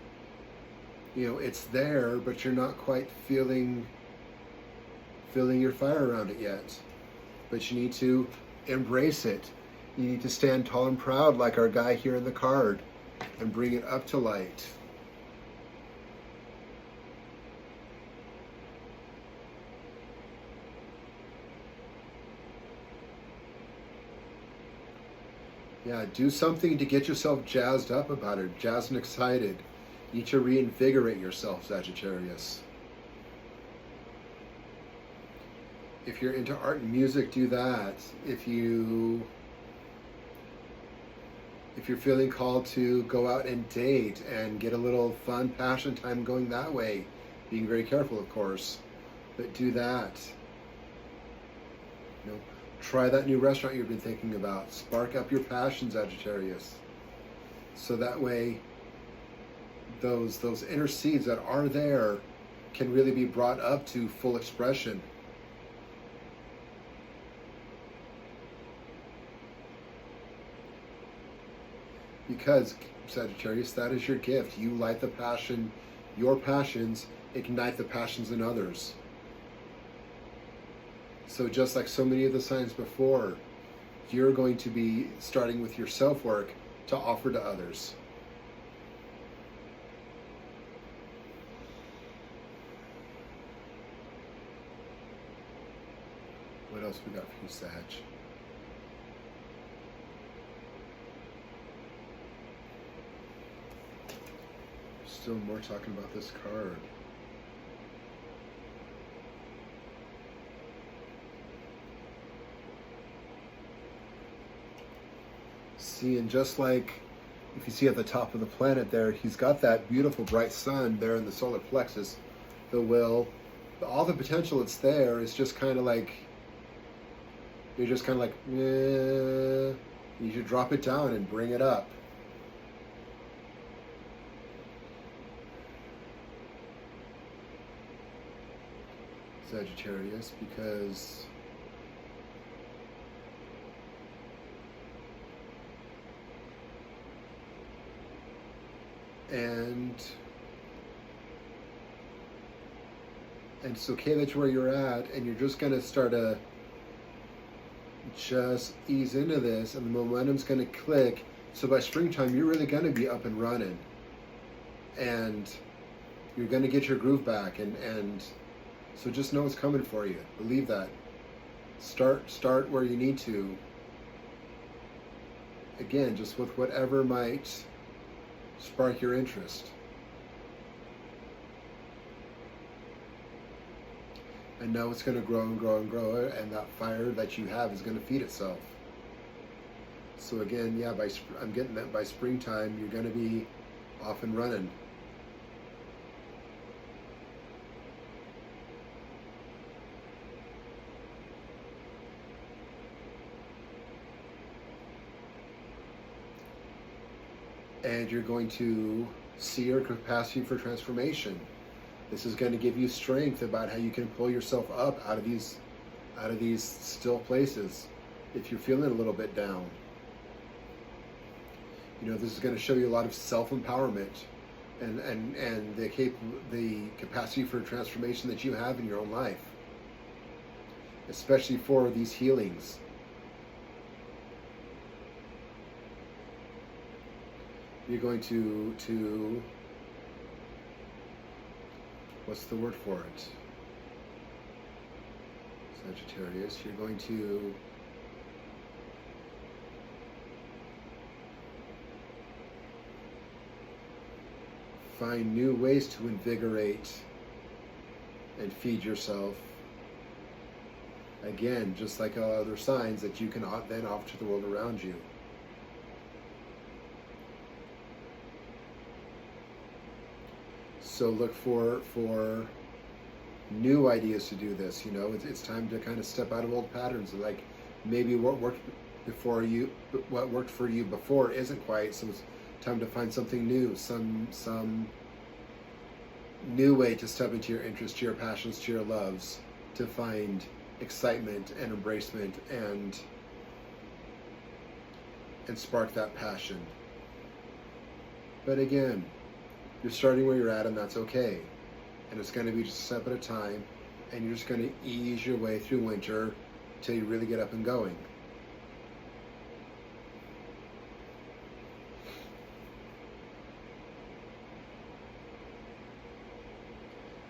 Speaker 1: You know, it's there, but you're not quite feeling your fire around it yet. But you need to embrace it. You need to stand tall and proud like our guy here in the card and bring it up to light. Yeah, do something to get yourself jazzed up about it, jazzed and excited. You need to reinvigorate yourself, Sagittarius. If you're into art and music, do that. If you're feeling called to go out and date and get a little fun, passion time going that way, being very careful, of course, but do that. You know, try that new restaurant you've been thinking about. Spark up your passion, Sagittarius. So that way, those inner seeds that are there can really be brought up to full expression. Because, Sagittarius, that is your gift. You light the passion. Your passions ignite the passions in others. So just like so many of the signs before, you're going to be starting with your self-work to offer to others. What else we got for you, Sag? Still more talking about this card. See, and just like if you see at the top of the planet there, he's got that beautiful bright sun there in the solar plexus, the will, all the potential that's there is just kind of like, you're just kind of like, you should drop it down and bring it up. Sagittarius, because and And it's okay that you're where you're at, and you're just going to start to just ease into this, and the momentum's going to click. So by springtime, you're really going to be up and running, and you're going to get your groove back, and so just know it's coming for you. Believe that. Start where you need to. Again, just with whatever might spark your interest. And now it's going to grow and grow and grow, and that fire that you have is going to feed itself. So again, yeah, I'm getting that by springtime, you're going to be off and running. And you're going to see your capacity for transformation. This is going to give you strength about how you can pull yourself up out of these still places if you're feeling a little bit down. You know, this is going to show you a lot of self-empowerment and the capacity for transformation that you have in your own life, especially for these healings. You're going to what's the word for it? Sagittarius, you're going to find new ways to invigorate and feed yourself. Again, just like other signs that you can then offer to the world around you. So look for new ideas to do this. You know, it's time to kind of step out of old patterns. Like maybe what worked for you before isn't quite. So it's time to find something new, some new way to step into your interests, to your passions, to your loves, to find excitement and embracement and spark that passion. But again, you're starting where you're at, and that's okay. And it's going to be just a step at a time, and you're just going to ease your way through winter till you really get up and going.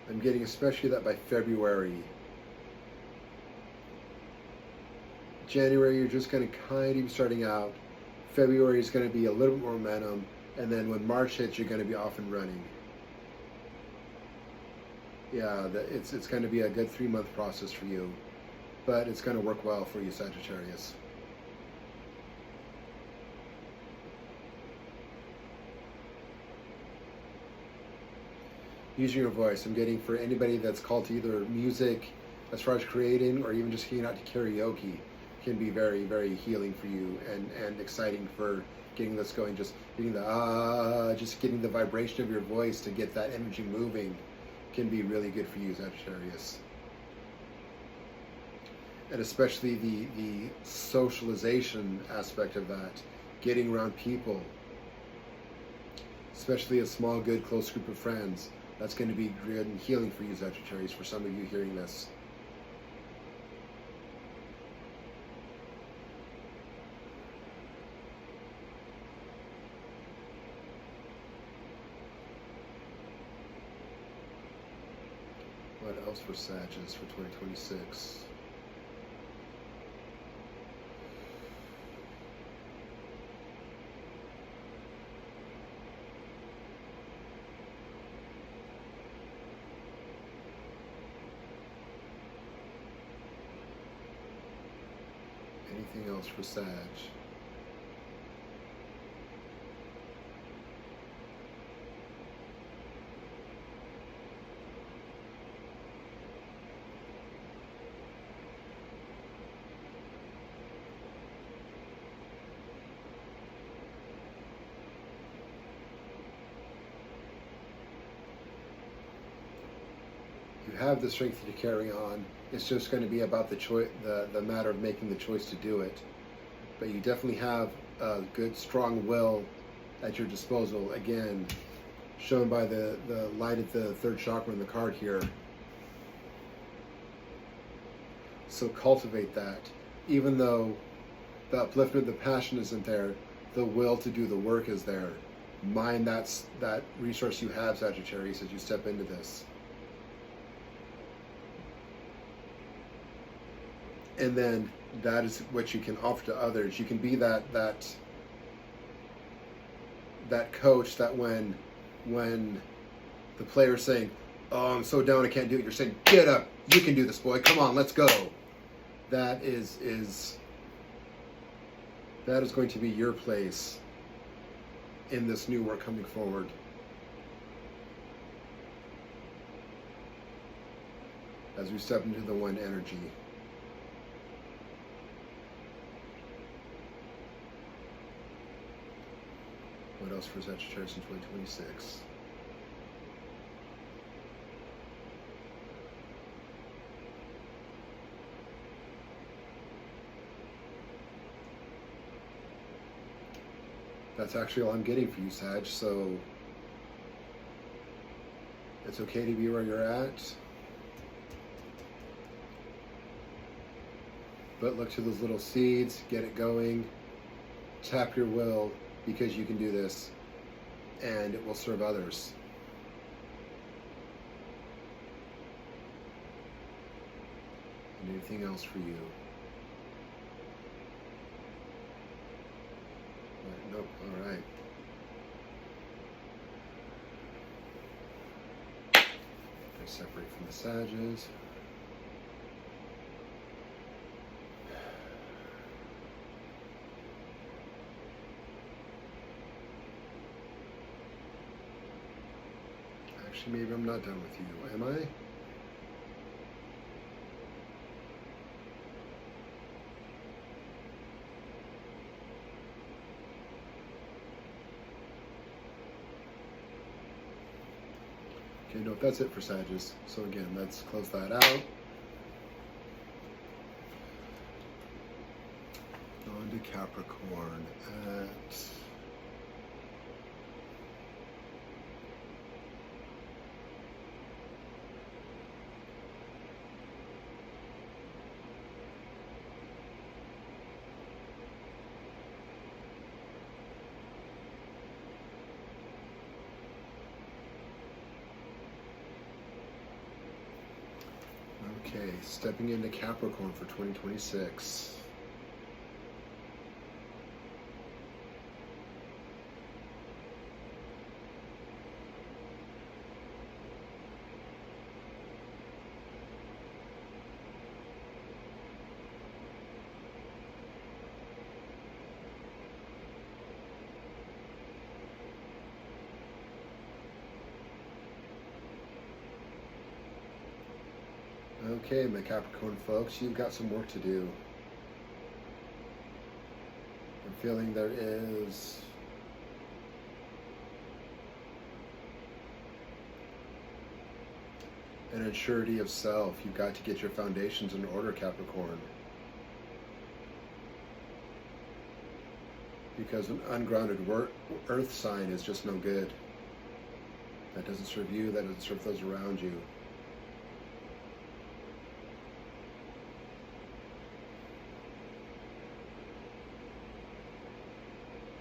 Speaker 1: I'm getting especially that by February. January, you're just going to kind of be starting out. February is going to be a little bit more momentum. And then when March hits, you're going to be off and running. Yeah, it's going to be a good 3-month process for you. But it's going to work well for you, Sagittarius. Using your voice. I'm getting for anybody that's called to either music, as far as creating, or even just hanging out to karaoke, can be very, very healing for you and exciting for getting this going. Just getting the vibration of your voice to get that energy moving can be really good for you, Sagittarius. And especially the socialization aspect of that, getting around people, especially a small, good, close group of friends. That's going to be good and healing for you, Sagittarius, for some of you hearing this. What else for Sagittarius for 2026? Anything else for Sag? You have the strength to carry on. It's just going to be about the choice, the matter of making the choice to do it. But you definitely have a good, strong will at your disposal. Again, shown by the light at the third chakra in the card here. So cultivate that. Even though the upliftment, the passion isn't there, the will to do the work is there. Mind that resource you have, Sagittarius, as you step into this. And then that is what you can offer to others. You can be that coach that when the player's saying, "Oh, I'm so down, I can't do it," you're saying, "Get up, you can do this, boy. Come on, let's go." That is going to be your place in this new work coming forward. As we step into the one energy. What else for Sagittarius in 2026? That's actually all I'm getting for you, Sag, so it's okay to be where you're at. But look to those little seeds, get it going, tap your will, because you can do this, and it will serve others. And anything else for you? Nope, all right. I separate from the Sages. Actually, maybe I'm not done with you, am I? Okay, no, that's it for Sagittarius. So again, let's close that out. On to Capricorn at... Okay, stepping into Capricorn for 2026. Okay, my Capricorn folks, you've got some work to do. I'm feeling there is an assurity of self. You've got to get your foundations in order, Capricorn. Because an ungrounded earth sign is just no good. That doesn't serve you, that doesn't serve those around you.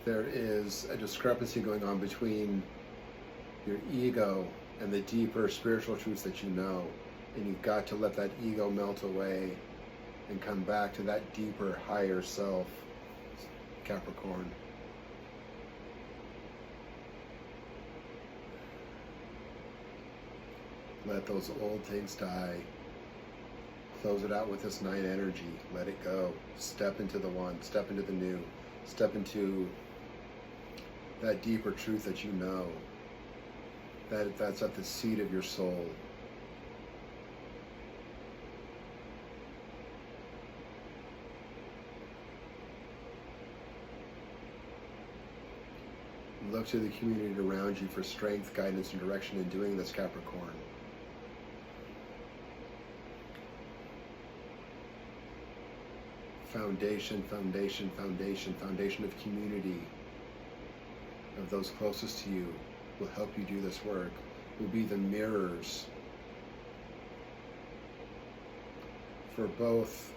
Speaker 1: There is a discrepancy going on between your ego and the deeper spiritual truths that you know. And you've got to let that ego melt away and come back to that deeper, higher self, Capricorn. Let those old things die. Close it out with this 9 energy. Let it go. Step into the one. Step into the new. Step into that deeper truth that you know. That's at the seat of your soul. Look to the community around you for strength, guidance, and direction in doing this, Capricorn. Foundation, foundation, foundation, foundation of community, of those closest to you, will help you do this work, will be the mirrors for both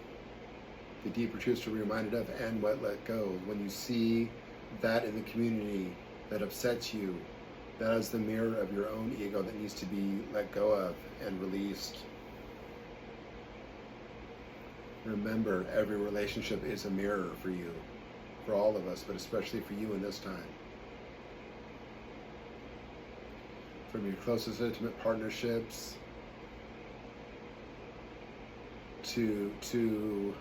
Speaker 1: the deeper truths to be reminded of and what let go. When you see that in the community that upsets you, that is the mirror of your own ego that needs to be let go of and released. Remember, every relationship is a mirror for you, for all of us, but especially for you in this time. From your closest intimate partnerships to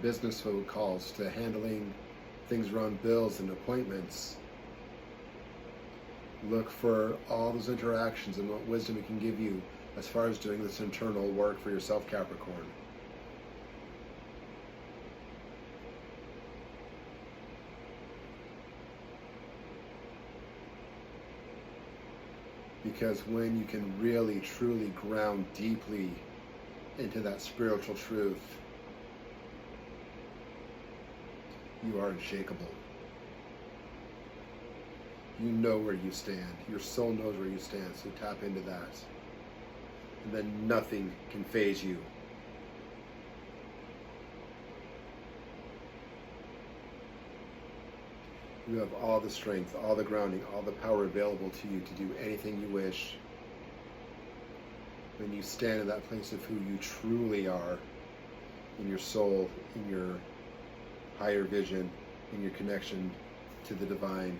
Speaker 1: business phone calls, to handling things around bills and appointments. Look for all those interactions and what wisdom it can give you as far as doing this internal work for yourself, Capricorn. Because when you can really, truly ground deeply into that spiritual truth, you are unshakable. You know where you stand. Your soul knows where you stand, so tap into that. And then nothing can faze you. You have all the strength, all the grounding, all the power available to you to do anything you wish. When you stand in that place of who you truly are, in your soul, in your higher vision, in your connection to the divine.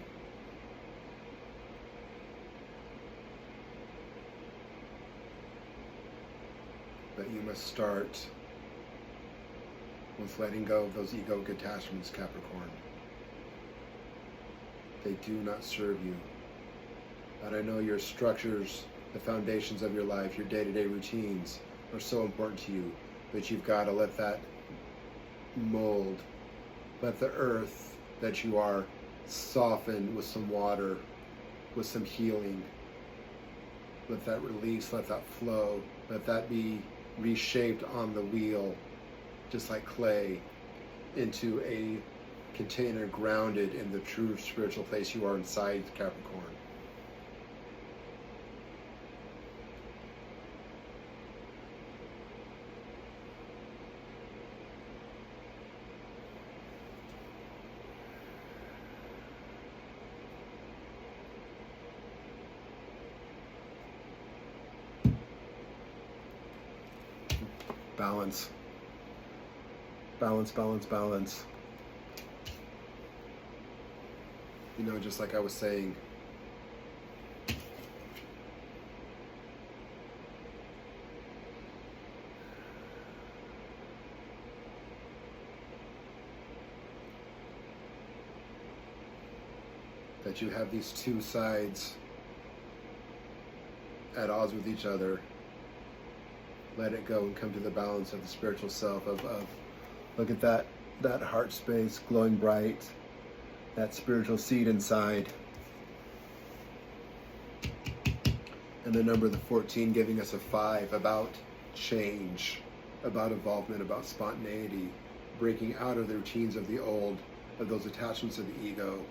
Speaker 1: But you must start with letting go of those egoic attachments, Capricorn. They do not serve you. And I know your structures, the foundations of your life, your day-to-day routines are so important to you, but you've got to let that mold, let the earth that you are soften with some water, with some healing. Let that release, let that flow, let that be reshaped on the wheel, just like clay, into a container grounded in the true spiritual place you are inside, Capricorn. Balance. Balance, balance, balance. You know, just like I was saying, that you have these two sides at odds with each other. Let it go and come to the balance of the spiritual self of look at that heart space glowing bright, that spiritual seed inside. And the number, the 14, giving us a 5, about change, about involvement, about spontaneity, breaking out of the routines of the old, of those attachments of the ego.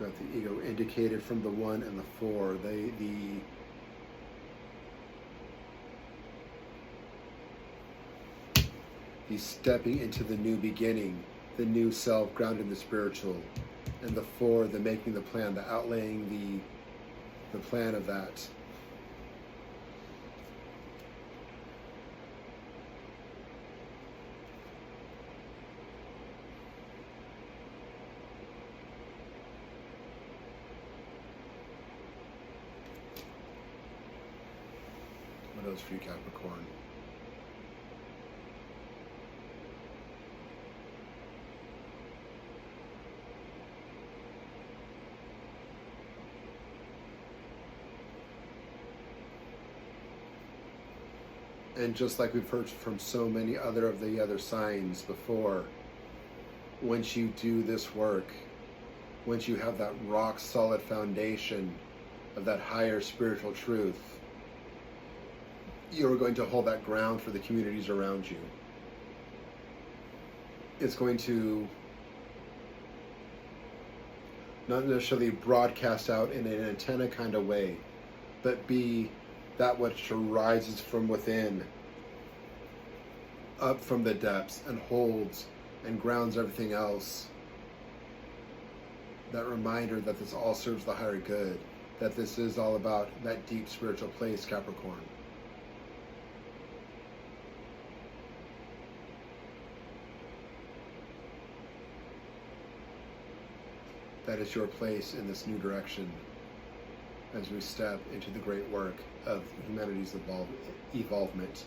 Speaker 1: That the ego indicated from the 1 and the 4, the stepping into the new beginning, the new self grounded in the spiritual, and the 4, the making the plan, the outlaying the plan of that. What else for you, Capricorn? And just like we've heard from so many other signs before, once you do this work, once you have that rock solid foundation of that higher spiritual truth, you're going to hold that ground for the communities around you. It's going to not necessarily broadcast out in an antenna kind of way, but be that which arises from within, up from the depths, and holds and grounds everything else. That reminder that this all serves the higher good, that this is all about that deep spiritual place, Capricorn. That is your place in this new direction as we step into the great work of humanity's evolvement.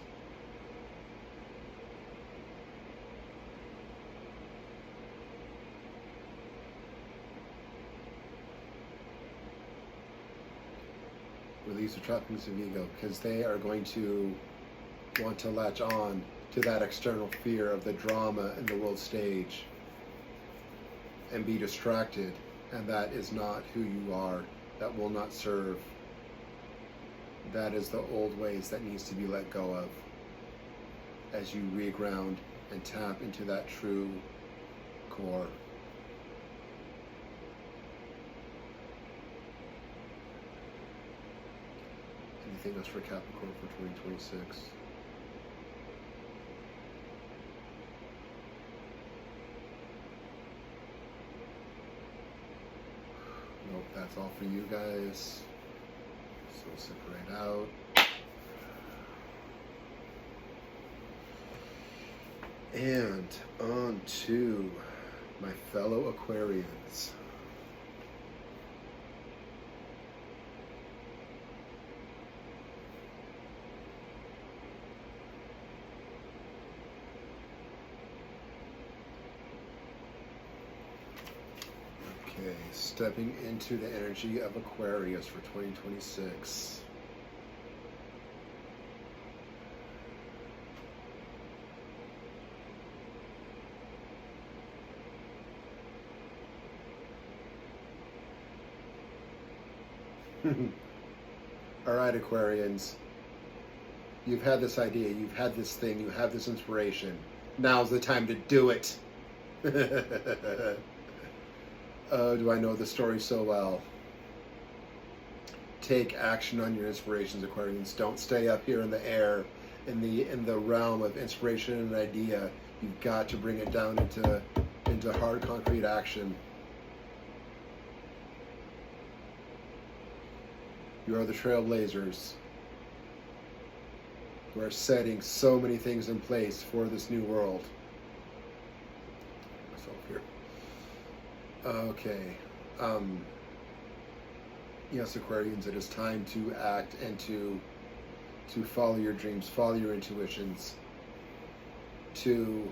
Speaker 1: Release the trappings of ego, because they are going to want to latch on to that external fear of the drama in the world stage and be distracted, and that is not who you are. That will not serve. That is the old ways that needs to be let go of as you reground and tap into that true core. Anything else for Capricorn for 2026? Nope, that's all for you guys. So separate out. And on to my fellow Aquarians. Okay, stepping into the energy of Aquarius for 2026. All right, Aquarians. You've had this idea, you've had this thing, you have this inspiration. Now's the time to do it. Oh, do I know the story so well? Take action on your inspirations, Aquarians. Don't stay up here in the air, in the realm of inspiration and idea. You've got to bring it down into hard, concrete action. You are the trailblazers who are setting so many things in place for this new world. Myself here. Okay. Yes, Aquarians, it is time to act and to follow your dreams, follow your intuitions, to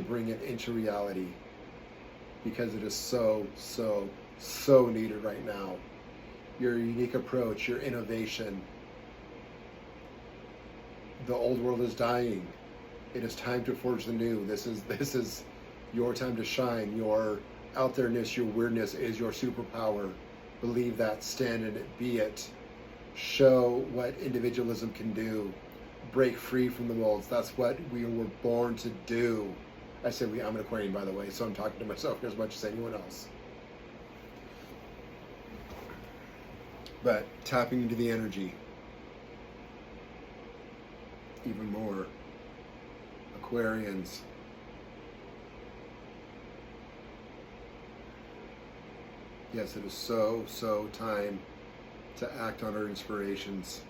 Speaker 1: bring it into reality, because it is so needed right now. Your unique approach, your innovation. The old world is dying. It is time to forge the new. This is your time to shine. Your out there-ness, your weirdness is your superpower. Believe that, stand in it, be it. Show what individualism can do. Break free from the molds. That's what we were born to do. I say we, I'm an Aquarian, by the way, so I'm talking to myself as much as anyone else. But tapping into the energy even more. Aquarians. Yes, it is so time to act on our inspirations,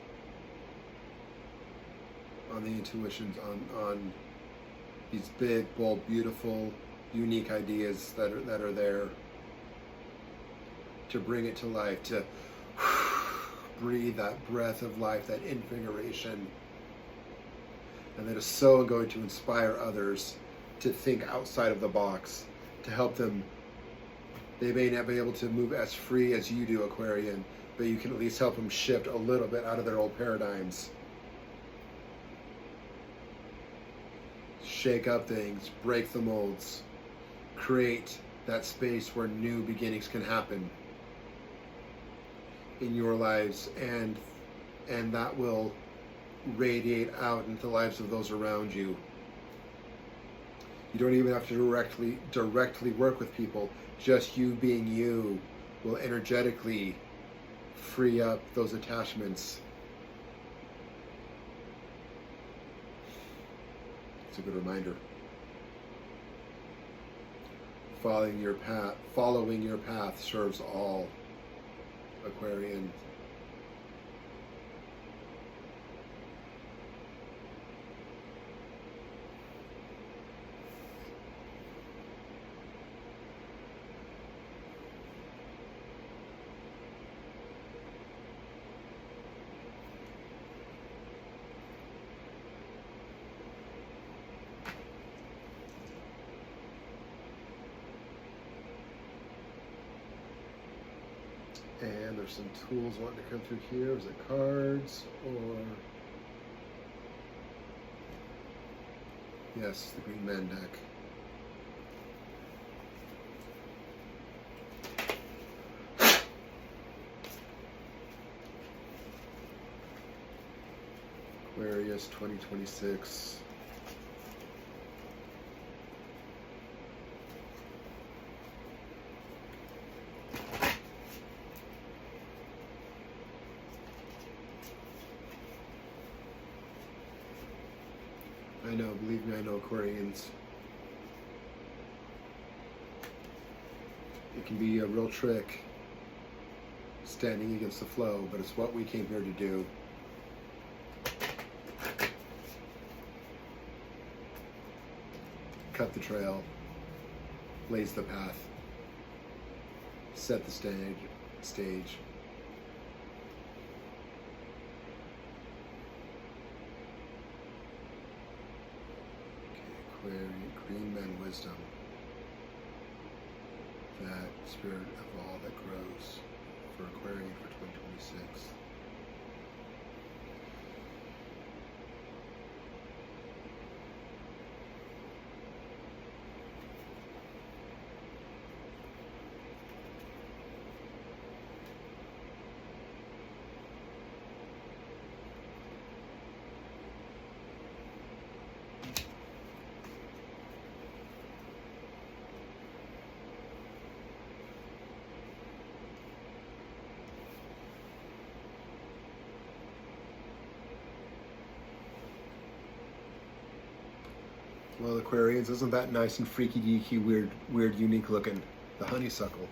Speaker 1: on the intuitions, on these big, bold, beautiful, unique ideas that are there, to bring it to life, to breathe that breath of life, that invigoration. And that is so going to inspire others to think outside of the box, to help them. They may not be able to move as free as you do, Aquarian, but you can at least help them shift a little bit out of their old paradigms. Shake up things, break the molds, create that space where new beginnings can happen in your lives, and that will radiate out into the lives of those around you. You don't even have to directly work with people. Just you being you will energetically free up those attachments. It's a good reminder. Following your path serves all, Aquarian. And there's some tools wanting to come through here. Is it cards or... Yes, the Green Man deck. Aquarius 2026. I know, believe me, I know Aquarians. It can be a real trick standing against the flow, but it's what we came here to do. Cut the trail, blaze the path, set the stage. Green Man wisdom, that spirit of all that grows for Aquarian for 2026. Well, Aquarians, isn't that nice and freaky deaky, weird, unique looking? The honeysuckle.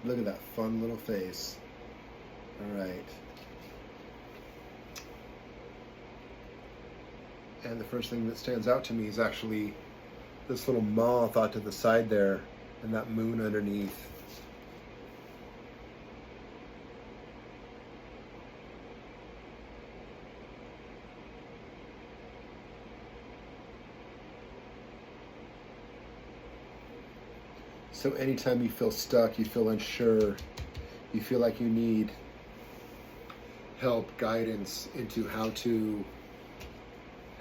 Speaker 1: Look at that fun little face. All right. And the first thing that stands out to me is actually this little moth out to the side there, and that moon underneath. So anytime you feel stuck, you feel unsure, you feel like you need help, guidance into how to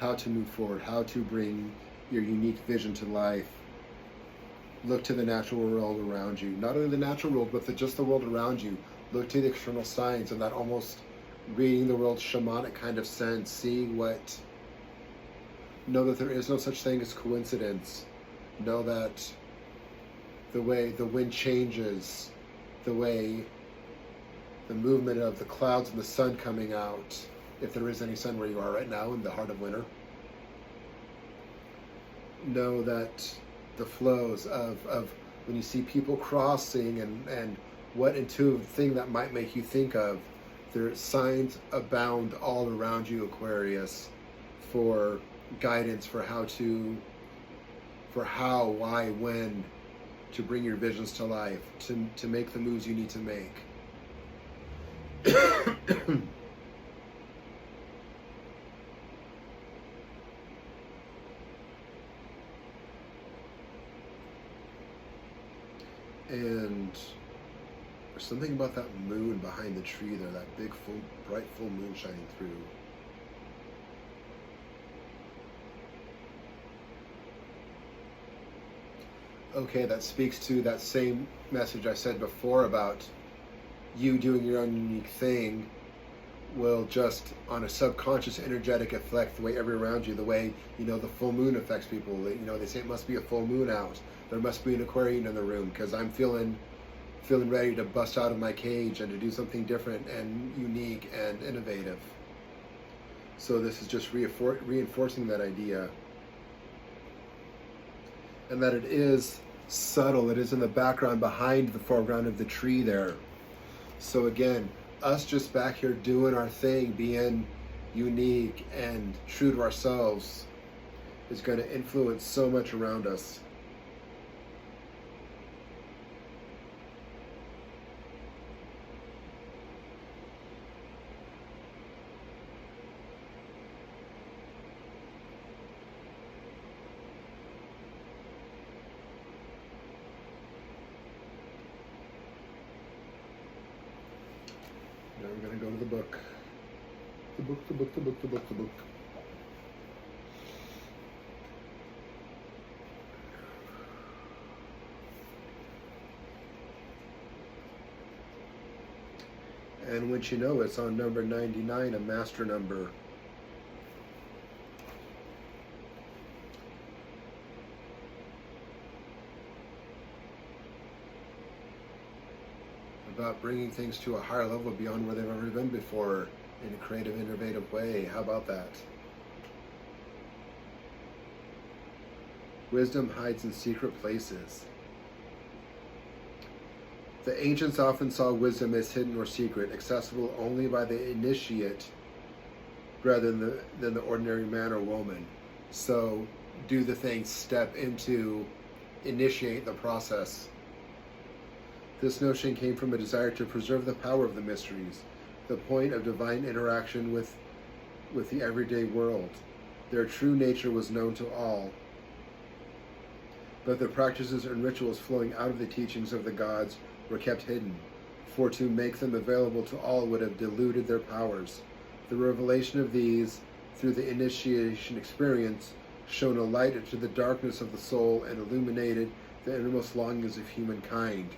Speaker 1: move forward, how to bring your unique vision to life, look to the natural world around you. Not only the natural world, but just the world around you. Look to the external signs, and that almost reading the world shamanic kind of sense, seeing what, know that there is no such thing as coincidence. Know that the way the wind changes, the way the movement of the clouds and the sun coming out, if there is any sun where you are right now in the heart of winter. Know that the flows of when you see people crossing and what intuitive thing that might make you think of, there signs abound all around you, Aquarius, for guidance, for how, why, when, to bring your visions to life, to make the moves you need to make. And there's something about that moon behind the tree there, that big, bright, full moon shining through. Okay, that speaks to that same message I said before about you doing your own unique thing, will just, on a subconscious energetic, affect the way everyone around you, the way, the full moon affects people. They say it must be a full moon out. There must be an Aquarian in the room because I'm feeling ready to bust out of my cage and to do something different and unique and innovative. So this is just reinforcing that idea. And that it is subtle. It is in the background behind the foreground of the tree there. So again, us just back here doing our thing, being unique and true to ourselves is going to influence so much around us. Now we're going to go to the book. The book. And once you know, it's on number 99, a master number. About bringing things to a higher level beyond where they've ever been before in a creative, innovative way. How about that? Wisdom hides in secret places. The ancients often saw wisdom as hidden or secret, accessible only by the initiate rather than the ordinary man or woman. So do the thing, step into, initiate the process. This notion came from a desire to preserve the power of the mysteries, the point of divine interaction with the everyday world. Their true nature was known to all, but the practices and rituals flowing out of the teachings of the gods were kept hidden, for to make them available to all would have diluted their powers. The revelation of these, through the initiation experience, shone a light into the darkness of the soul and illuminated the innermost longings of humankind.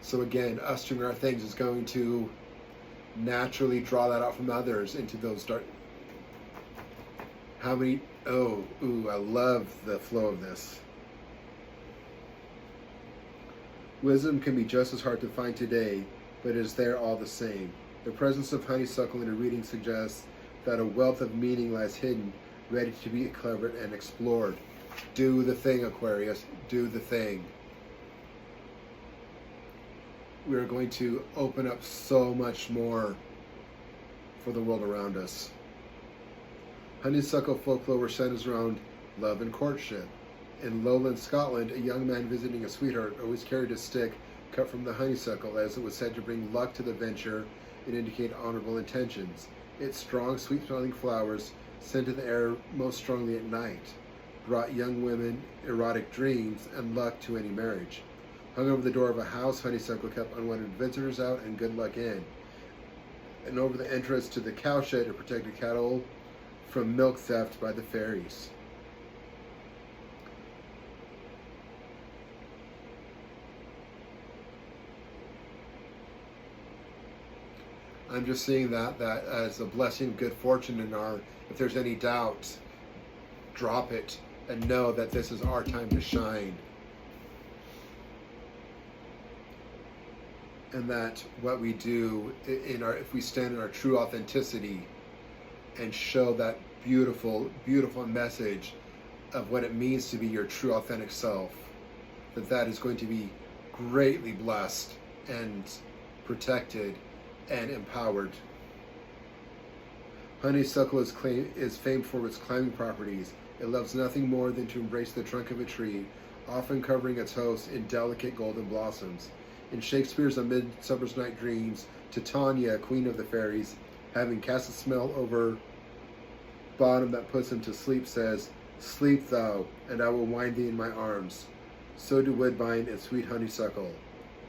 Speaker 1: So again, us doing our things is going to naturally draw that out from others into those dark. How many? I love the flow of this. Wisdom can be just as hard to find today, but it is there all the same. The presence of honeysuckle in a reading suggests that a wealth of meaning lies hidden, ready to be uncovered and explored. Do the thing, Aquarius. Do the thing. We are going to open up so much more for the world around us. Honeysuckle folklore centers around love and courtship. In lowland Scotland, a young man visiting a sweetheart always carried a stick cut from the honeysuckle, as it was said to bring luck to the venture and indicate honorable intentions. Its strong, sweet-smelling flowers, scented the air most strongly at night, brought young women erotic dreams and luck to any marriage. Hung over the door of a house, honeysuckle kept unwanted visitors out and good luck in. And over the entrance to the cowshed, it protected cattle from milk theft by the fairies. I'm just seeing that as a blessing, good fortune in our, if there's any doubt, drop it and know that this is our time to shine. And that what we do if we stand in our true authenticity and show that beautiful, beautiful message of what it means to be your true authentic self, that is going to be greatly blessed and protected and empowered. Honeysuckle is famed for its climbing properties. It loves nothing more than to embrace the trunk of a tree, often covering its host in delicate golden blossoms. In Shakespeare's A Midsummer's Night Dreams, Titania, queen of the fairies, having cast a spell over bottom that puts him to sleep, says, "Sleep thou, and I will wind thee in my arms." So do woodbine and sweet honeysuckle,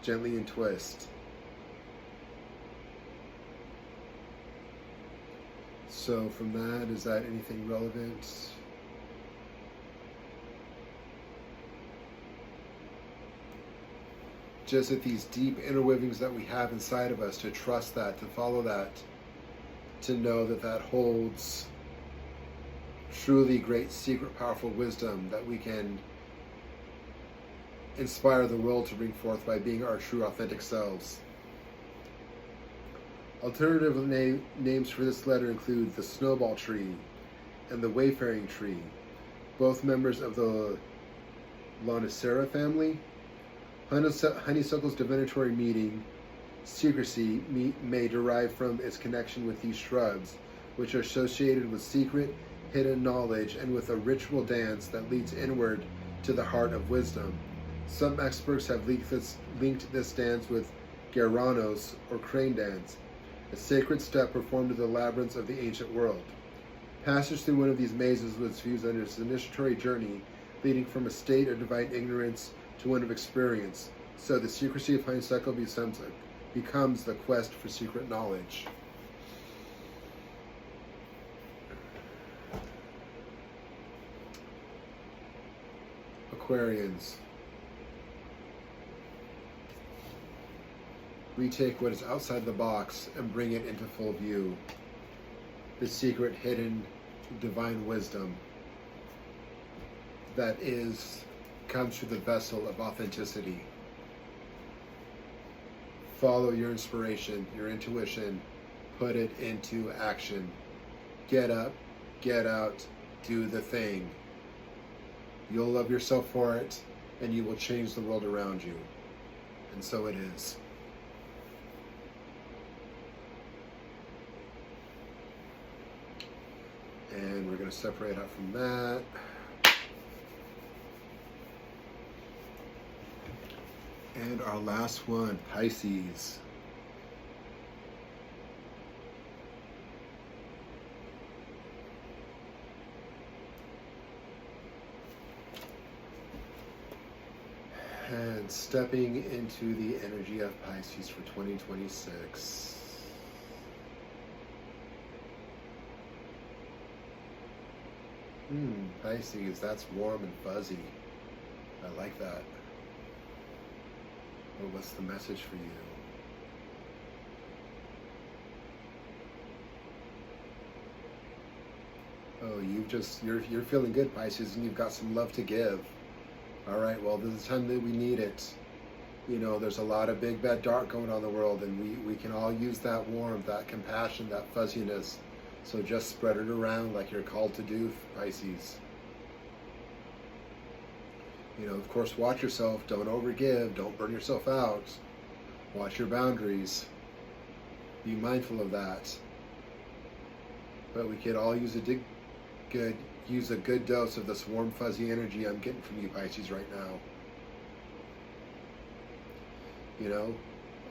Speaker 1: gently entwist. So from that, is that anything relevant? Just at these deep inner weavings that we have inside of us, to trust that, to follow that, to know that that holds truly great, secret, powerful wisdom that we can inspire the world to bring forth by being our true, authentic selves. Alternative names for this letter include the snowball tree and the wayfaring tree, both members of the Lonicera family. Honeysuckle's divinatory meaning, secrecy, may derive from its connection with these shrubs, which are associated with secret, hidden knowledge and with a ritual dance that leads inward to the heart of wisdom. Some experts have linked this dance with Garanos, or crane dance, a sacred step performed in the labyrinths of the ancient world. Passage through one of these mazes was viewed as an initiatory journey leading from a state of divine ignorance to one of experience, so the secrecy of honeysuckle becomes the quest for secret knowledge. Aquarians. We take what is outside the box and bring it into full view. The secret, hidden, divine wisdom that comes through the vessel of authenticity. Follow your inspiration, your intuition, put it into action. Get up, get out, do the thing. You'll love yourself for it, and you will change the world around you. And so it is. And we're going to separate out from that. And our last one, Pisces. And stepping into the energy of Pisces for 2026. Pisces, that's warm and fuzzy. I like that. Well, what's the message for you? Oh, you're feeling good, Pisces, and you've got some love to give. All right, well, this is the time that we need it. You know, there's a lot of big, bad, dark going on in the world, and we can all use that warmth, that compassion, that fuzziness. So just spread it around like you're called to do, Pisces. You know, of course, watch yourself. Don't overgive. Don't burn yourself out. Watch your boundaries. Be mindful of that. But we could all use a good dose of this warm, fuzzy energy I'm getting from you, Pisces, right now. You know,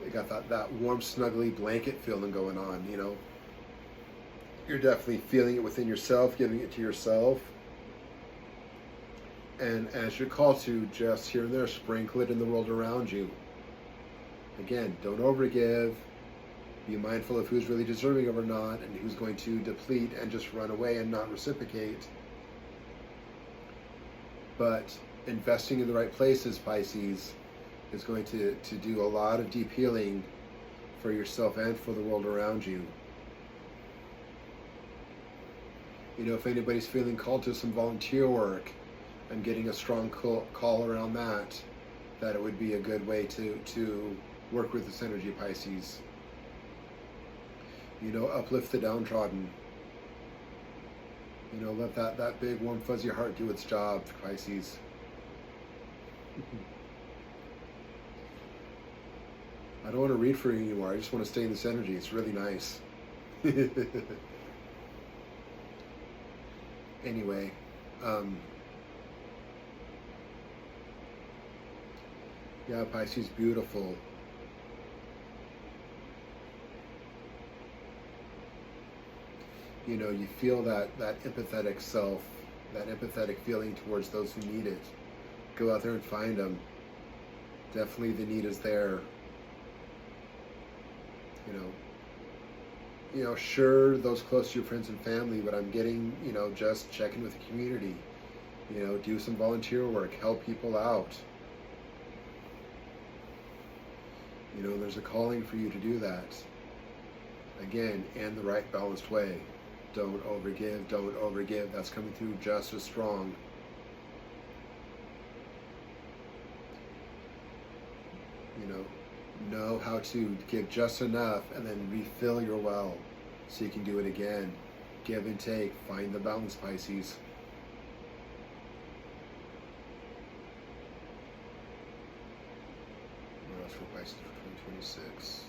Speaker 1: you got that warm, snuggly blanket feeling going on, you know. You're definitely feeling it within yourself, giving it to yourself. And as you're called to, just here and there, sprinkle it in the world around you. Again, don't overgive. Be mindful of who's really deserving of or not, and who's going to deplete and just run away and not reciprocate. But investing in the right places, Pisces, is going to do a lot of deep healing for yourself and for the world around you. You know, if anybody's feeling called to some volunteer work, I'm getting a strong call around that it would be a good way to work with this energy, Pisces. You know, uplift the downtrodden. You know, let that big, warm, fuzzy heart do its job, Pisces. I don't want to read for you anymore. I just want to stay in this energy. It's really nice. Anyway, yeah, Pisces, beautiful. You know, you feel that empathetic self, that empathetic feeling towards those who need it. Go out there and find them. Definitely the need is there. You know, sure, those close to your friends and family, but I'm getting, you know, just check in with the community. You know, do some volunteer work, help people out. You know, there's a calling for you to do that. Again, in the right balanced way. Don't overgive, don't overgive. That's coming through just as strong. Know how to give just enough and then refill your well so you can do it again. Give and take. Find the balance, Pisces. What else for Pisces for 2026?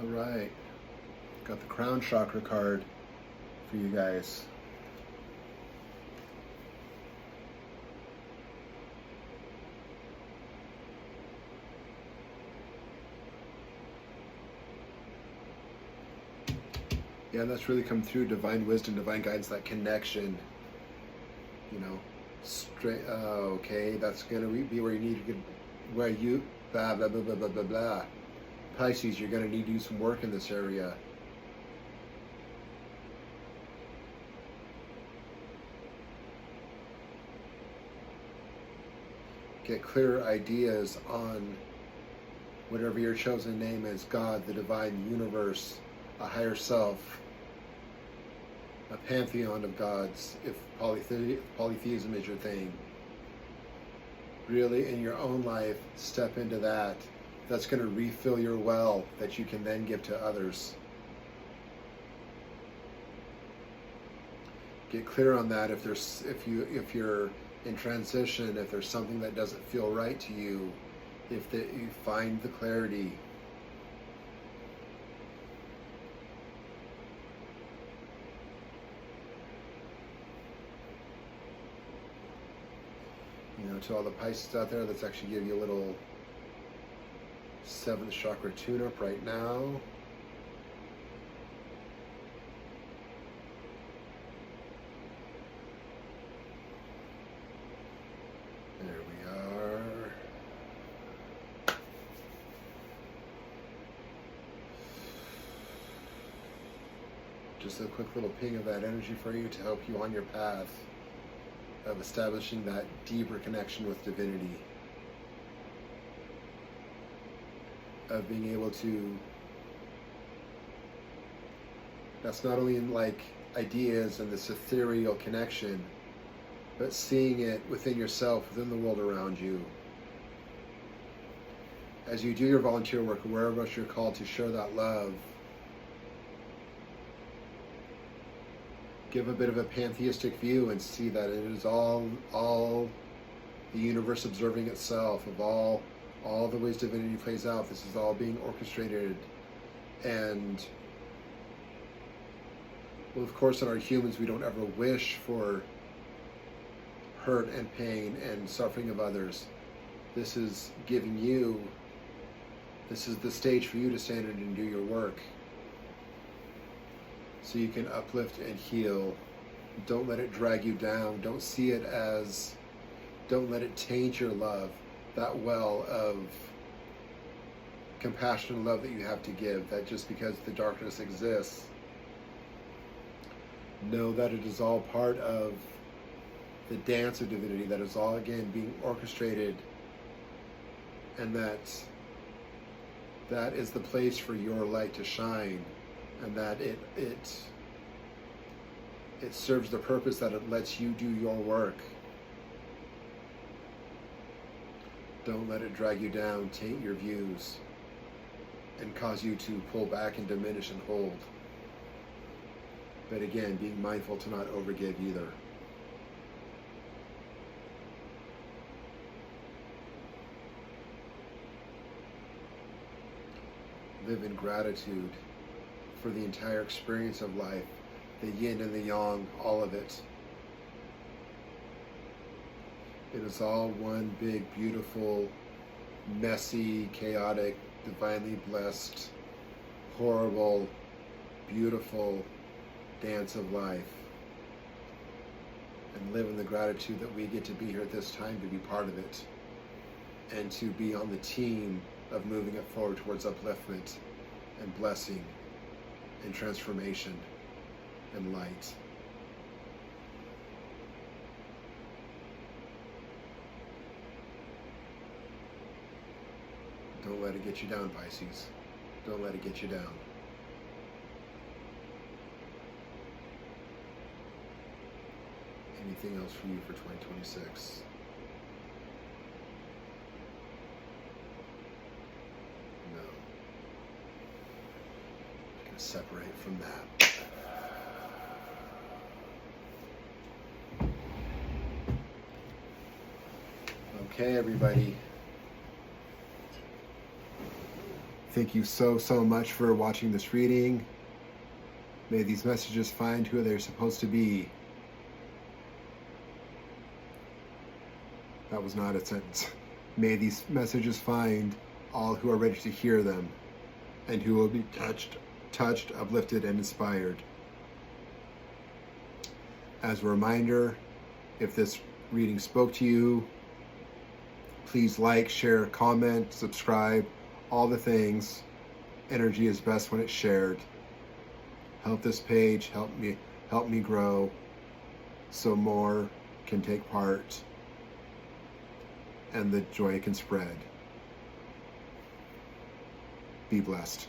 Speaker 1: All right, got the crown chakra card for you guys. Yeah, that's really come through. Divine wisdom, divine guidance, that connection. Straight. Okay, that's gonna be where you need to get, where you blah blah blah blah blah blah blah. Pisces, you're going to need to do some work in this area. Get clearer ideas on whatever your chosen name is: God, the divine universe, a higher self, a pantheon of gods, if polytheism is your thing. Really, in your own life, step into that. That's going to refill your well that you can then give to others. Get clear on that. If you're in transition, if there's something that doesn't feel right to you, you find the clarity. To all the Pisces out there, let's actually give you a little 7th chakra tune-up right now. There we are. Just a quick little ping of that energy for you to help you on your path of establishing that deeper connection with divinity, of being able to, that's not only in like ideas and this ethereal connection, but seeing it within yourself, within the world around you. As you do your volunteer work, wherever else you're called to share that love, give a bit of a pantheistic view and see that it is all the universe observing itself, of all the ways divinity plays out. This is all being orchestrated. And well, of course, in our humans, we don't ever wish for hurt and pain and suffering of others. This is giving you, this is the stage for you to stand in and do your work, so you can uplift and heal. Don't let it drag you down. Don't see it as, don't let it taint your love, that well of compassion and love that you have to give, that just because the darkness exists, know that it is all part of the dance of divinity, that is all, again, being orchestrated, and that is the place for your light to shine, and that it serves the purpose that it lets you do your work. Don't let it drag you down, taint your views, and cause you to pull back and diminish and hold. But again, being mindful to not overgive either. Live in gratitude for the entire experience of life, the yin and the yang, all of it. It is all one big, beautiful, messy, chaotic, divinely blessed, horrible, beautiful dance of life. And live in the gratitude that we get to be here at this time to be part of it, and to be on the team of moving it forward towards upliftment and blessing and transformation and light. Don't let it get you down, Pisces. Don't let it get you down. Anything else for you for 2026? No. I'm going to separate from that. Okay, everybody. Thank you so much for watching this reading. May these messages find who they're supposed to be. That was not a sentence. May these messages find all who are ready to hear them, and who will be touched, uplifted, and inspired. As a reminder, if this reading spoke to you, please like, share, comment, subscribe, all the things. Energy is best when it's shared. Help this page, help me grow, so more can take part and the joy can spread. Be blessed.